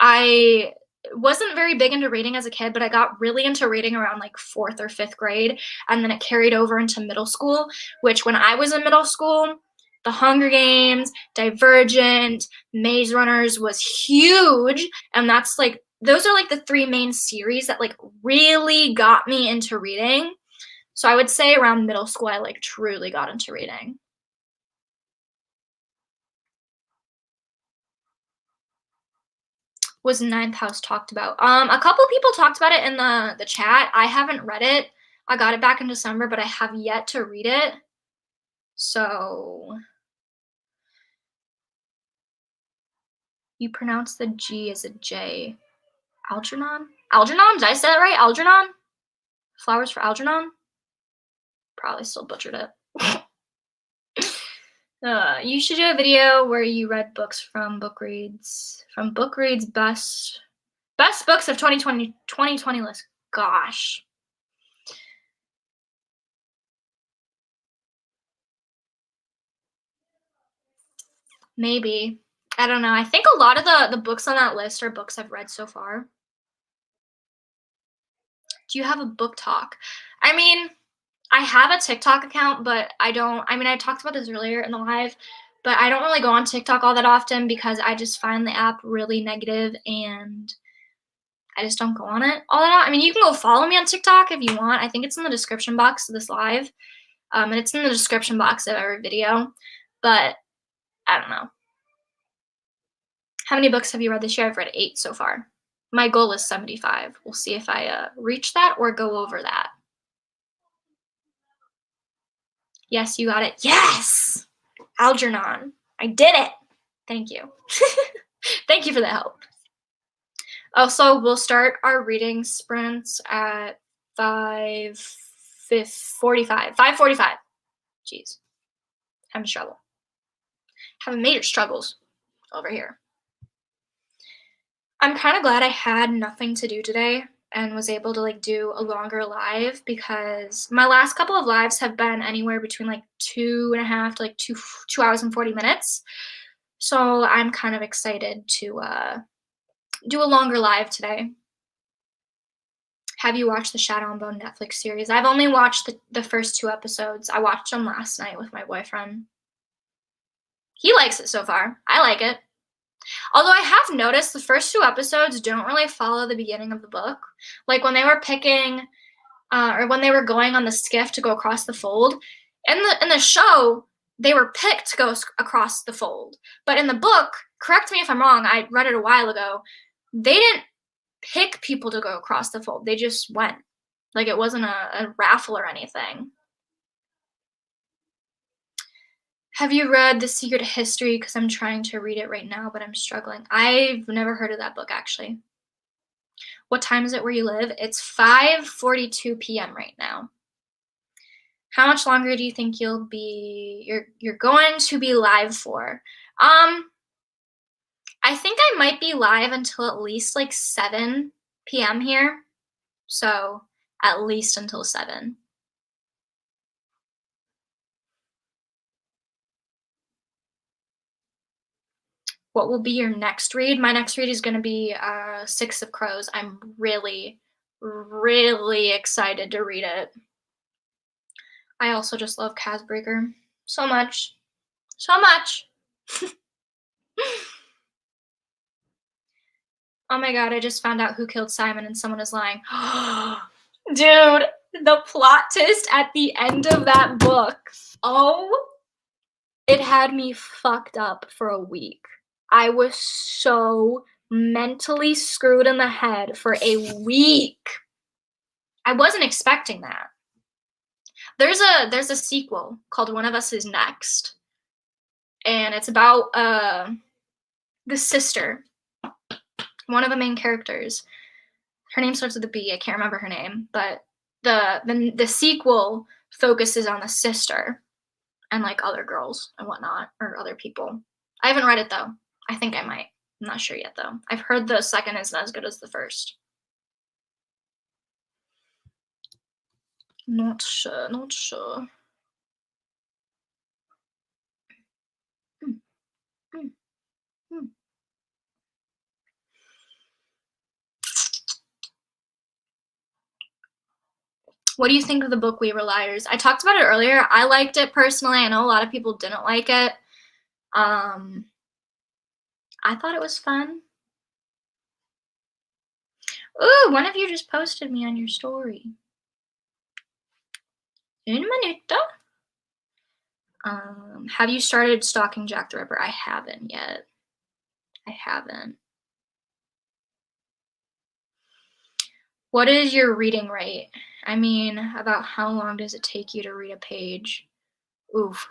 I wasn't very big into reading as a kid, but I got really into reading around like 4th or 5th grade, and then it carried over into middle school, which when I was in middle school, The Hunger Games, Divergent, Maze Runners was huge, and that's like those are like the 3 main series that like really got me into reading. So I would say around middle school I like truly got into reading. Was Ninth House talked about? A couple people talked about it in the chat. I haven't read it. I got it back in December, but I have yet to read it. So you pronounce the G as a J. Algernon? Algernon? Did I say that right? Algernon? Flowers for Algernon? Probably still butchered it. You should do a video where you read books from Bookreads. From Bookreads best books of 2020 list. Gosh. Maybe. I don't know. I think a lot of the books on that list are books I've read so far. Do you have a book talk? I mean, I have a TikTok account, but I talked about this earlier in the live, but I don't really go on TikTok all that often because I just find the app really negative and I just don't go on it all that often. I mean, you can go follow me on TikTok if you want. I think it's in the description box of this live. And it's in the description box of every video, but I don't know. How many books have you read this year? I've read 8 so far. My goal is 75. We'll see if I reach that or go over that. Yes, you got it. Yes! Algernon. I did it. Thank you. Thank you for the help. Also, we'll start our reading sprints at 5:45. 5:45. Jeez. Having struggle. Having major struggles over here. I'm kind of glad I had nothing to do today and was able to do a longer live because my last couple of lives have been anywhere between 2.5 to 2 hours and 40 minutes. So I'm kind of excited to do a longer live today. Have you watched the Shadow and Bone Netflix series? I've only watched the first 2 episodes. I watched them last night with my boyfriend. He likes it so far. I like it. Although I have noticed the first 2 episodes don't really follow the beginning of the book. Like when they were picking, or when they were going on the skiff to go across the fold, in the show, they were picked to go across the fold. But in the book, correct me if I'm wrong, I read it a while ago, they didn't pick people to go across the fold. They just went. It wasn't a raffle or anything. Have you read The Secret History? Because I'm trying to read it right now, but I'm struggling. I've never heard of that book, actually. What time is it where you live? It's 5:42 p.m. right now. How much longer do you think you're going to be live for? I think I might be live until at least 7 p.m. here. So at least until 7. What will be your next read? My next read is going to be 6 of Crows. I'm really, really excited to read it. I also just love Casbreaker so much. So much. Oh my god, I just found out who killed Simon and someone is lying. Dude, the plot twist at the end of that book. Oh, it had me fucked up for a week. I was so mentally screwed in the head for a week. I wasn't expecting that. There's a sequel called One of Us Is Next. And it's about the sister, one of the main characters. Her name starts with a B. I can't remember her name, but the sequel focuses on the sister and other girls and whatnot, or other people. I haven't read it though. I think I might. I'm not sure yet though. I've heard the second isn't as good as the first. Not sure. What do you think of the book We Were Liars? I talked about it earlier. I liked it personally. I know a lot of people didn't like it. I thought it was fun. Ooh, one of you just posted me on your story. Un minuto. Have you started stalking Jack the Ripper? I haven't yet. I haven't. What is your reading rate? I mean, about how long does it take you to read a page? Oof.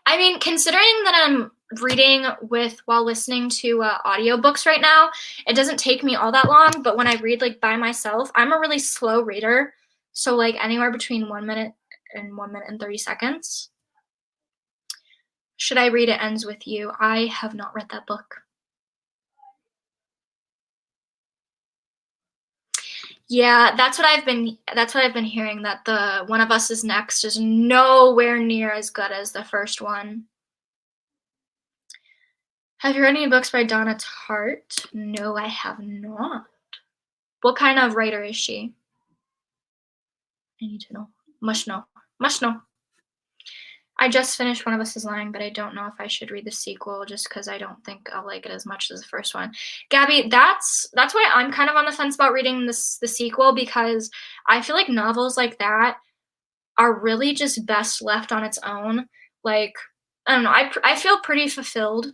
I mean, considering that I'm reading while listening to audiobooks right now, it doesn't take me all that long, but when I read by myself, I'm a really slow reader. So anywhere between 1 minute in 1 minute and 30 seconds. Should I read It Ends With You? I have not read that book. Yeah, that's what I've been hearing, that the One of Us is Next is nowhere near as good as the first one. Have you read any books by Donna Tartt? No, I have not. What kind of writer is she? I need to know. Must know. Must know. I just finished One of Us is Lying, but I don't know if I should read the sequel just because I don't think I'll like it as much as the first one. Gabby, that's why I'm kind of on the fence about reading the sequel, because I feel like novels like that are really just best left on its own. Like, I don't know, I feel pretty fulfilled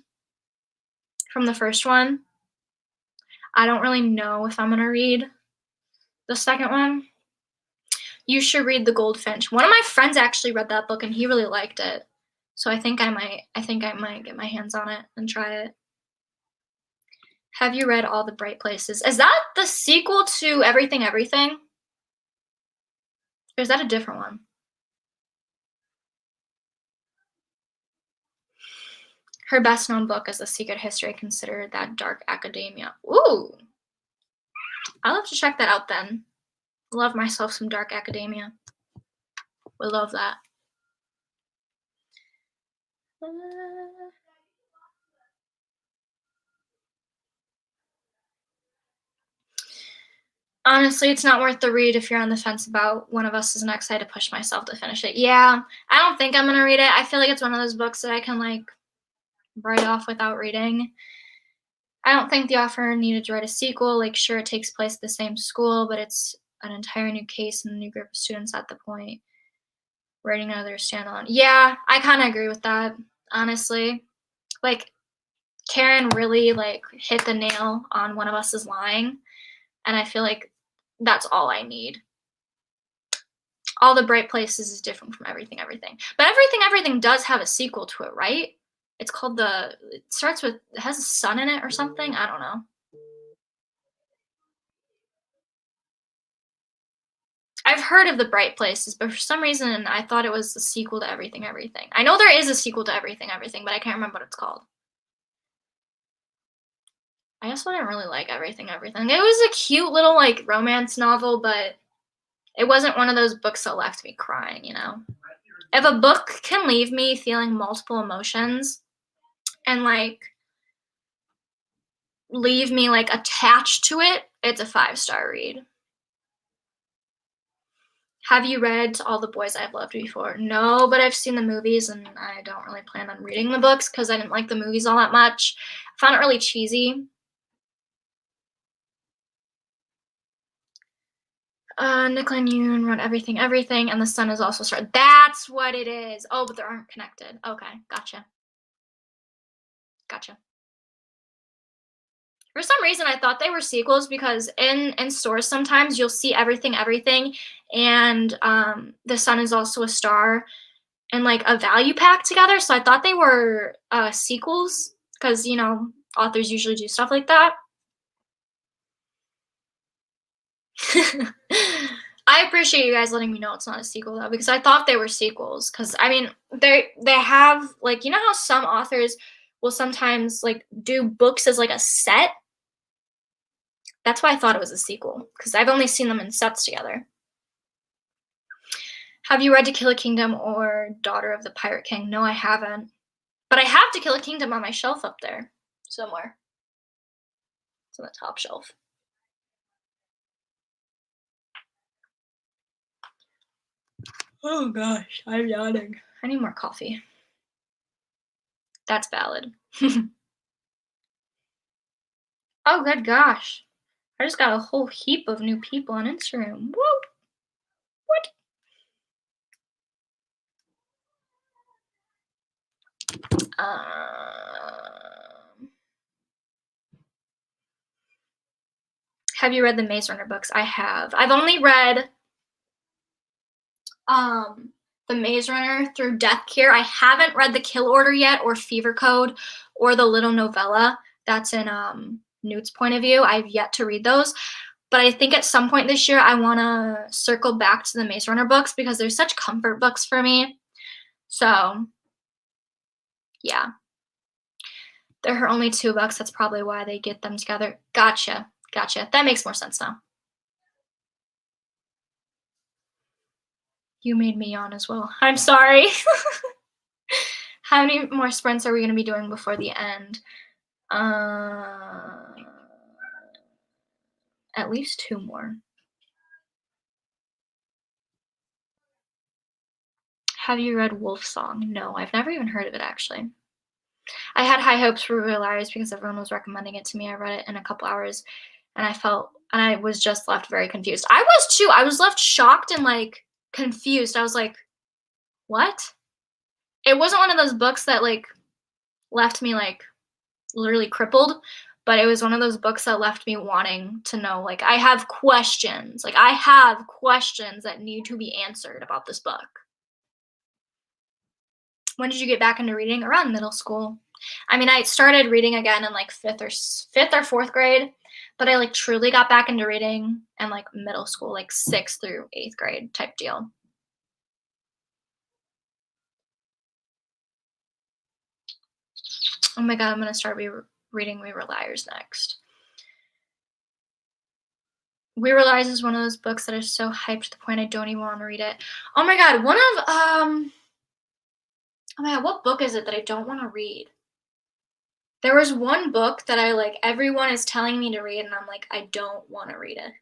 from the first one. I don't really know if I'm gonna read the second one. You should read The Goldfinch. One of my friends actually read that book and he really liked it. So I think I might get my hands on it and try it. Have you read All the Bright Places? Is that the sequel to Everything Everything? Or is that a different one? Her best known book is The Secret History Considered That Dark Academia. Ooh. I'll have to check that out then. Love myself some dark academia. We love that. Honestly, it's not worth the read if you're on the fence about One of Us is Next. I had to push myself to finish it. Yeah, I don't think I'm gonna read it. I feel like it's one of those books that I can like write off without reading. I don't think the author needed to write a sequel. Like, sure, it takes place at the same school, but it's an entire new case and a new group of students at the point. Writing another standalone. Yeah, I kind of agree with that, honestly. Like, Karen really like hit the nail on One of Us is Lying, and I feel like that's all I need. All the Bright Places is different from Everything Everything, but Everything Everything does have a sequel to it, right? It's called it starts with, it has a sun in it or something. I don't know. I've heard of The Bright Places, but for some reason I thought it was the sequel to Everything Everything. I know there is a sequel to Everything Everything, but I can't remember what it's called. I also didn't really like Everything Everything. It was a cute little like romance novel, but it wasn't one of those books that left me crying, you know? If a book can leave me feeling multiple emotions and like leave me like attached to it, it's a 5-star read. Have you read All the Boys I've Loved Before? No, but I've seen the movies and I don't really plan on reading the books because I didn't like the movies all that much. I found it really cheesy. Nicola and Yoon wrote Everything Everything, and The Sun is also started. That's what it is. Oh, but they aren't connected. Okay, gotcha. Gotcha. For some reason, I thought they were sequels because in stores sometimes you'll see Everything Everything and The Sun is also a star and like a value pack together. So I thought they were sequels because, you know, authors usually do stuff like that. I appreciate you guys letting me know it's not a sequel though, because I thought they were sequels. Because I mean, they have like, you know how some authors will sometimes like do books as like a set. That's why I thought it was a sequel, because I've only seen them in sets together. Have you read To Kill a Kingdom or Daughter of the Pirate King? No, I haven't. But I have To Kill a Kingdom on my shelf up there somewhere. It's on the top shelf. Oh gosh, I'm yawning. I need more coffee. That's valid. Oh good gosh. I just got a whole heap of new people on Instagram. Whoa. What? Have you read the Maze Runner books? I have. I've only read the Maze Runner through Death Cure. I haven't read the Kill Order yet, or Fever Code, or the little novella that's in Newt's point of view. I've yet to read those. But I think at some point this year, I want to circle back to the Maze Runner books because they're such comfort books for me. So, yeah. They're her only 2 books. That's probably why they get them together. Gotcha. Gotcha. That makes more sense now. You made me yawn as well. I'm sorry. How many more sprints are we going to be doing before the end? At least 2 more. Have you read Wolf Song? No, I've never even heard of it, actually. I had high hopes for Real Liars because everyone was recommending it to me. I read it in a couple hours, and I was just left very confused. I was too. I was left shocked and, like, confused. I was like, what? It wasn't one of those books that, like, left me, like, literally crippled, but it was one of those books that left me wanting to know, like, I have questions. Like, I have questions that need to be answered about this book. When did you get back into reading? Around middle school. I mean, I started reading again in, like, 5th or 4th grade, but I, like, truly got back into reading in, like, middle school, like, 6th through 8th grade type deal. Oh my god, I'm gonna start reading We Were Liars next. We Were Liars is one of those books that is so hyped to the point I don't even want to read it. Oh my god, oh my god, what book is it that I don't want to read? There was one book that everyone is telling me to read, and I'm like, I don't want to read it.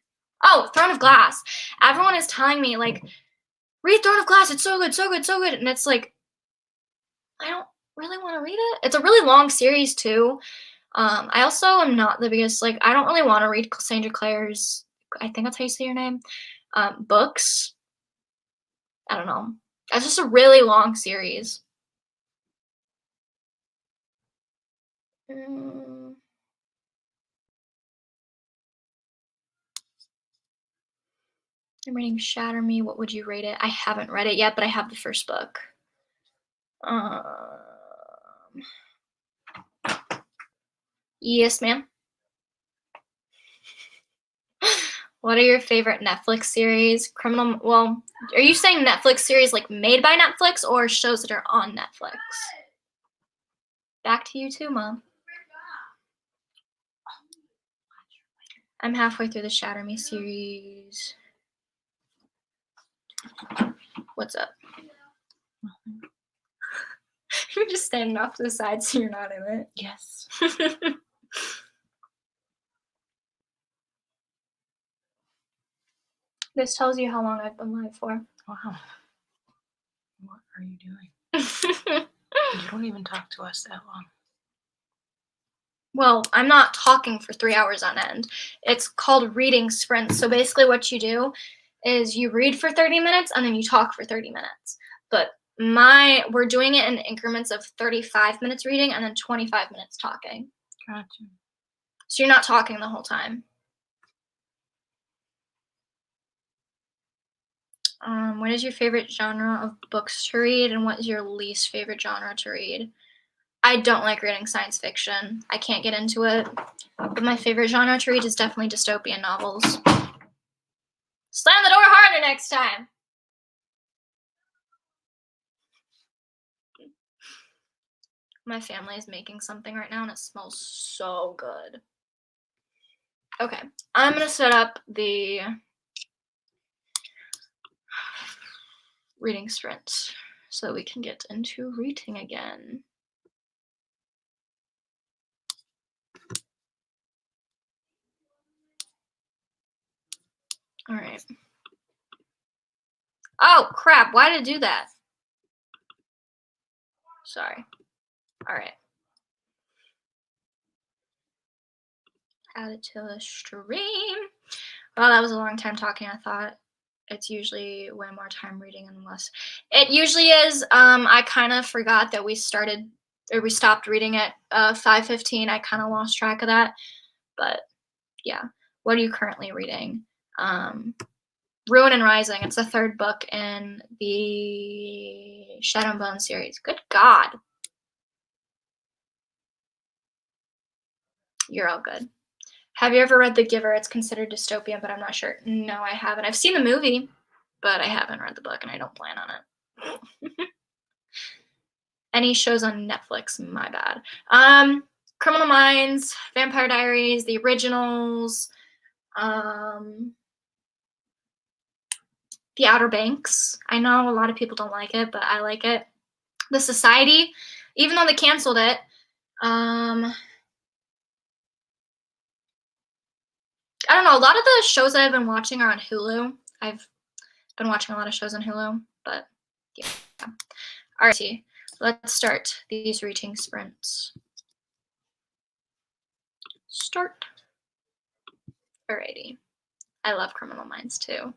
Oh, Throne of Glass. Everyone is telling me, like, read Throne of Glass. It's so good, so good, so good. And it's like, I don't really want to read it. It's a really long series, too. I also am not the biggest, like, I don't really want to read Cassandra Clare's, I think that's how you say your name, books. I don't know. That's just a really long series. I'm reading Shatter Me. What would you rate it? I haven't read it yet, but I have the first book. Yes, ma'am. What are your favorite Netflix series? Well, are you saying Netflix series like made by Netflix or shows that are on Netflix? Back to you too, Mom. I'm halfway through the Shatter Me series. What's up? You're just standing off to the side so you're not in it. Yes. This tells you how long I've been live for. Wow. What are you doing? You don't even talk to us that long. Well, I'm not talking for 3 hours on end. It's called reading sprints. So basically what you do is you read for 30 minutes and then you talk for 30 minutes. But we're doing it in increments of 35 minutes reading and then 25 minutes talking. Gotcha. So you're not talking the whole time. What is your favorite genre of books to read, and what is your least favorite genre to read? I don't like reading science fiction. I can't get into it. But my favorite genre to read is definitely dystopian novels. Slam the door harder next time! My family is making something right now, and it smells so good. Okay, I'm going to set up the reading sprint so we can get into reading again. All right. Oh, crap. Why did it do that? Sorry. All right. Add it to the stream. Well, that was a long time talking. I thought it's usually way more time reading and less. It usually is. I kind of forgot that we stopped reading at 5:15. I kind of lost track of that. But yeah. What are you currently reading? Ruin and Rising. It's the 3rd book in the Shadow and Bone series. Good God. You're all good. Have you ever read The Giver? It's considered dystopian, but I'm not sure. No, I haven't. I've seen the movie, but I haven't read the book, and I don't plan on it. Any shows on Netflix? My bad. Criminal Minds, Vampire Diaries, the originals, The Outer Banks. I know a lot of people don't like it, but I like it. The Society, even though they canceled it. I don't know. A lot of the shows that I've been watching are on Hulu. I've been watching a lot of shows on Hulu, but yeah. All right, let's start these reaching sprints. Start. Alrighty. I love Criminal Minds too.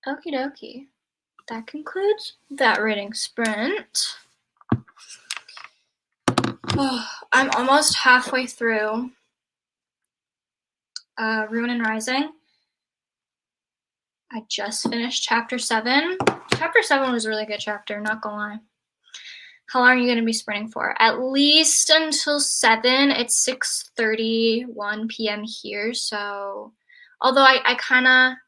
Okie dokie. That concludes that reading sprint. Oh, I'm almost halfway through Ruin and Rising. I just finished chapter 7. Chapter 7 was a really good chapter, not gonna lie. How long are you gonna be sprinting for? At least until 7. It's 6:31 p.m. here, so although I kinda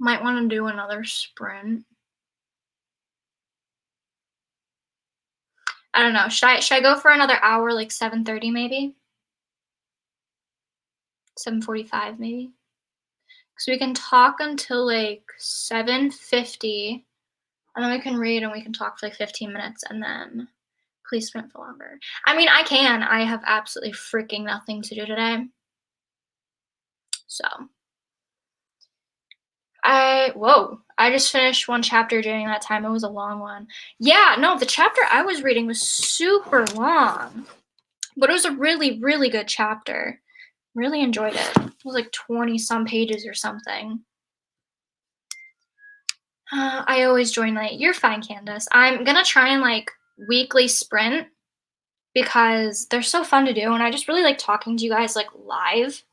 might want to do another sprint. I don't know. Should I go for another hour, like 7:30 maybe? 7:45 maybe? So we can talk until like 7:50, and then we can read and we can talk for like 15 minutes, and then please sprint for longer. I mean, I can. I have absolutely freaking nothing to do today. So I just finished one chapter during that time. It was a long one. Yeah, no, the chapter I was reading was super long, but it was a really, really good chapter. Really enjoyed it. It was like 20 some pages or something. I always join late. You're fine, Candace. I'm gonna try and like weekly sprint because they're so fun to do, and I just really like talking to you guys like live.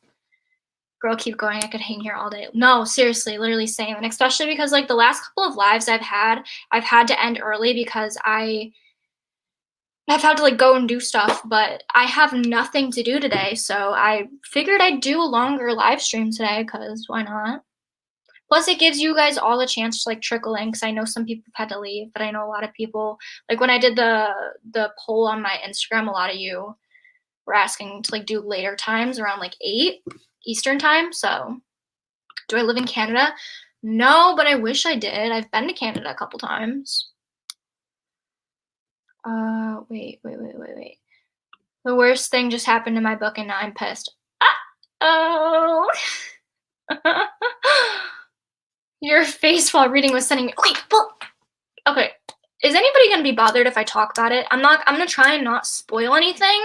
Girl, keep going. I could hang here all day. No, seriously, literally same. And especially because like the last couple of lives I've had to end early because I've had to like go and do stuff, but I have nothing to do today, so I figured I'd do a longer live stream today because why not? Plus, it gives you guys all a chance to like trickle in because I know some people have had to leave, but I know a lot of people like when I did the poll on my Instagram, a lot of you were asking to like do later times around like 8 Eastern time. So, do I live in Canada? No, but I wish I did. I've been to Canada a couple times. Wait. The worst thing just happened to my book and now I'm pissed. Oh. Your face while reading was sending me. Okay. Is anybody gonna be bothered if I talk about it? I'm gonna try and not spoil anything.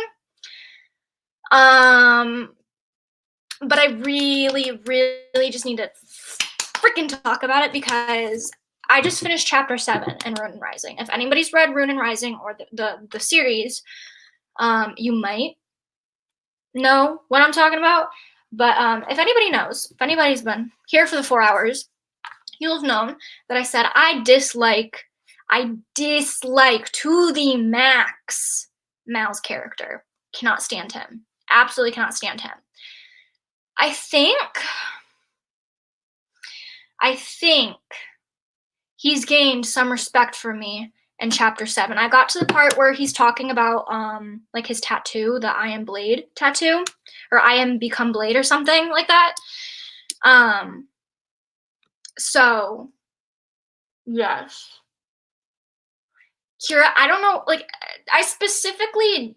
But I really, really just need to freaking talk about it because I just finished chapter 7 in Ruin and Rising. If anybody's read Ruin and Rising or the series, you might know what I'm talking about. But if anybody knows, if anybody's been here for the 4 hours, you'll have known that I said I dislike to the max Mal's character. Cannot stand him. Absolutely cannot stand him. I think he's gained some respect for me in chapter 7. I got to the part where he's talking about like his tattoo, the I am Blade tattoo, or I am become Blade or something like that. So yes. Kira, I don't know, like I specifically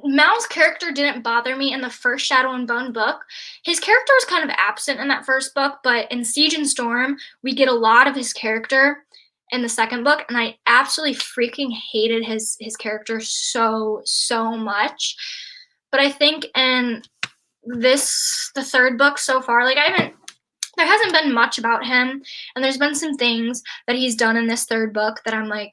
Mal's character didn't bother me in the first Shadow and Bone book. His character was kind of absent in that first book, but in Siege and Storm, we get a lot of his character in the second book, and I absolutely freaking hated his character so much. But I think in the third book so far, like there hasn't been much about him, and there's been some things that he's done in this third book that I'm like,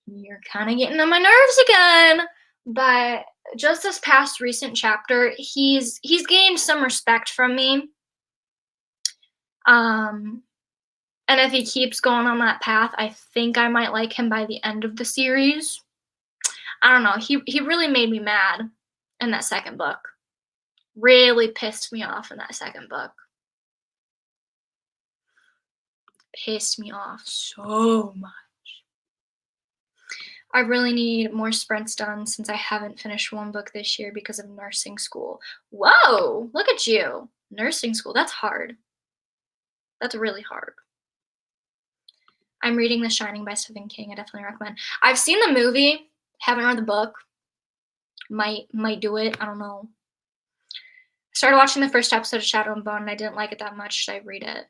you're kind of getting on my nerves again. But just this past recent chapter, he's gained some respect from me. And if he keeps going on that path, I think I might like him by the end of the series. I don't know. He really made me mad in that second book. Really pissed me off in that second book. Pissed me off so much. I really need more sprints done since I haven't finished one book this year because of nursing school. Whoa, look at you. Nursing school, that's hard. That's really hard. I'm reading The Shining by Stephen King. I definitely recommend. I've seen the movie, haven't read the book. Might do it, I don't know. I started watching the first episode of Shadow and Bone and I didn't like it that much. Should I read it?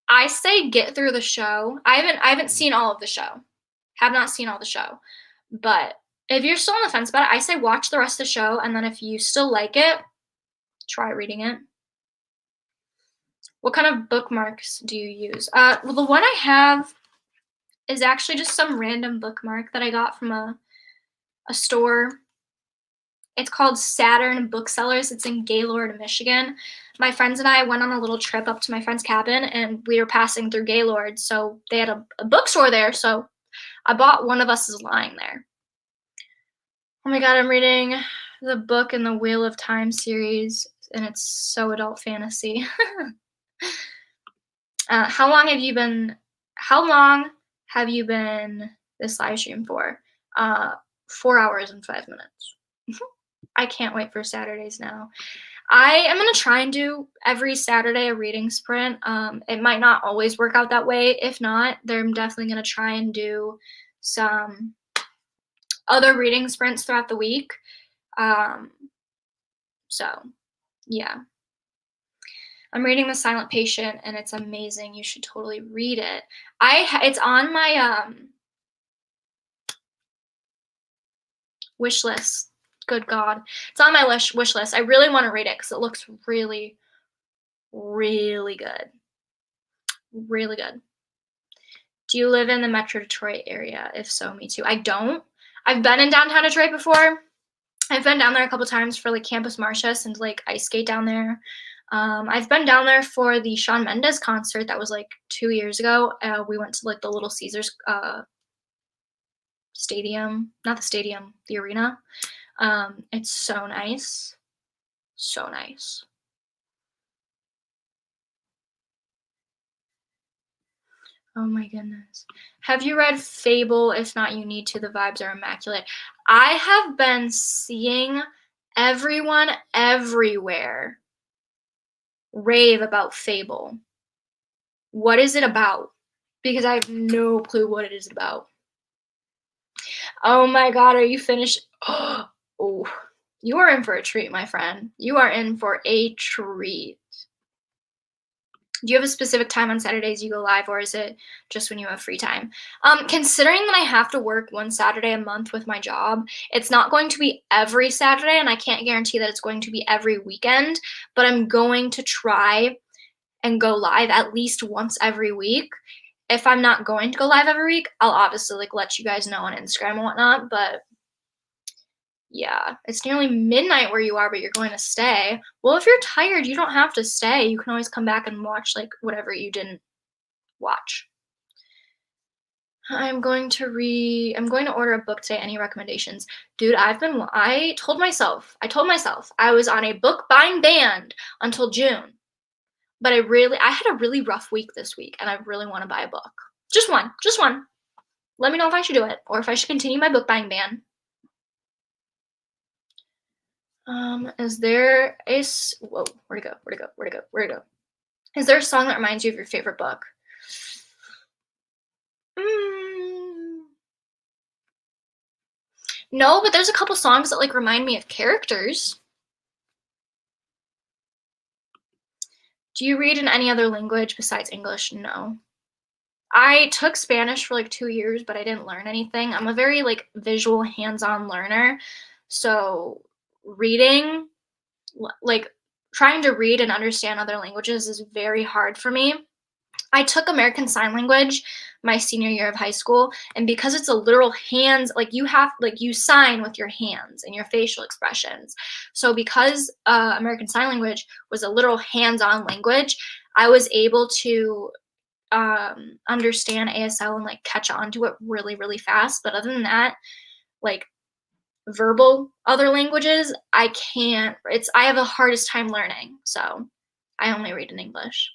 I say get through the show. I haven't seen all of the show. Have not seen all the show. But if you're still on the fence about it, I say watch the rest of the show, and then if you still like it, try reading it. What kind of bookmarks do you use? Well, the one I have is actually just some random bookmark that I got from a store. It's called Saturn Booksellers. It's in Gaylord, Michigan. My friends and I went on a little trip up to my friend's cabin, and we were passing through Gaylord, so they had a bookstore there, so I bought One of Us is Lying there. Oh my god, I'm reading the book in the Wheel of Time series, and it's so adult fantasy. How long have you been this live stream for? 4 hours and 5 minutes. I can't wait for Saturdays now. I am gonna try and do every Saturday a reading sprint. It might not always work out that way. If not, then I'm definitely gonna try and do some other reading sprints throughout the week. So yeah. I'm reading The Silent Patient, and it's amazing. You should totally read it. It's on my wish list. Good God, it's on my wish list. I really want to read it because it looks really, really good. Really good. Do you live in the Metro Detroit area? If so, me too. I don't. I've been in downtown Detroit before. I've been down there a couple times for like Campus Martius and like ice skate down there. I've been down there for the Shawn Mendes concert that was like 2 years ago. We went to like the Little Caesars stadium, not the stadium, the arena. It's so nice. So nice. Oh my goodness. Have you read Fable? If not, you need to. The vibes are immaculate. I have been seeing everyone everywhere rave about Fable. What is it about? Because I have no clue what it is about. Oh my god, are you finished? Oh, you are in for a treat, my friend. You are in for a treat. Do you have a specific time on Saturdays you go live, or is it just when you have free time? Considering that I have to work one Saturday a month with my job, it's not going to be every Saturday, and I can't guarantee that it's going to be every weekend, but I'm going to try and go live at least once every week. If I'm not going to go live every week, I'll obviously like let you guys know on Instagram and whatnot, but yeah, it's nearly midnight where you are, but you're going to stay. Well, if you're tired, you don't have to stay. You can always come back and watch like whatever you didn't watch. I'm going to order a book today. Any recommendations? Dude, I told myself I was on a book buying ban until June. But I had a really rough week this week, and I really want to buy a book. Just one. Let me know if I should do it, or if I should continue my book buying ban. Is there a whoa? Where'd it go? Is there a song that reminds you of your favorite book? No, but there's a couple songs that like remind me of characters. Do you read in any other language besides English? No. I took Spanish for like 2 years, but I didn't learn anything. I'm a very like visual, hands-on learner. So reading, like trying to read and understand other languages is very hard for me. I took American Sign Language my senior year of high school, and because it's a literal hands, like you sign with your hands and your facial expressions. So because American Sign Language was a literal hands-on language, I was able to understand ASL and like catch on to it really, really fast. But other than that, like verbal other languages, I have the hardest time learning. So I only read in English.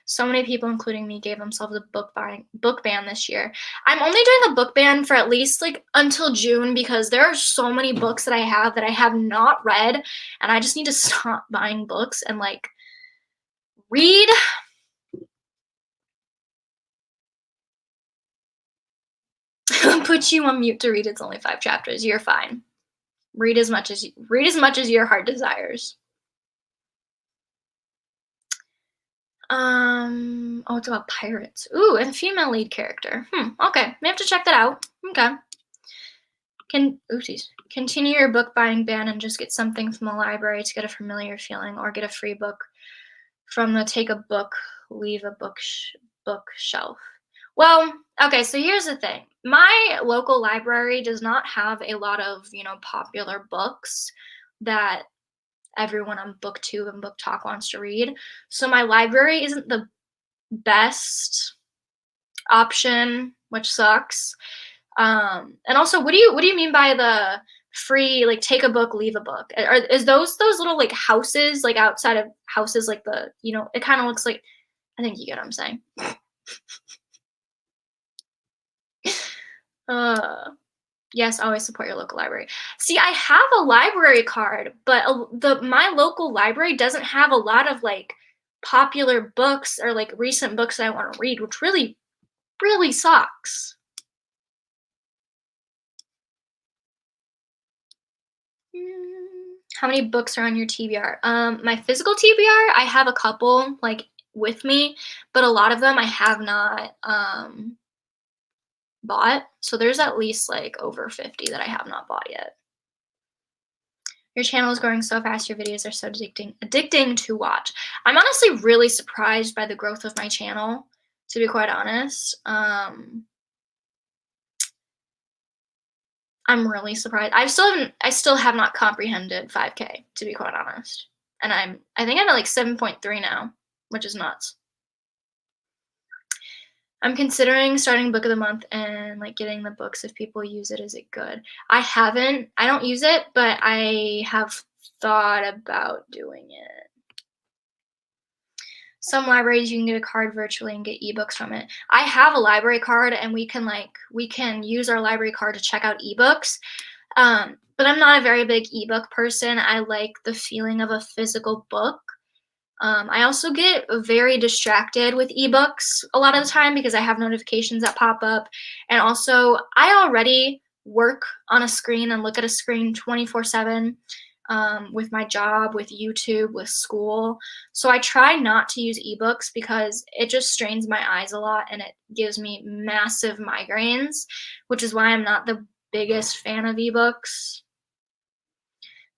So many people, including me, gave themselves a book ban this year. I'm only doing a book ban for at least like until June, because there are so many books that I have not read, and I just need to stop buying books and like read. Put you on mute to read. It's only 5 chapters. You're fine. Read as much as your heart desires. Oh, it's about pirates. Ooh, and a female lead character. Okay, may have to check that out. Okay. Continue your book buying ban and just get something from the library to get a familiar feeling, or get a free book from the take a book, leave a bookshelf. Well, okay, so here's the thing. My local library does not have a lot of, popular books that everyone on BookTube and Book Talk wants to read. So my library isn't the best option, which sucks. And also, what do you mean by the free, like, take a book, leave a book? Is those little, like, houses, like, outside of houses, like the, it kind of looks like, I think you get what I'm saying. Yes, always support your local library. See, I have a library card, but my local library doesn't have a lot of, like, popular books or, like, recent books that I want to read, which really, really sucks. How many books are on your TBR? My physical TBR, I have a couple, like, with me, but a lot of them I have not bought. So there's at least, like, over 50 that I have not bought yet. Your channel is growing so fast. Your videos are so addicting to watch. I'm honestly really surprised by the growth of my channel, to be quite honest. I'm really surprised. I still have not comprehended 5K, to be quite honest. And I think I'm at like 7.3 now, which is nuts. I'm considering starting book of the month and, like, getting the books if people use it. Is it good? I don't use it, but I have thought about doing it. Some libraries you can get a card virtually and get ebooks from it. I have a library card, and we can use our library card to check out ebooks. But I'm not a very big ebook person. I like the feeling of a physical book. I also get very distracted with ebooks a lot of the time because I have notifications that pop up. And also, I already work on a screen and look at a screen 24/7 with my job, with YouTube, with school. So I try not to use ebooks because it just strains my eyes a lot and it gives me massive migraines, which is why I'm not the biggest fan of ebooks.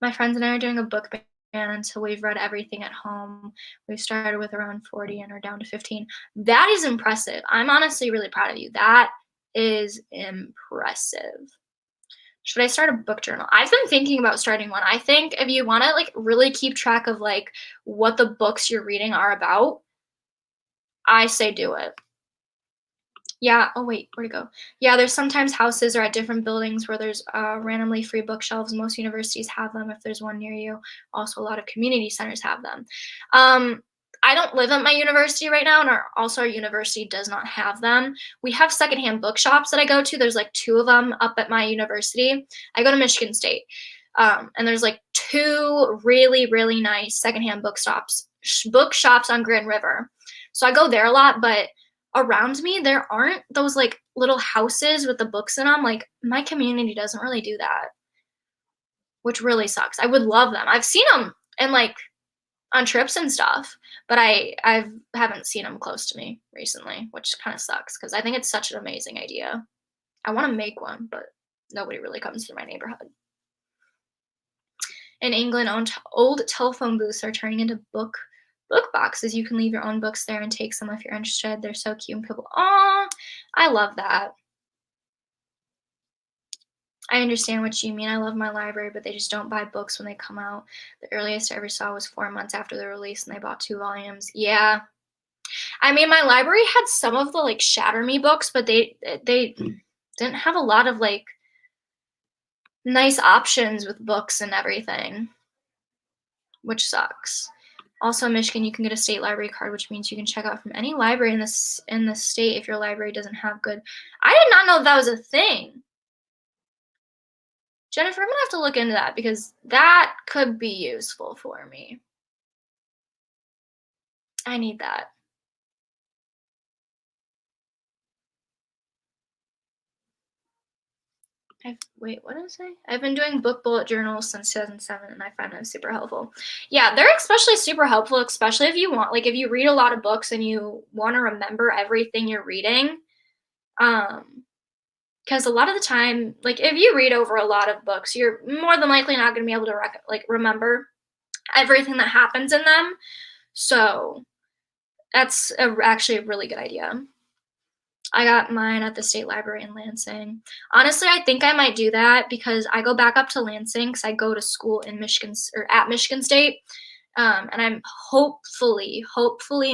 My friends and I are doing a book ban until we've read everything at home. We've started with around 40 and are down to 15. That is impressive. I'm honestly really proud of you. That is impressive. Should I start a book journal? I've been thinking about starting one. I think if you want to, like, really keep track of, like, what the books you're reading are about, I say do it. Yeah. Oh, wait, where'd it go? Yeah, there's sometimes houses or at different buildings where there's randomly free bookshelves. Most universities have them if there's one near you. Also, a lot of community centers have them. I don't live at my university right now, and our university does not have them. We have secondhand bookshops that I go to. There's like 2 of them up at my university. I go to Michigan State, and there's like 2 really, really nice secondhand bookshops on Grand River. So I go there a lot, but around me, there aren't those, like, little houses with the books in them. Like, my community doesn't really do that, which really sucks. I would love them. I've seen them and, like, on trips and stuff, but I haven't seen them close to me recently, which kind of sucks because I think it's such an amazing idea. I want to make one, but nobody really comes to my neighborhood. In England, old telephone booths are turning into book boxes. You can leave your own books there and take some if you're interested. They're so cute, and people, aw, I love that. I understand what you mean. I love my library, but they just don't buy books when they come out. The earliest I ever saw was 4 months after the release, and they bought 2 volumes. Yeah. I mean, my library had some of the, like, Shatter Me books, but they didn't have a lot of, like, nice options with books and everything, which sucks. Also, in Michigan, you can get a state library card, which means you can check out from any library in the state if your library doesn't have good. I did not know that was a thing. Jennifer, I'm gonna have to look into that because that could be useful for me. I need that. Wait, what did I say? I've been doing book bullet journals since 2007, and I find them super helpful. Yeah, they're especially super helpful, especially if you want, like, if you read a lot of books and you want to remember everything you're reading. because a lot of the time, like, if you read over a lot of books, you're more than likely not gonna be able to remember everything that happens in them. So that's actually a really good idea. I got mine at the state library in Lansing. Honestly, I think I might do that because I go back up to Lansing because I go to school in Michigan or at Michigan State, and I'm hopefully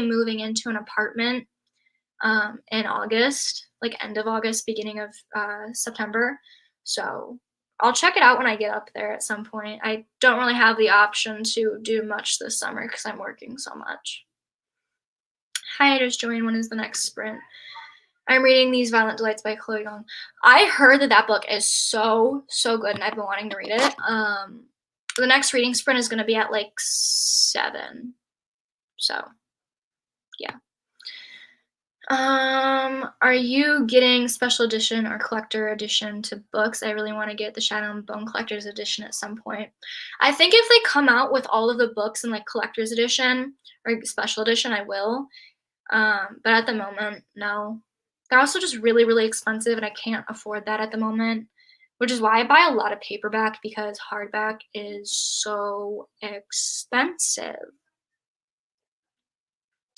moving into an apartment in August, like end of August, beginning of September. So I'll check it out when I get up there at some point. I don't really have the option to do much this summer because I'm working so much. Hi, I just joined. When is the next sprint? I'm reading These Violent Delights by Chloe Young. I heard that book is so good, and I've been wanting to read it. The next reading sprint is going to be at like 7. So, yeah. Are you getting special edition or collector edition to books? I really want to get the Shadow and Bone Collector's Edition at some point. I think if they come out with all of the books in like collector's edition or special edition, I will. But at the moment, no. They're also just really expensive, and I can't afford that at the moment, which is why I buy a lot of paperback because hardback is so expensive.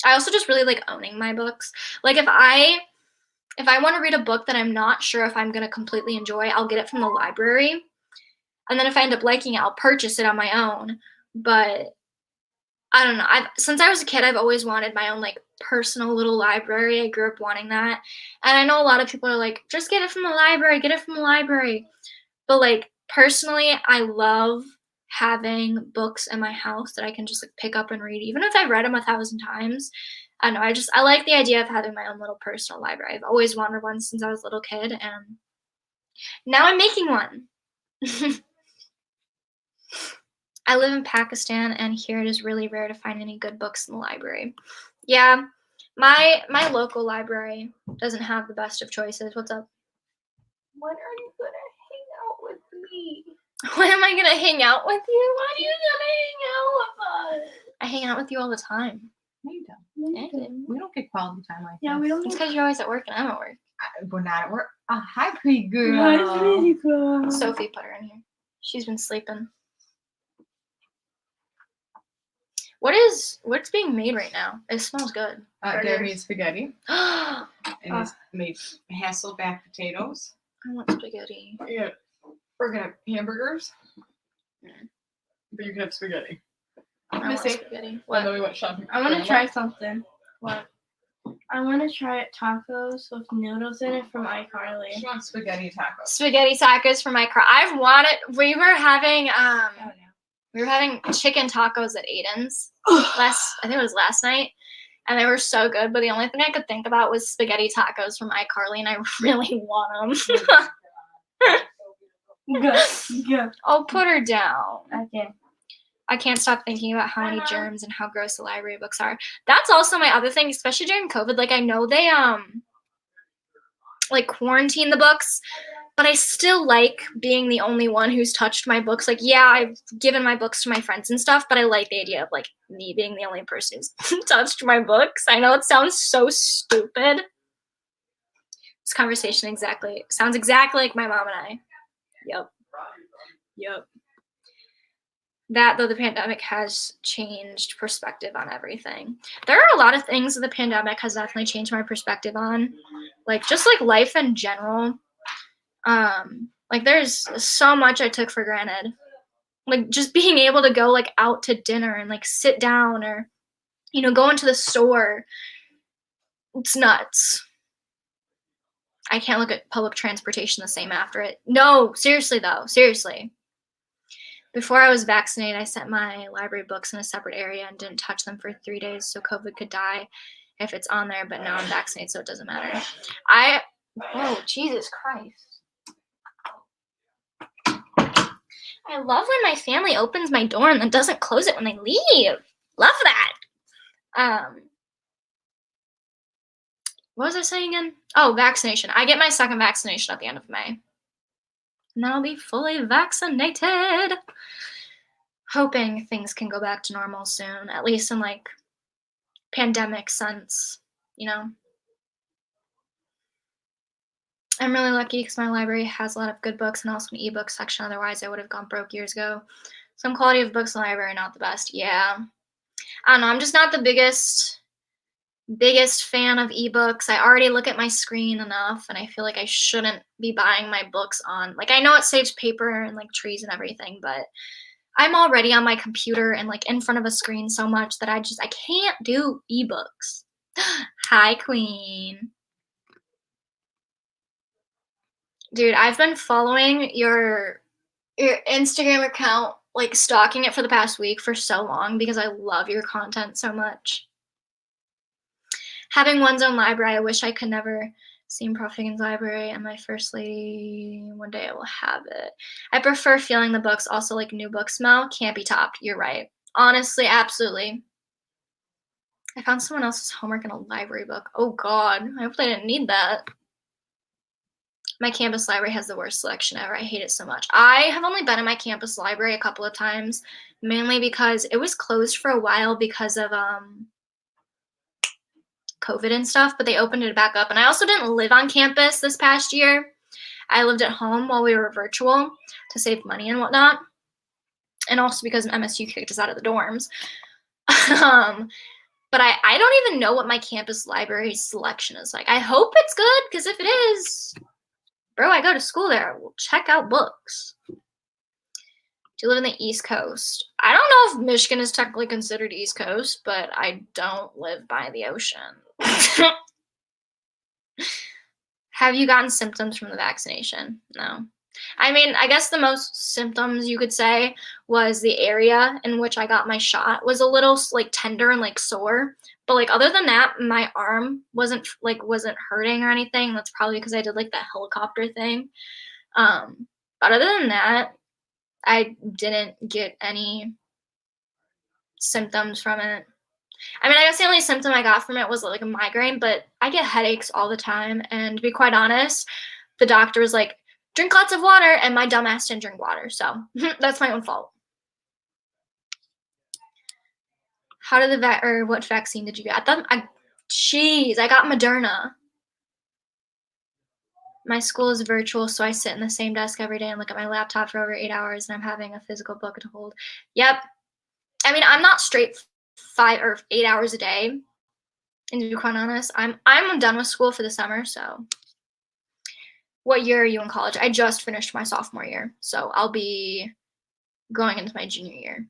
I also just really like owning my books. Like if I want to read a book that I'm not sure if I'm going to completely enjoy, I'll get it from the library. And then if I end up liking it, I'll purchase it on my own. But I don't know. Since I was a kid, I've always wanted my own like personal little library. I grew up wanting that. And I know a lot of people are like, just get it from the library, get it from the library. But like personally, I love having books in my house that I can just like pick up and read, even if I've read them 1,000 times. I don't know. I like the idea of having my own little personal library. I've always wanted one since I was a little kid, and now I'm making one. I live in Pakistan, and here it is really rare to find any good books in the library. Yeah, my local library doesn't have the best of choices. What's up? When are you gonna hang out with me? When am I gonna hang out with you? When are you gonna hang out with us? I hang out with you all the time. No, you don't. Yeah, I do. We don't get quality time like Yeah, this. we don't. It's because you're always at work and I'm at work. We're not at work. Hi, pretty girl. Hi, pretty girl. Sophie put her in here. She's been sleeping. What's being made right now? It smells good. Dad made spaghetti, I and he's made Hasselback potatoes. want spaghetti. Yeah, we're gonna have hamburgers, Mm. but you can have spaghetti. I want Missy. spaghetti. And What? then we went shopping. I want to try something. What? I want to try tacos with noodles in it from iCarly. She wants spaghetti tacos. Spaghetti tacos for my car. I've wanted. We were having chicken tacos at Aiden's I think it was last night, and they were so good. But the only thing I could think about was spaghetti tacos from iCarly, and I really want them. Good. I'll put her down. Okay. I can't stop thinking about how many germs and how gross the library books are. That's also my other thing, especially during COVID. Like I know they like quarantine the books, but I still like being the only one who's touched my books. Like, yeah, I've given my books to my friends and stuff, but I like the idea of like me being the only person who's touched my books. I know it sounds so stupid. This conversation sounds exactly like my mom and I. Yep. That, though, the pandemic has changed perspective on everything. There are a lot of things that the pandemic has definitely changed my perspective on, like just like life in general. Like there's so much I took for granted, like just being able to go like out to dinner and like sit down or go into the store. It's nuts. I can't look at public transportation the same after it. No, seriously though, seriously. Before I was vaccinated, I set my library books in a separate area and didn't touch them for 3 days so COVID could die if it's on there, but now I'm vaccinated, so it doesn't matter. Oh, Jesus Christ. I love when my family opens my door and then doesn't close it when they leave. Love that. What was I saying again? Oh, vaccination. I get my second vaccination at the end of May. And then I'll be fully vaccinated. Hoping things can go back to normal soon, at least in like pandemic sense, I'm really lucky because my library has a lot of good books and also an ebook section. Otherwise, I would have gone broke years ago. Some quality of books in the library, not the best. Yeah. I don't know. I'm just not the biggest fan of ebooks. I already look at my screen enough, and I feel like I shouldn't be buying my books on, like, I know it saves paper and like trees and everything, but I'm already on my computer and like in front of a screen so much that I can't do ebooks. Hi, Queen. Dude, I've been following your Instagram account, like stalking it for the past week for so long because I love your content so much. Having one's own library, I wish I could never see Prof. Higgins' library and my first lady. One day I will have it. I prefer feeling the books, also like new book smell. Can't be topped. You're right. Honestly, absolutely. I found someone else's homework in a library book. Oh God, I hope they didn't need that. My campus library has the worst selection ever. I hate it so much. I have only been in my campus library a couple of times, mainly because it was closed for a while because of COVID and stuff, but they opened it back up. And I also didn't live on campus this past year. I lived at home while we were virtual to save money and whatnot. And also because MSU kicked us out of the dorms. But I don't even know what my campus library selection is like. I hope it's good, because if it is, bro, I go to school there. We'll check out books. Do you live in the East Coast? I don't know if Michigan is technically considered East Coast, but I don't live by the ocean. Have you gotten symptoms from the vaccination? No. I mean, I guess the most symptoms you could say was the area in which I got my shot was a little like tender and like sore. But like other than that, my arm wasn't hurting or anything. That's probably because I did like that helicopter thing. But other than that, I didn't get any symptoms from it. I mean, I guess the only symptom I got from it was like a migraine, but I get headaches all the time. And to be quite honest, the doctor was like, drink lots of water, and my dumbass didn't drink water. So that's my own fault. How did what vaccine did you get? I got Moderna. My school is virtual, so I sit in the same desk every day and look at my laptop for over 8 hours, and I'm having a physical book to hold. Yep. I mean, I'm not straight 5 or 8 hours a day. And to be quite honest, I'm done with school for the summer, so. What year are you in college? I just finished my sophomore year, so I'll be going into my junior year.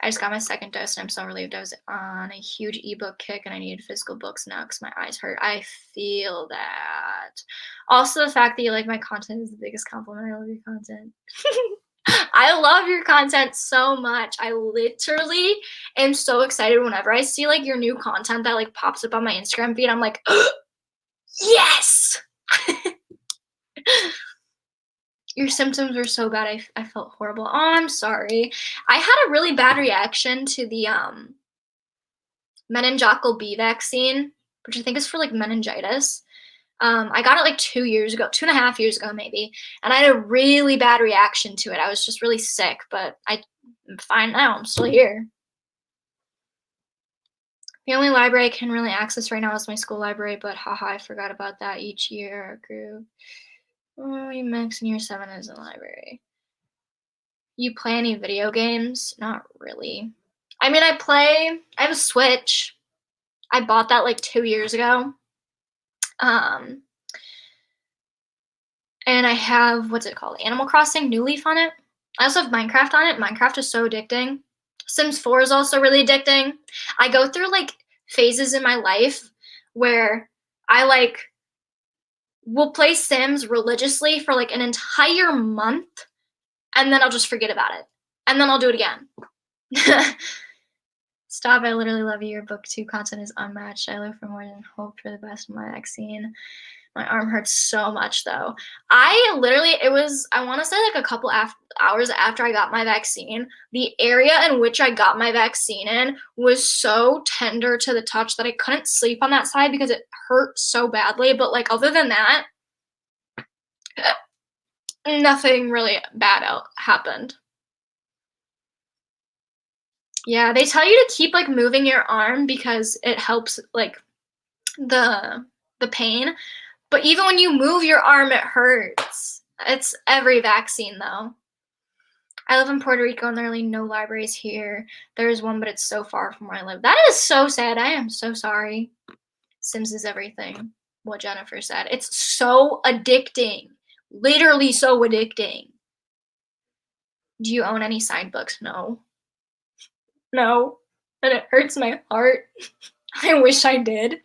I just got my second dose, and I'm so relieved. I was on a huge ebook kick, and I needed physical books now because my eyes hurt. I feel that. Also, the fact that you like my content is the biggest compliment. I love your content. I love your content so much. I literally am so excited whenever I see like your new content that like pops up on my Instagram feed. I'm like, yes! Your symptoms were so bad. I felt horrible. Oh, I'm sorry. I had a really bad reaction to the meningococcal B vaccine, which I think is for like meningitis. I got it like 2 years ago, 2.5 years ago maybe, and I had a really bad reaction to it. I was just really sick, but I'm fine now. I'm still here. The only library I can really access right now is my school library, but haha, I forgot about that. Each year our group. Oh, you max in year 7 is in the library. You play any video games? Not really. I mean, I have a Switch. I bought that like 2 years ago. And I have, what's it called? Animal Crossing New Leaf on it. I also have Minecraft on it. Minecraft is so addicting. Sims 4 is also really addicting. I go through like phases in my life where I like will play Sims religiously for like an entire month, and then I'll just forget about it. And then I'll do it again. Stop, I literally love you. Your book 2 content is unmatched. I live for more than hope for the best of my vaccine. My arm hurts so much though. I want to say like a couple hours after I got my vaccine, the area in which I got my vaccine in was so tender to the touch that I couldn't sleep on that side because it hurt so badly. But like other than that, nothing really bad happened. Yeah, they tell you to keep like moving your arm because it helps like the pain. But even when you move your arm, it hurts. It's every vaccine, though. I live in Puerto Rico, and there are really no libraries here. There is one, but it's so far from where I live. That is so sad. I am so sorry. Sims is everything. What Jennifer said. It's so addicting. Literally so addicting. Do you own any signed books? No. No. And it hurts my heart. I wish I did.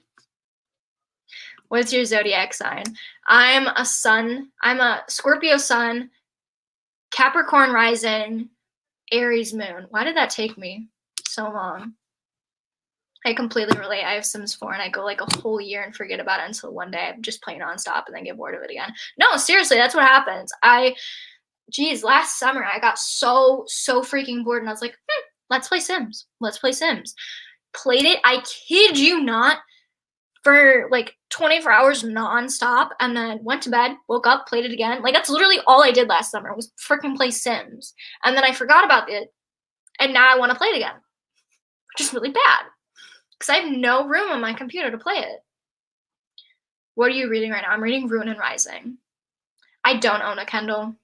What's your zodiac sign? I'm a sun. I'm a Scorpio sun, Capricorn rising, Aries moon. Why did that take me so long? I completely relate. I have Sims 4 and I go like a whole year and forget about it until one day I just play nonstop and then get bored of it again. No, seriously, that's what happens. Geez, last summer I got so freaking bored and I was like, let's play Sims. Let's play Sims. Played it, I kid you not, for like 24 hours nonstop, and then went to bed, woke up, played it again. Like, that's literally all I did last summer was freaking play Sims. And then I forgot about it, and now I want to play it again. Which is really bad, because I have no room on my computer to play it. What are you reading right now? I'm reading Ruin and Rising. I don't own a Kindle.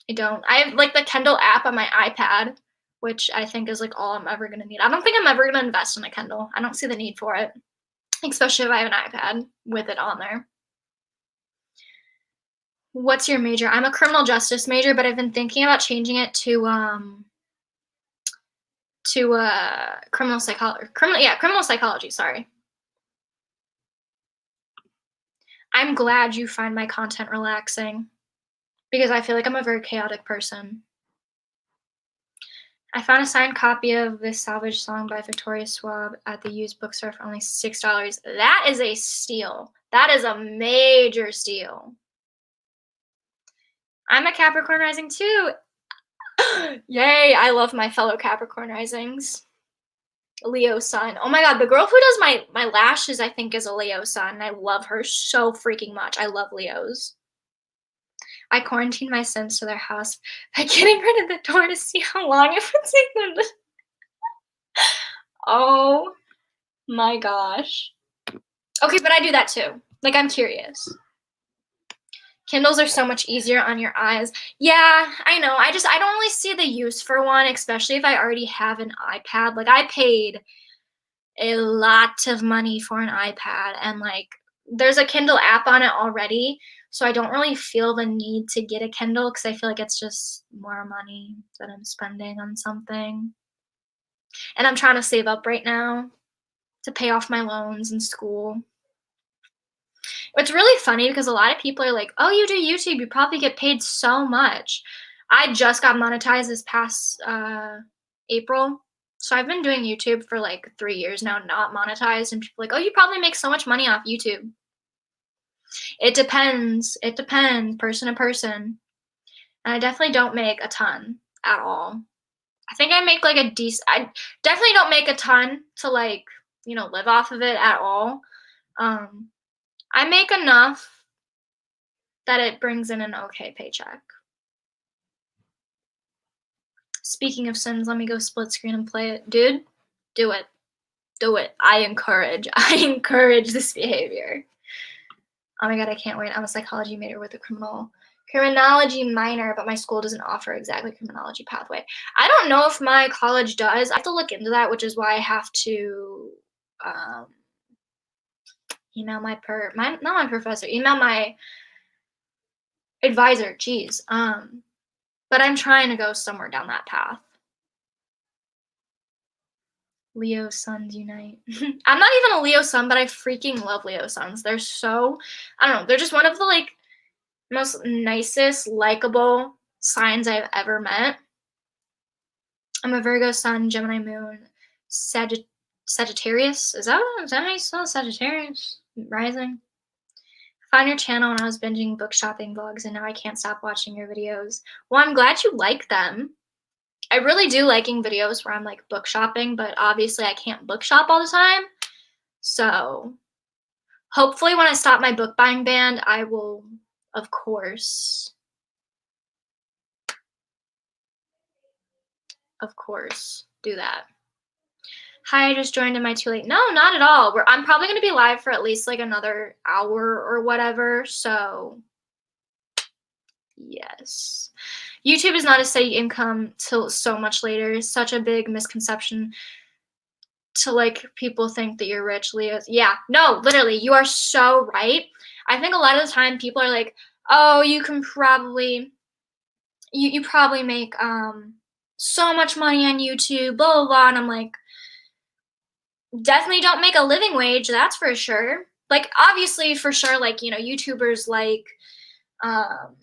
I don't. I have like the Kindle app on my iPad, which I think is like all I'm ever going to need. I don't think I'm ever going to invest in a Kindle. I don't see the need for it. Especially if I have an iPad with it on there. What's your major? I'm a criminal justice major, but I've been thinking about changing it to criminal psychology. Criminal psychology, sorry. I'm glad you find my content relaxing because I feel like I'm a very chaotic person. I found a signed copy of this salvage song by Victoria Schwab at the used bookstore for only $6. That is a steal. That is a major steal. I'm a Capricorn rising too. Yay, I love my fellow Capricorn risings. Leo sun. Oh my god, the girl who does my lashes, I think, is a Leo sun. I love her so freaking much. I love Leos. I quarantined my Sims to their house by getting rid of the door to see how long it would take them to... Oh my gosh. Okay, but I do that too. Like, I'm curious. Kindles are so much easier on your eyes. Yeah, I know. I don't really see the use for one, especially if I already have an iPad. Like, I paid a lot of money for an iPad, and like, there's a Kindle app on it already, so I don't really feel the need to get a Kindle because I feel like it's just more money that I'm spending on something. And I'm trying to save up right now to pay off my loans in school. It's really funny because a lot of people are like, oh, you do YouTube, you probably get paid so much. I just got monetized this past April. So I've been doing YouTube for like 3 years now, not monetized. And people are like, oh, you probably make so much money off YouTube. It depends. It depends person to person. And I definitely don't make a ton at all. I think I make like a decent, I definitely don't make a ton to like, you know, live off of it at all. I make enough that it brings in an okay paycheck. Speaking of Sims, let me go split screen and play it. Dude, do it. Do it. I encourage this behavior. Oh my god, I can't wait. I'm a psychology major with a criminology minor, but my school doesn't offer exactly criminology pathway. I don't know if my college does. I have to look into that, which is why I have to email my advisor. Geez. But I'm trying to go somewhere down that path. Leo suns unite. I'm not even a Leo sun, but I freaking love Leo suns. They're so, I don't know, they're just one of the like most nicest, likable signs I've ever met. I'm a Virgo sun, Gemini moon, Sagittarius. Is that how you spell Sagittarius? Rising. I found your channel when I was binging book shopping vlogs, and now I can't stop watching your videos. Well, I'm glad you like them. I really do liking videos where I'm like book shopping, but obviously I can't book shop all the time. So hopefully when I stop my book buying ban, I will, of course, do that. Hi, I just joined. Am I too late? No, not at all. I'm probably going to be live for at least like another hour or whatever. So, yes. YouTube is not a steady income till so much later. It's such a big misconception to like people think that you're rich, Leos. Yeah, no, literally, you are so right. I think a lot of the time people are like, oh, you can probably, you probably make so much money on YouTube, blah, blah, blah. And I'm like, definitely don't make a living wage, that's for sure. Like, obviously, for sure, like, you know, YouTubers like, um,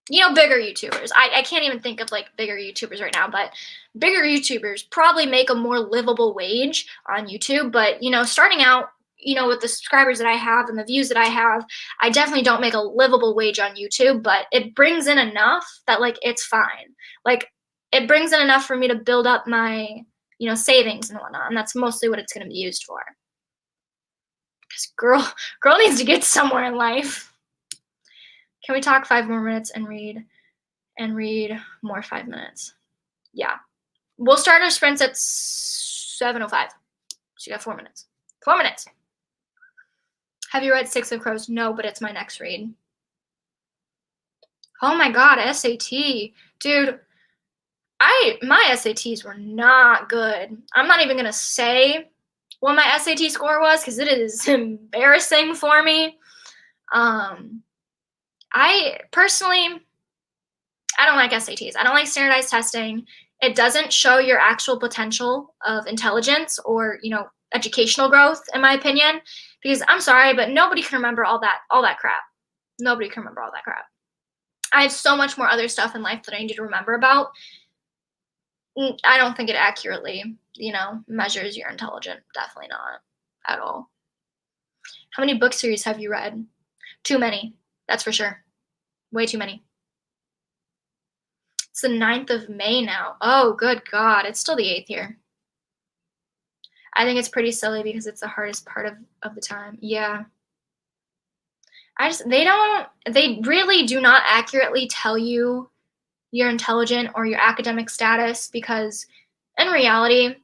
you know, bigger YouTubers. I can't even think of like bigger YouTubers right now, but bigger YouTubers probably make a more livable wage on YouTube. But, you know, starting out, you know, with the subscribers that I have and the views that I have, I definitely don't make a livable wage on YouTube, but it brings in enough that like it's fine. Like, it brings in enough for me to build up my, you know, savings and whatnot. And that's mostly what it's going to be used for. Because girl needs to get somewhere in life. Can we talk 5 more minutes and read more 5 minutes? Yeah. We'll start our sprints at 7:05. So you got 4 minutes. 4 minutes. Have you read Six of Crows? No, but it's my next read. Oh my god, SAT. Dude, my SATs were not good. I'm not even gonna say what my SAT score was because it is embarrassing for me. I personally, I don't like SATs. I don't like standardized testing. It doesn't show your actual potential of intelligence or, you know, educational growth, in my opinion. Because I'm sorry, but nobody can remember all that crap. Nobody can remember all that crap. I have so much more other stuff in life that I need to remember about. I don't think it accurately, you know, measures your intelligence. Definitely not at all. How many book series have you read? Too many. That's for sure. Way too many. It's the 9th of May now. Oh, good God. It's still the 8th here. I think it's pretty silly because it's the hardest part of the time. Yeah. They really do not accurately tell you you're intelligent or your academic status because in reality,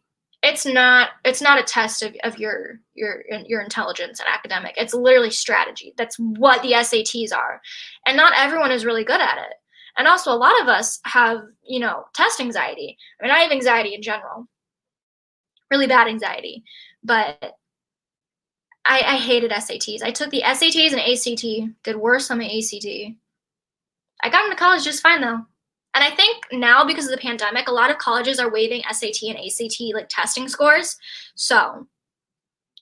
it's not a test of your intelligence and academic. It's literally strategy. That's what the SATs are. And not everyone is really good at it. And also a lot of us have, you know, test anxiety. I mean, I have anxiety in general. Really bad anxiety. But I hated SATs. I took the SATs and ACT, did worse on my ACT. I got into college just fine though. And I think now because of the pandemic, a lot of colleges are waiving SAT and ACT like testing scores. So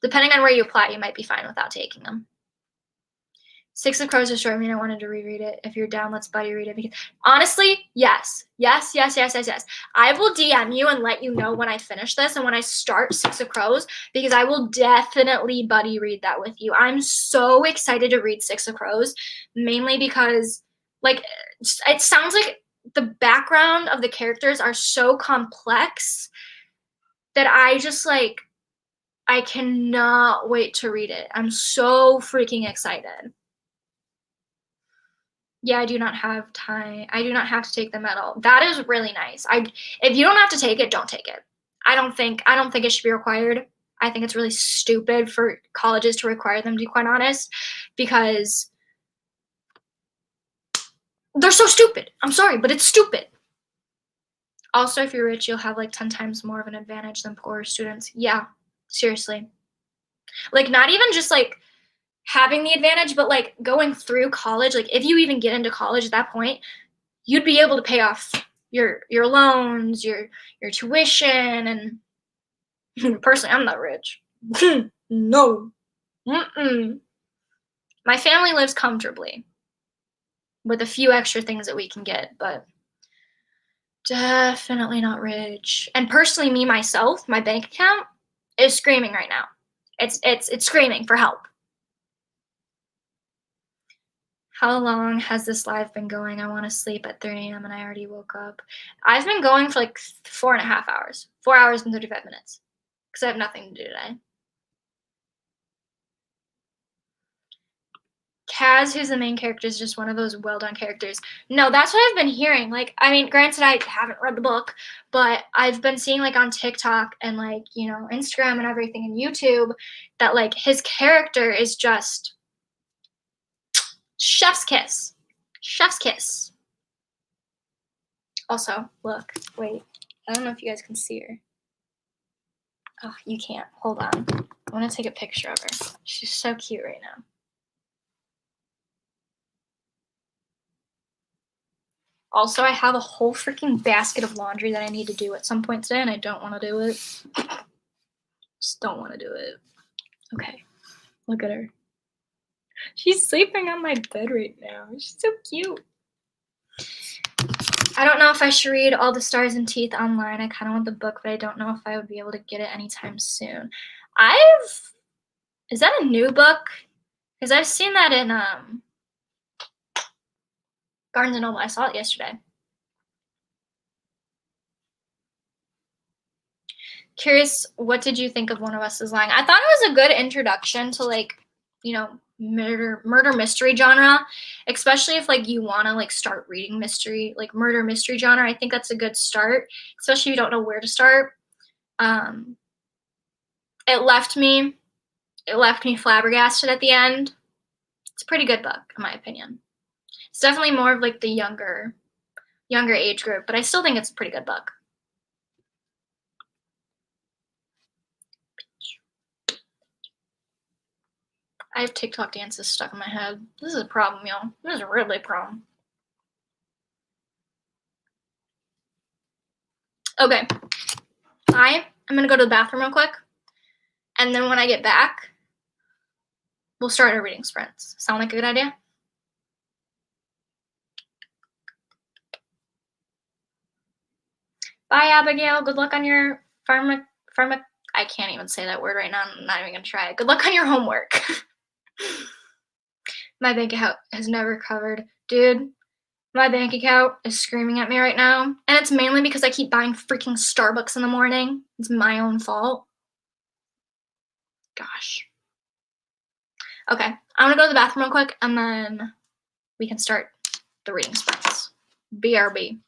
depending on where you apply, you might be fine without taking them. Six of Crows is short. I mean, I wanted to reread it. If you're down, let's buddy read it. Because honestly, yes. I will DM you and let you know when I finish this and when I start Six of Crows because I will definitely buddy read that with you. I'm so excited to read Six of Crows, mainly because like it sounds like the background of the characters are so complex that I just like I cannot wait to read it. I'm so freaking excited. Yeah, I do not have time. I do not have to take them at all. That is really nice. If you don't have to take it, don't take it. I don't think it should be required. I think it's really stupid for colleges to require them, to be quite honest, because they're so stupid. I'm sorry, but it's stupid. Also, if you're rich, you'll have like 10 times more of an advantage than poorer students. Yeah, seriously. Like not even just like having the advantage, but like going through college, like if you even get into college at that point, you'd be able to pay off your loans, your tuition, and personally, I'm not rich. No. Mm-mm. My family lives comfortably with a few extra things that we can get, but definitely not rich. And personally, me myself, my bank account is screaming right now. It's screaming for help. How long has this live been going? I want to sleep at 3 a.m. and I already woke up. I've been going for like 4.5 hours. 4 hours and 35 minutes. Because I have nothing to do today. Kaz, who's the main character, is just one of those well-done characters. No, that's what I've been hearing. Like, I mean, granted, I haven't read the book, but I've been seeing, like, on TikTok and, like, you know, Instagram and everything and YouTube that, like, his character is just chef's kiss. Chef's kiss. Also, look, wait. I don't know if you guys can see her. Oh, you can't. Hold on. I want to take a picture of her. She's so cute right now. Also, I have a whole freaking basket of laundry that I need to do at some point today, and I don't want to do it. Just don't want to do it. Okay, look at her. She's sleeping on my bed right now. She's so cute. I don't know if I should read All the Stars and Teeth online. I kind of want the book, but I don't know if I would be able to get it anytime soon. Is that a new book? Because I've seen that in Barnes & Noble. I saw it yesterday. Curious, what did you think of One of Us is Lying? I thought it was a good introduction to, like, you know, murder mystery genre, especially if, like, you want to, like, start reading mystery, like, murder mystery genre. I think that's a good start, especially if you don't know where to start. It left me flabbergasted at the end. It's a pretty good book, in my opinion. It's definitely more of, like, the younger age group, but I still think it's a pretty good book. I have TikTok dances stuck in my head. This is a problem, y'all. This is a really problem. Okay. I am gonna go to the bathroom real quick, and then when I get back, we'll start our reading sprints. Sound like a good idea? Bye, Abigail. Good luck on your I can't even say that word right now. I'm not even gonna try it. Good luck on your homework. My bank account has never covered. Dude, my bank account is screaming at me right now. And it's mainly because I keep buying freaking Starbucks in the morning. It's my own fault. Gosh. Okay, I'm gonna go to the bathroom real quick, and then we can start the reading sprints. BRB.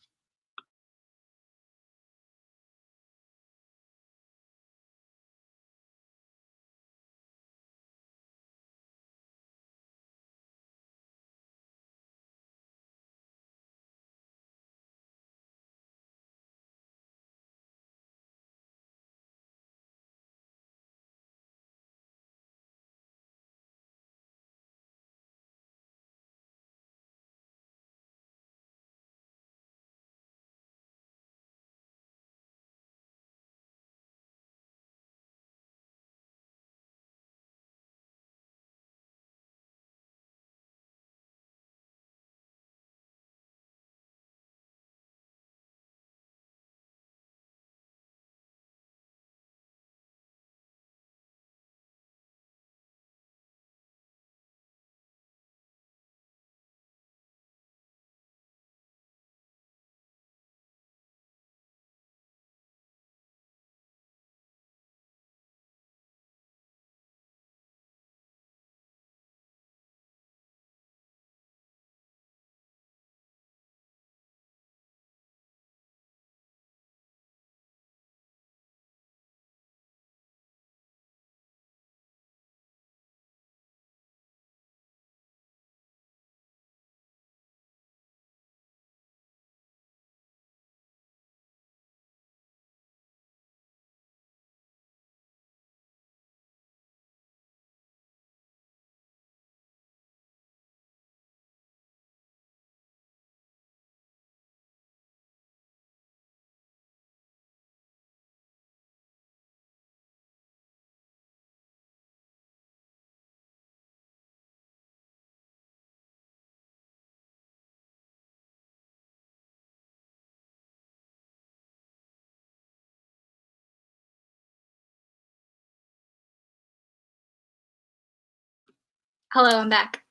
Hello, I'm back.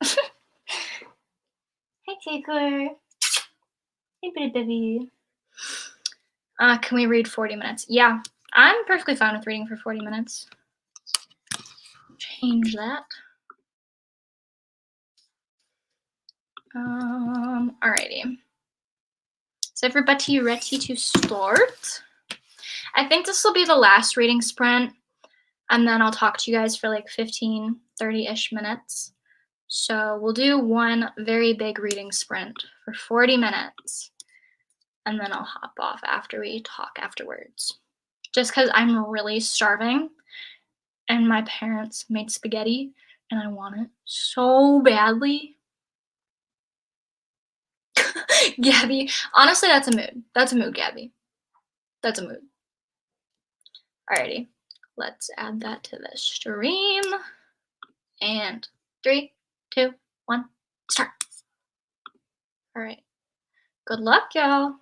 Hey, Tickler. Hey, bitty baby. Can we read 40 minutes? Yeah, I'm perfectly fine with reading for 40 minutes. Change that. Alrighty. Is everybody ready to start? I think this will be the last reading sprint, and then I'll talk to you guys for like 15, 30-ish minutes. So we'll do one very big reading sprint for 40 minutes, and then I'll hop off after we talk afterwards. Just because I'm really starving, and my parents made spaghetti, and I want it so badly. Gabby, honestly, that's a mood. That's a mood, Gabby. That's a mood. Alrighty, let's add that to the stream. And 3, 2, 1, start. Alright. Good luck, y'all.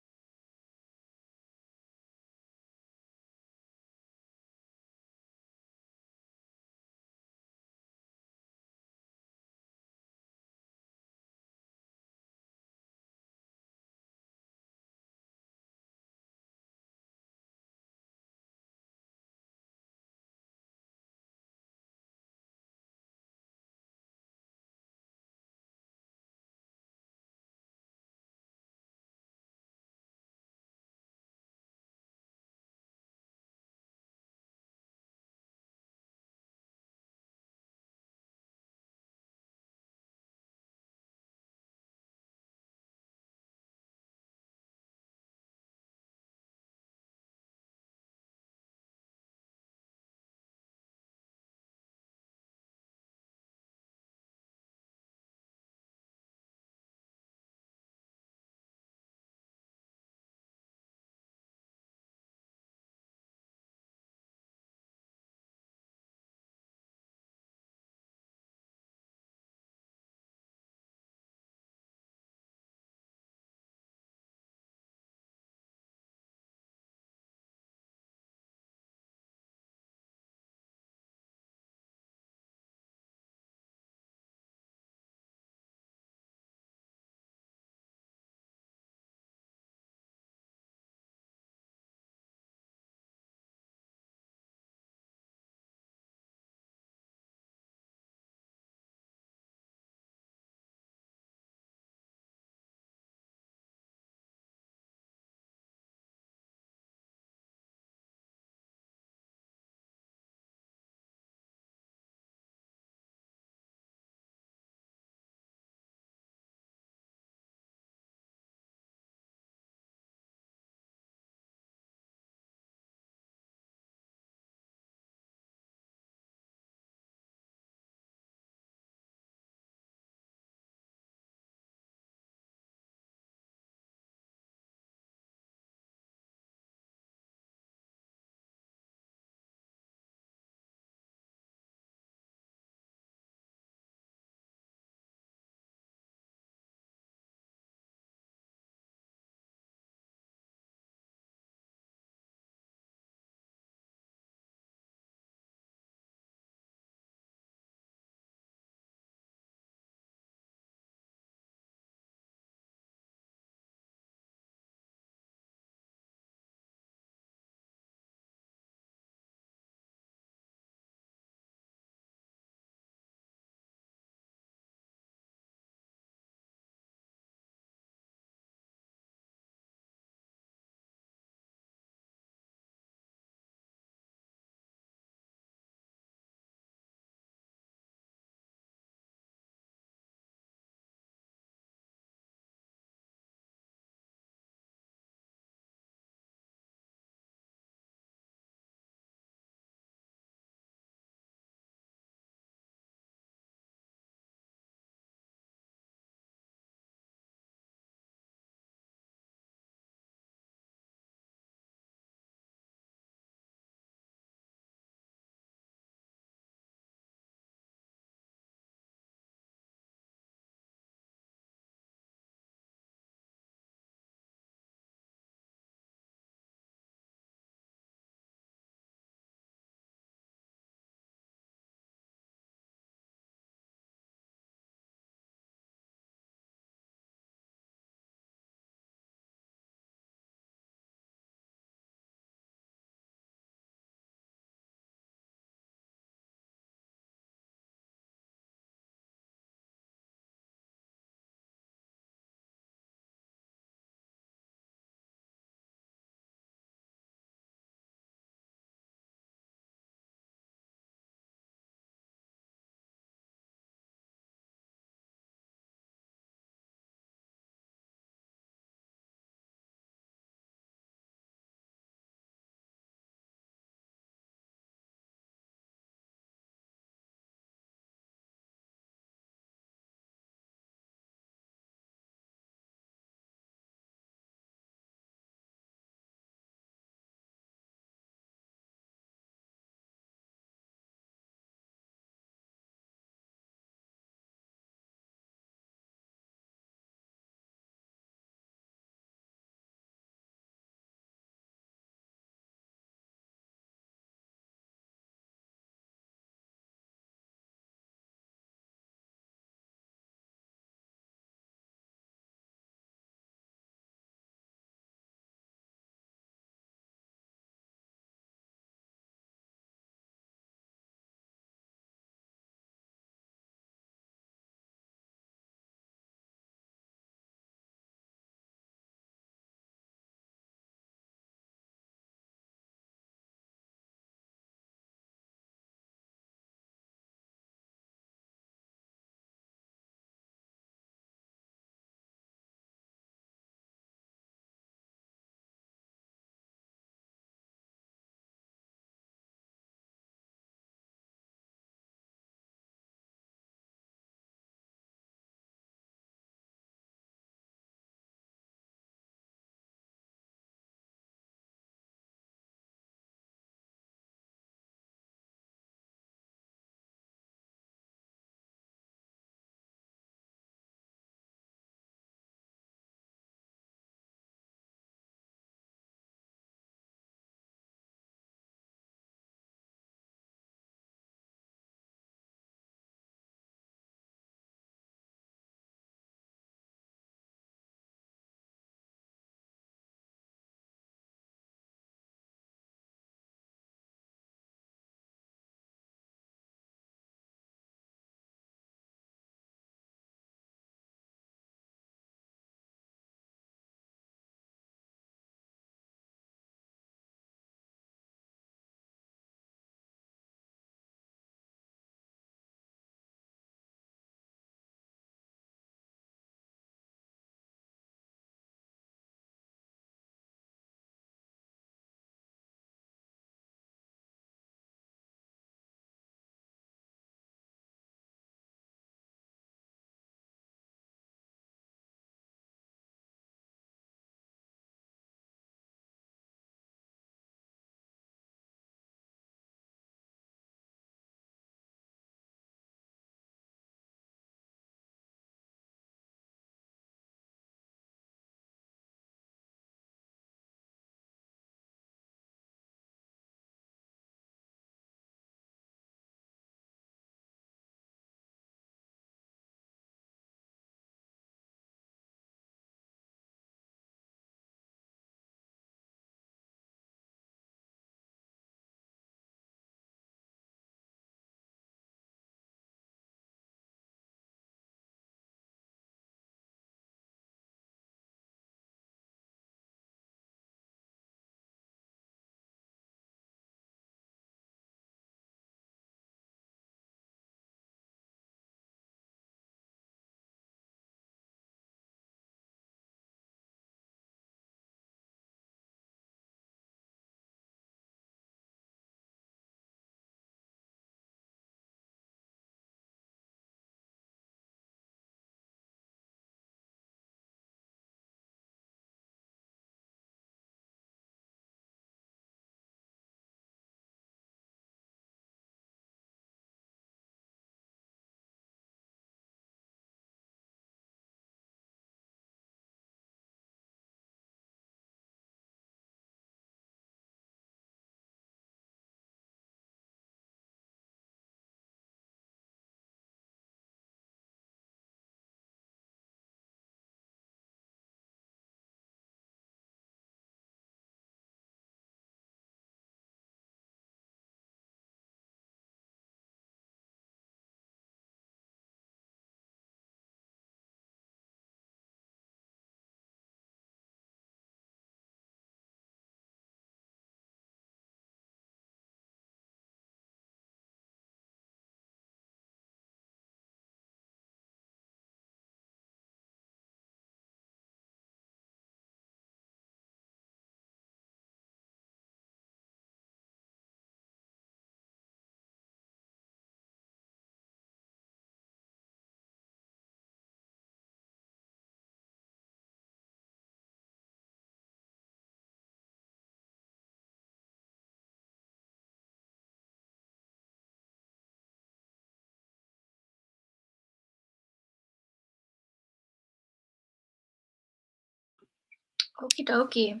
Okie dokie.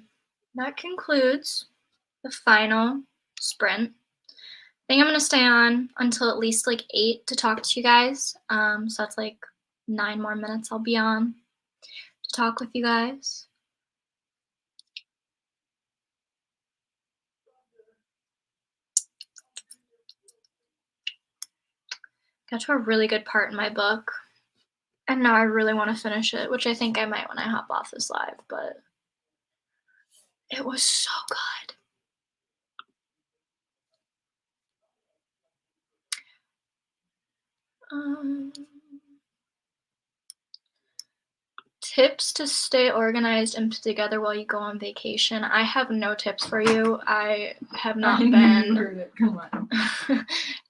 That concludes the final sprint. I think I'm gonna stay on until at least like 8 to talk to you guys. So that's like 9 more minutes I'll be on to talk with you guys. Got to a really good part in my book, and now I really want to finish it, which I think I might when I hop off this live, but it was so good. Tips to stay organized and put together while you go on vacation. I have no tips for you. I have not I knew been. you heard it. Come on.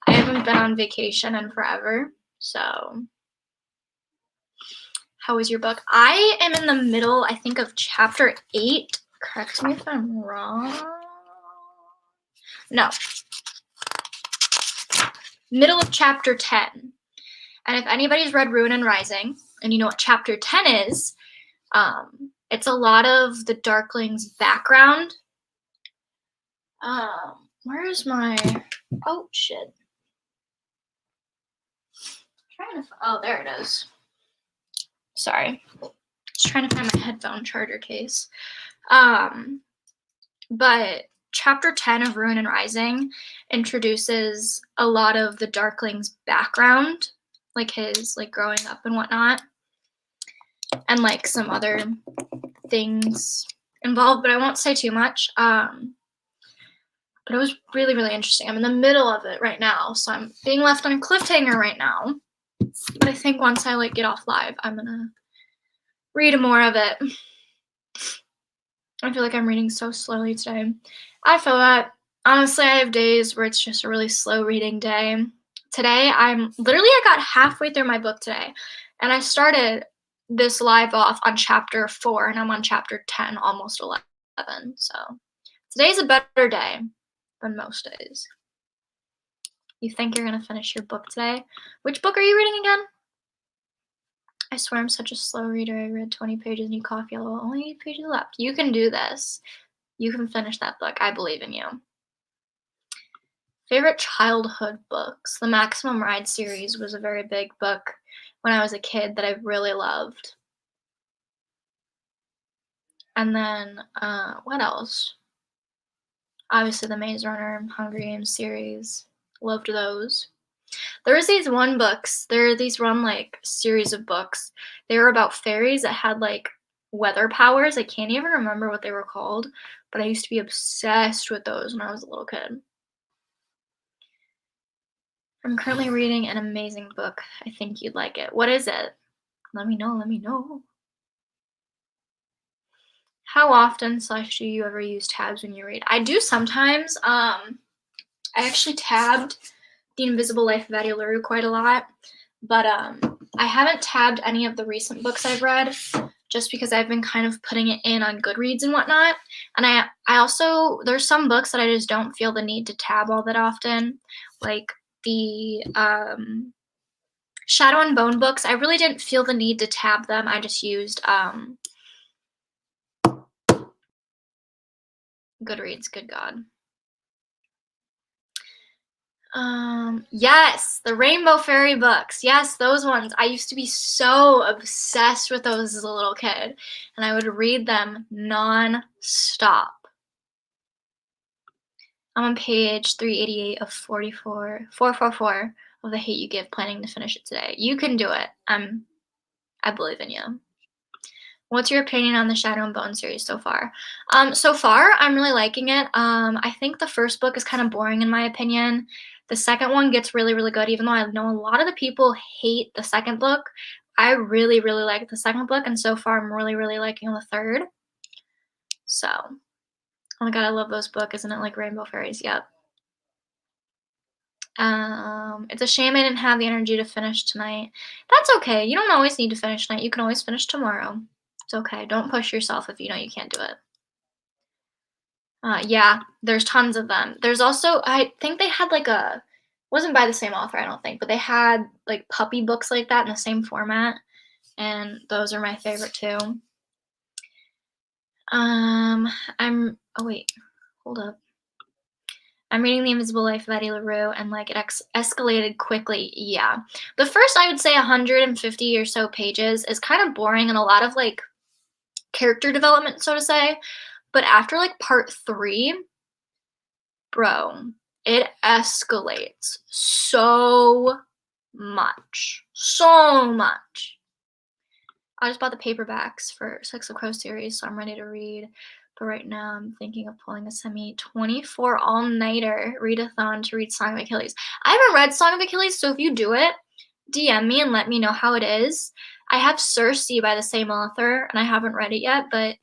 I haven't been on vacation in forever. So, how was your book? I am in the middle, I think, of chapter 8. Correct me if I'm wrong. No. Middle of chapter 10. And if anybody's read Ruin and Rising, and you know what chapter 10 is, it's a lot of the Darkling's background. Where is my, oh shit. Oh, there it is. Sorry. Just trying to find my headphone charger case. But chapter 10 of Ruin and Rising introduces a lot of the Darkling's background, like his like growing up and whatnot, and like some other things involved, but I won't say too much. But it was really, really interesting. I'm in the middle of it right now, so I'm being left on a cliffhanger right now. But I think once I like get off live, I'm gonna read more of it. I feel like I'm reading so slowly today. I feel that. Honestly, I have days where it's just a really slow reading day. Today, I got halfway through my book today, and I started this live off on chapter 4, and I'm on chapter 10, almost 11. So today's a better day than most days. You think you're gonna finish your book today? Which book are you reading again? I swear I'm such a slow reader. I read 20 pages and you cough yellow. Only 8 pages left. You can do this. You can finish that book. I believe in you. Favorite childhood books. The Maximum Ride series was a very big book when I was a kid that I really loved. And then, what else? Obviously, the Maze Runner, Hunger Games series. Loved those. There are these one like series of books. They were about fairies that had like weather powers. I can't even remember what they were called, but I used to be obsessed with those when I was a little kid. I'm currently reading an amazing book. I think you'd like it. What is it? Let me know. How often / do you ever use tabs when you read? I do sometimes. I actually tabbed The Invisible Life of Addie LaRue quite a lot, but I haven't tabbed any of the recent books I've read just because I've been kind of putting it in on Goodreads and whatnot. And I also, there's some books that I just don't feel the need to tab all that often, like the Shadow and Bone books. I really didn't feel the need to tab them. I just used Goodreads, good God. Yes, the Rainbow Fairy books. Yes, those ones. I used to be so obsessed with those as a little kid, and I would read them non-stop. I'm on page 388 of 444 of The Hate You Give, planning to finish it today. You can do it. I believe in you. What's your opinion on the Shadow and Bone series so far? So far, I'm really liking it. I think the first book is kind of boring in my opinion. The second one gets really, really good, even though I know a lot of the people hate the second book. I really, really like the second book, and so far I'm really, really liking the third. So, oh my god, I love those books. Isn't it like Rainbow Fairies? Yep. It's a shame I didn't have the energy to finish tonight. That's okay. You don't always need to finish tonight. You can always finish tomorrow. It's okay. Don't push yourself if you know you can't do it. Yeah, there's tons of them. There's also, I think they had like wasn't by the same author, I don't think, but they had like puppy books like that in the same format, and those are my favorite too. Oh wait, hold up. I'm reading The Invisible Life of Eddie LaRue, and like it escalated quickly. Yeah. The first, I would say 150 or so pages is kind of boring and a lot of like character development, so to say. But after like part 3, bro, it escalates so much. So much. I just bought the paperbacks for Six of Crows series, so I'm ready to read. But right now, I'm thinking of pulling a semi-24 all-nighter readathon to read Song of Achilles. I haven't read Song of Achilles, so if you do it, DM me and let me know how it is. I have Circe by the same author, and I haven't read it yet, but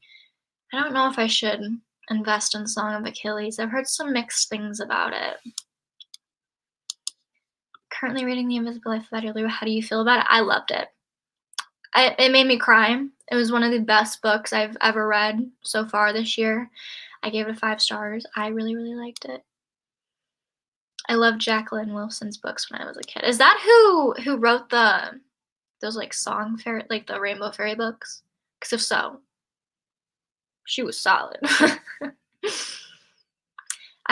I don't know if I should invest in Song of Achilles. I've heard some mixed things about it. Currently reading The Invisible Life of Eddie LaRue. How do you feel about it? I loved it. It made me cry. It was one of the best books I've ever read so far this year. I gave it 5 stars. I really, really liked it. I loved Jacqueline Wilson's books when I was a kid. Is that who wrote those like song fairy, like the Rainbow Fairy books? Because if so, she was solid.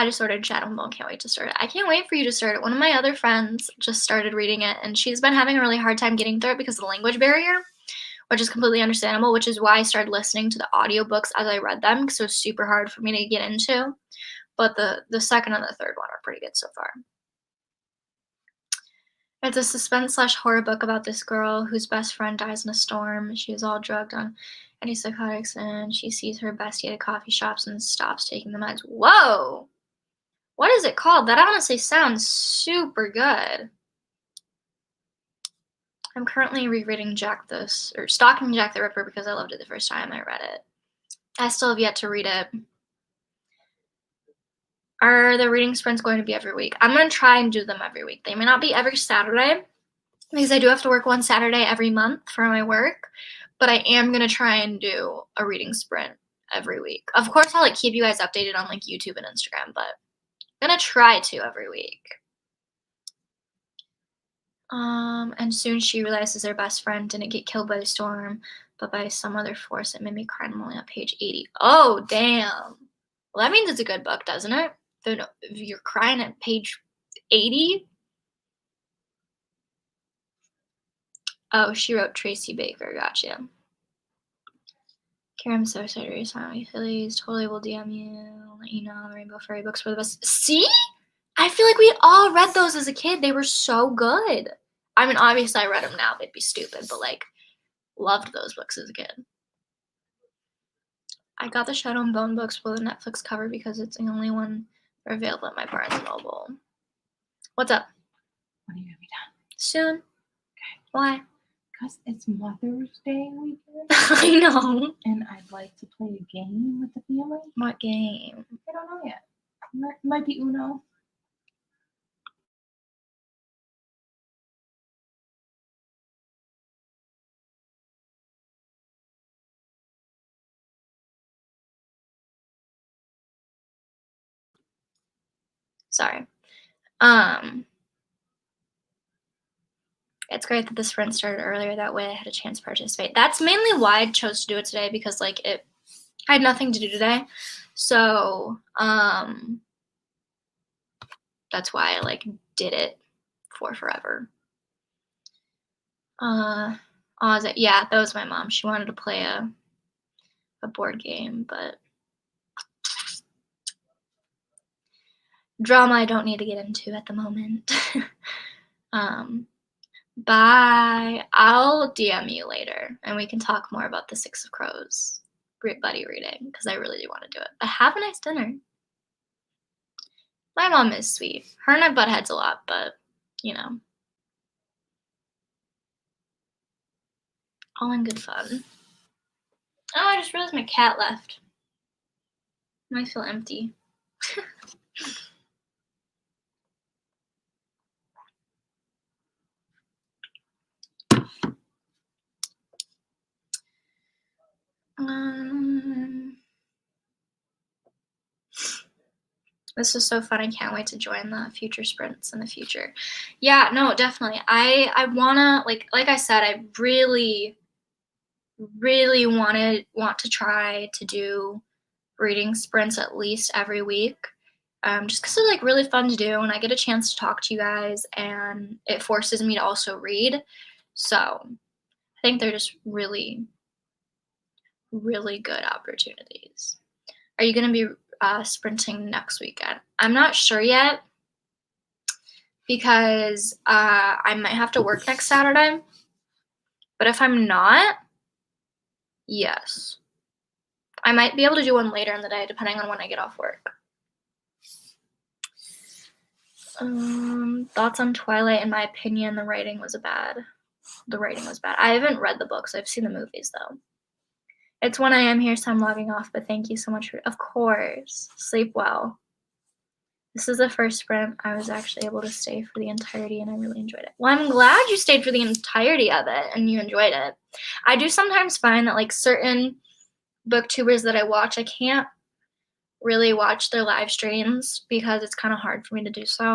I just ordered Shadow and Bone. Can't wait to start it. I can't wait for you to start it. One of my other friends just started reading it, and she's been having a really hard time getting through it because of the language barrier, which is completely understandable, which is why I started listening to the audiobooks as I read them because it was super hard for me to get into. But the second and the third one are pretty good so far. It's a suspense/horror book about this girl whose best friend dies in a storm. She is all drugged on antipsychotics, and she sees her bestie at coffee shops and stops taking the meds. Whoa! What is it called? That honestly sounds super good. I'm currently rereading Stalking Jack the Ripper because I loved it the first time I read it. I still have yet to read it. Are the reading sprints going to be every week? I'm going to try and do them every week. They may not be every Saturday because I do have to work one Saturday every month for my work, but I am going to try and do a reading sprint every week. Of course, I'll like keep you guys updated on like YouTube and Instagram, but I'm going to try to every week. And soon she realizes her best friend didn't get killed by the storm, but by some other force. It made me cry. I'm only on page 80. Oh, damn. Well, that means it's a good book, doesn't it? If you're crying at page 80? Oh, she wrote Tracy Baker. Gotcha. Karen, I'm so sorry to read Song of Achilles. Totally will DM you. I'll let you know the Rainbow Fairy books were the best. See? I feel like we all read those as a kid. They were so good. I mean, obviously I read them now. They'd be stupid, but like, loved those books as a kid. I got the Shadow and Bone books with a Netflix cover because it's the only one they're available at my Barnes & Noble. What's up? When are you gonna be done? Soon. Okay. Why? Because it's Mother's Day weekend. I know. And I'd like to play a game with the family. What game? I don't know yet. Might be Uno. Sorry. It's great that the sprint started earlier. That way I had a chance to participate. That's mainly why I chose to do it today, because like I had nothing to do today. So that's why I like did it for forever. Yeah, that was my mom. She wanted to play a board game, but drama I don't need to get into at the moment. Bye. I'll DM you later and we can talk more about the Six of Crows buddy reading because I really do want to do it. But have a nice dinner. My mom is sweet. Her and I butt heads a lot, but you know, all in good fun. Oh, I just realized my cat left. I might feel empty. This is so fun. I can't wait to join the future sprints in the future. Yeah, no, definitely. I wanna like I said, I really really want to try to do reading sprints at least every week. Just because they're like really fun to do, and I get a chance to talk to you guys, and it forces me to also read. So I think they're just really, really good opportunities. Are you going to be sprinting next weekend? I'm not sure yet because I might have to work next Saturday. But if I'm not, yes. I might be able to do one later in the day depending on when I get off work. Thoughts on Twilight? In my opinion, the writing was bad. I haven't read the books. I've seen the movies though. It's 1 a.m. here, so I'm logging off, but thank you so much of course. Sleep well. This is the first sprint I was actually able to stay for the entirety, and I really enjoyed it. Well, I'm glad you stayed for the entirety of it and you enjoyed it. I do sometimes find that like certain booktubers that I watch, I can't really watch their live streams because it's kind of hard for me to do so.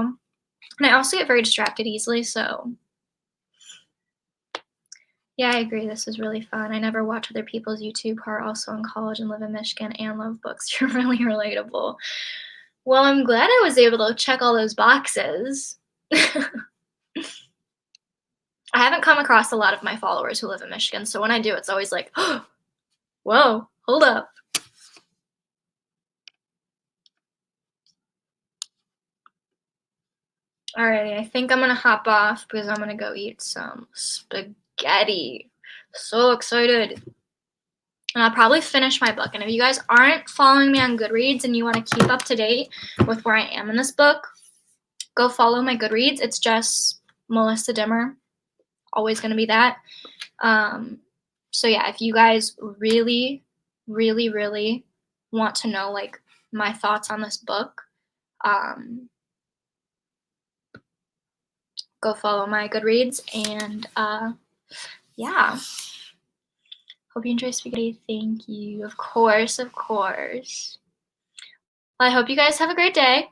And I also get very distracted easily, so yeah, I agree. This is really fun. I never watch other people's YouTube who are also in college and live in Michigan and love books. You're really relatable. Well, I'm glad I was able to check all those boxes. I haven't come across a lot of my followers who live in Michigan, so when I do, it's always like, oh, whoa, hold up. Alrighty, I think I'm gonna hop off because I'm gonna go eat some spaghetti. So excited. And I'll probably finish my book. And if you guys aren't following me on Goodreads and you want to keep up to date with where I am in this book, go follow my Goodreads. It's just Melissa Dimmer. Always going to be that. So yeah, if you guys really, really, really want to know like my thoughts on this book, go follow my Goodreads. And yeah. Hope you enjoy spaghetti. Thank you. Of course, of course. Well, I hope you guys have a great day,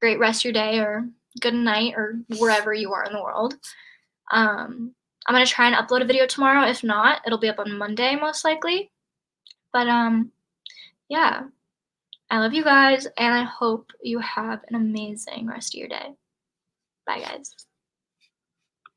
great rest of your day, or good night, or wherever you are in the world. I'm going to try and upload a video tomorrow. If not, it'll be up on Monday, most likely. But, yeah. I love you guys, and I hope you have an amazing rest of your day. Bye, guys.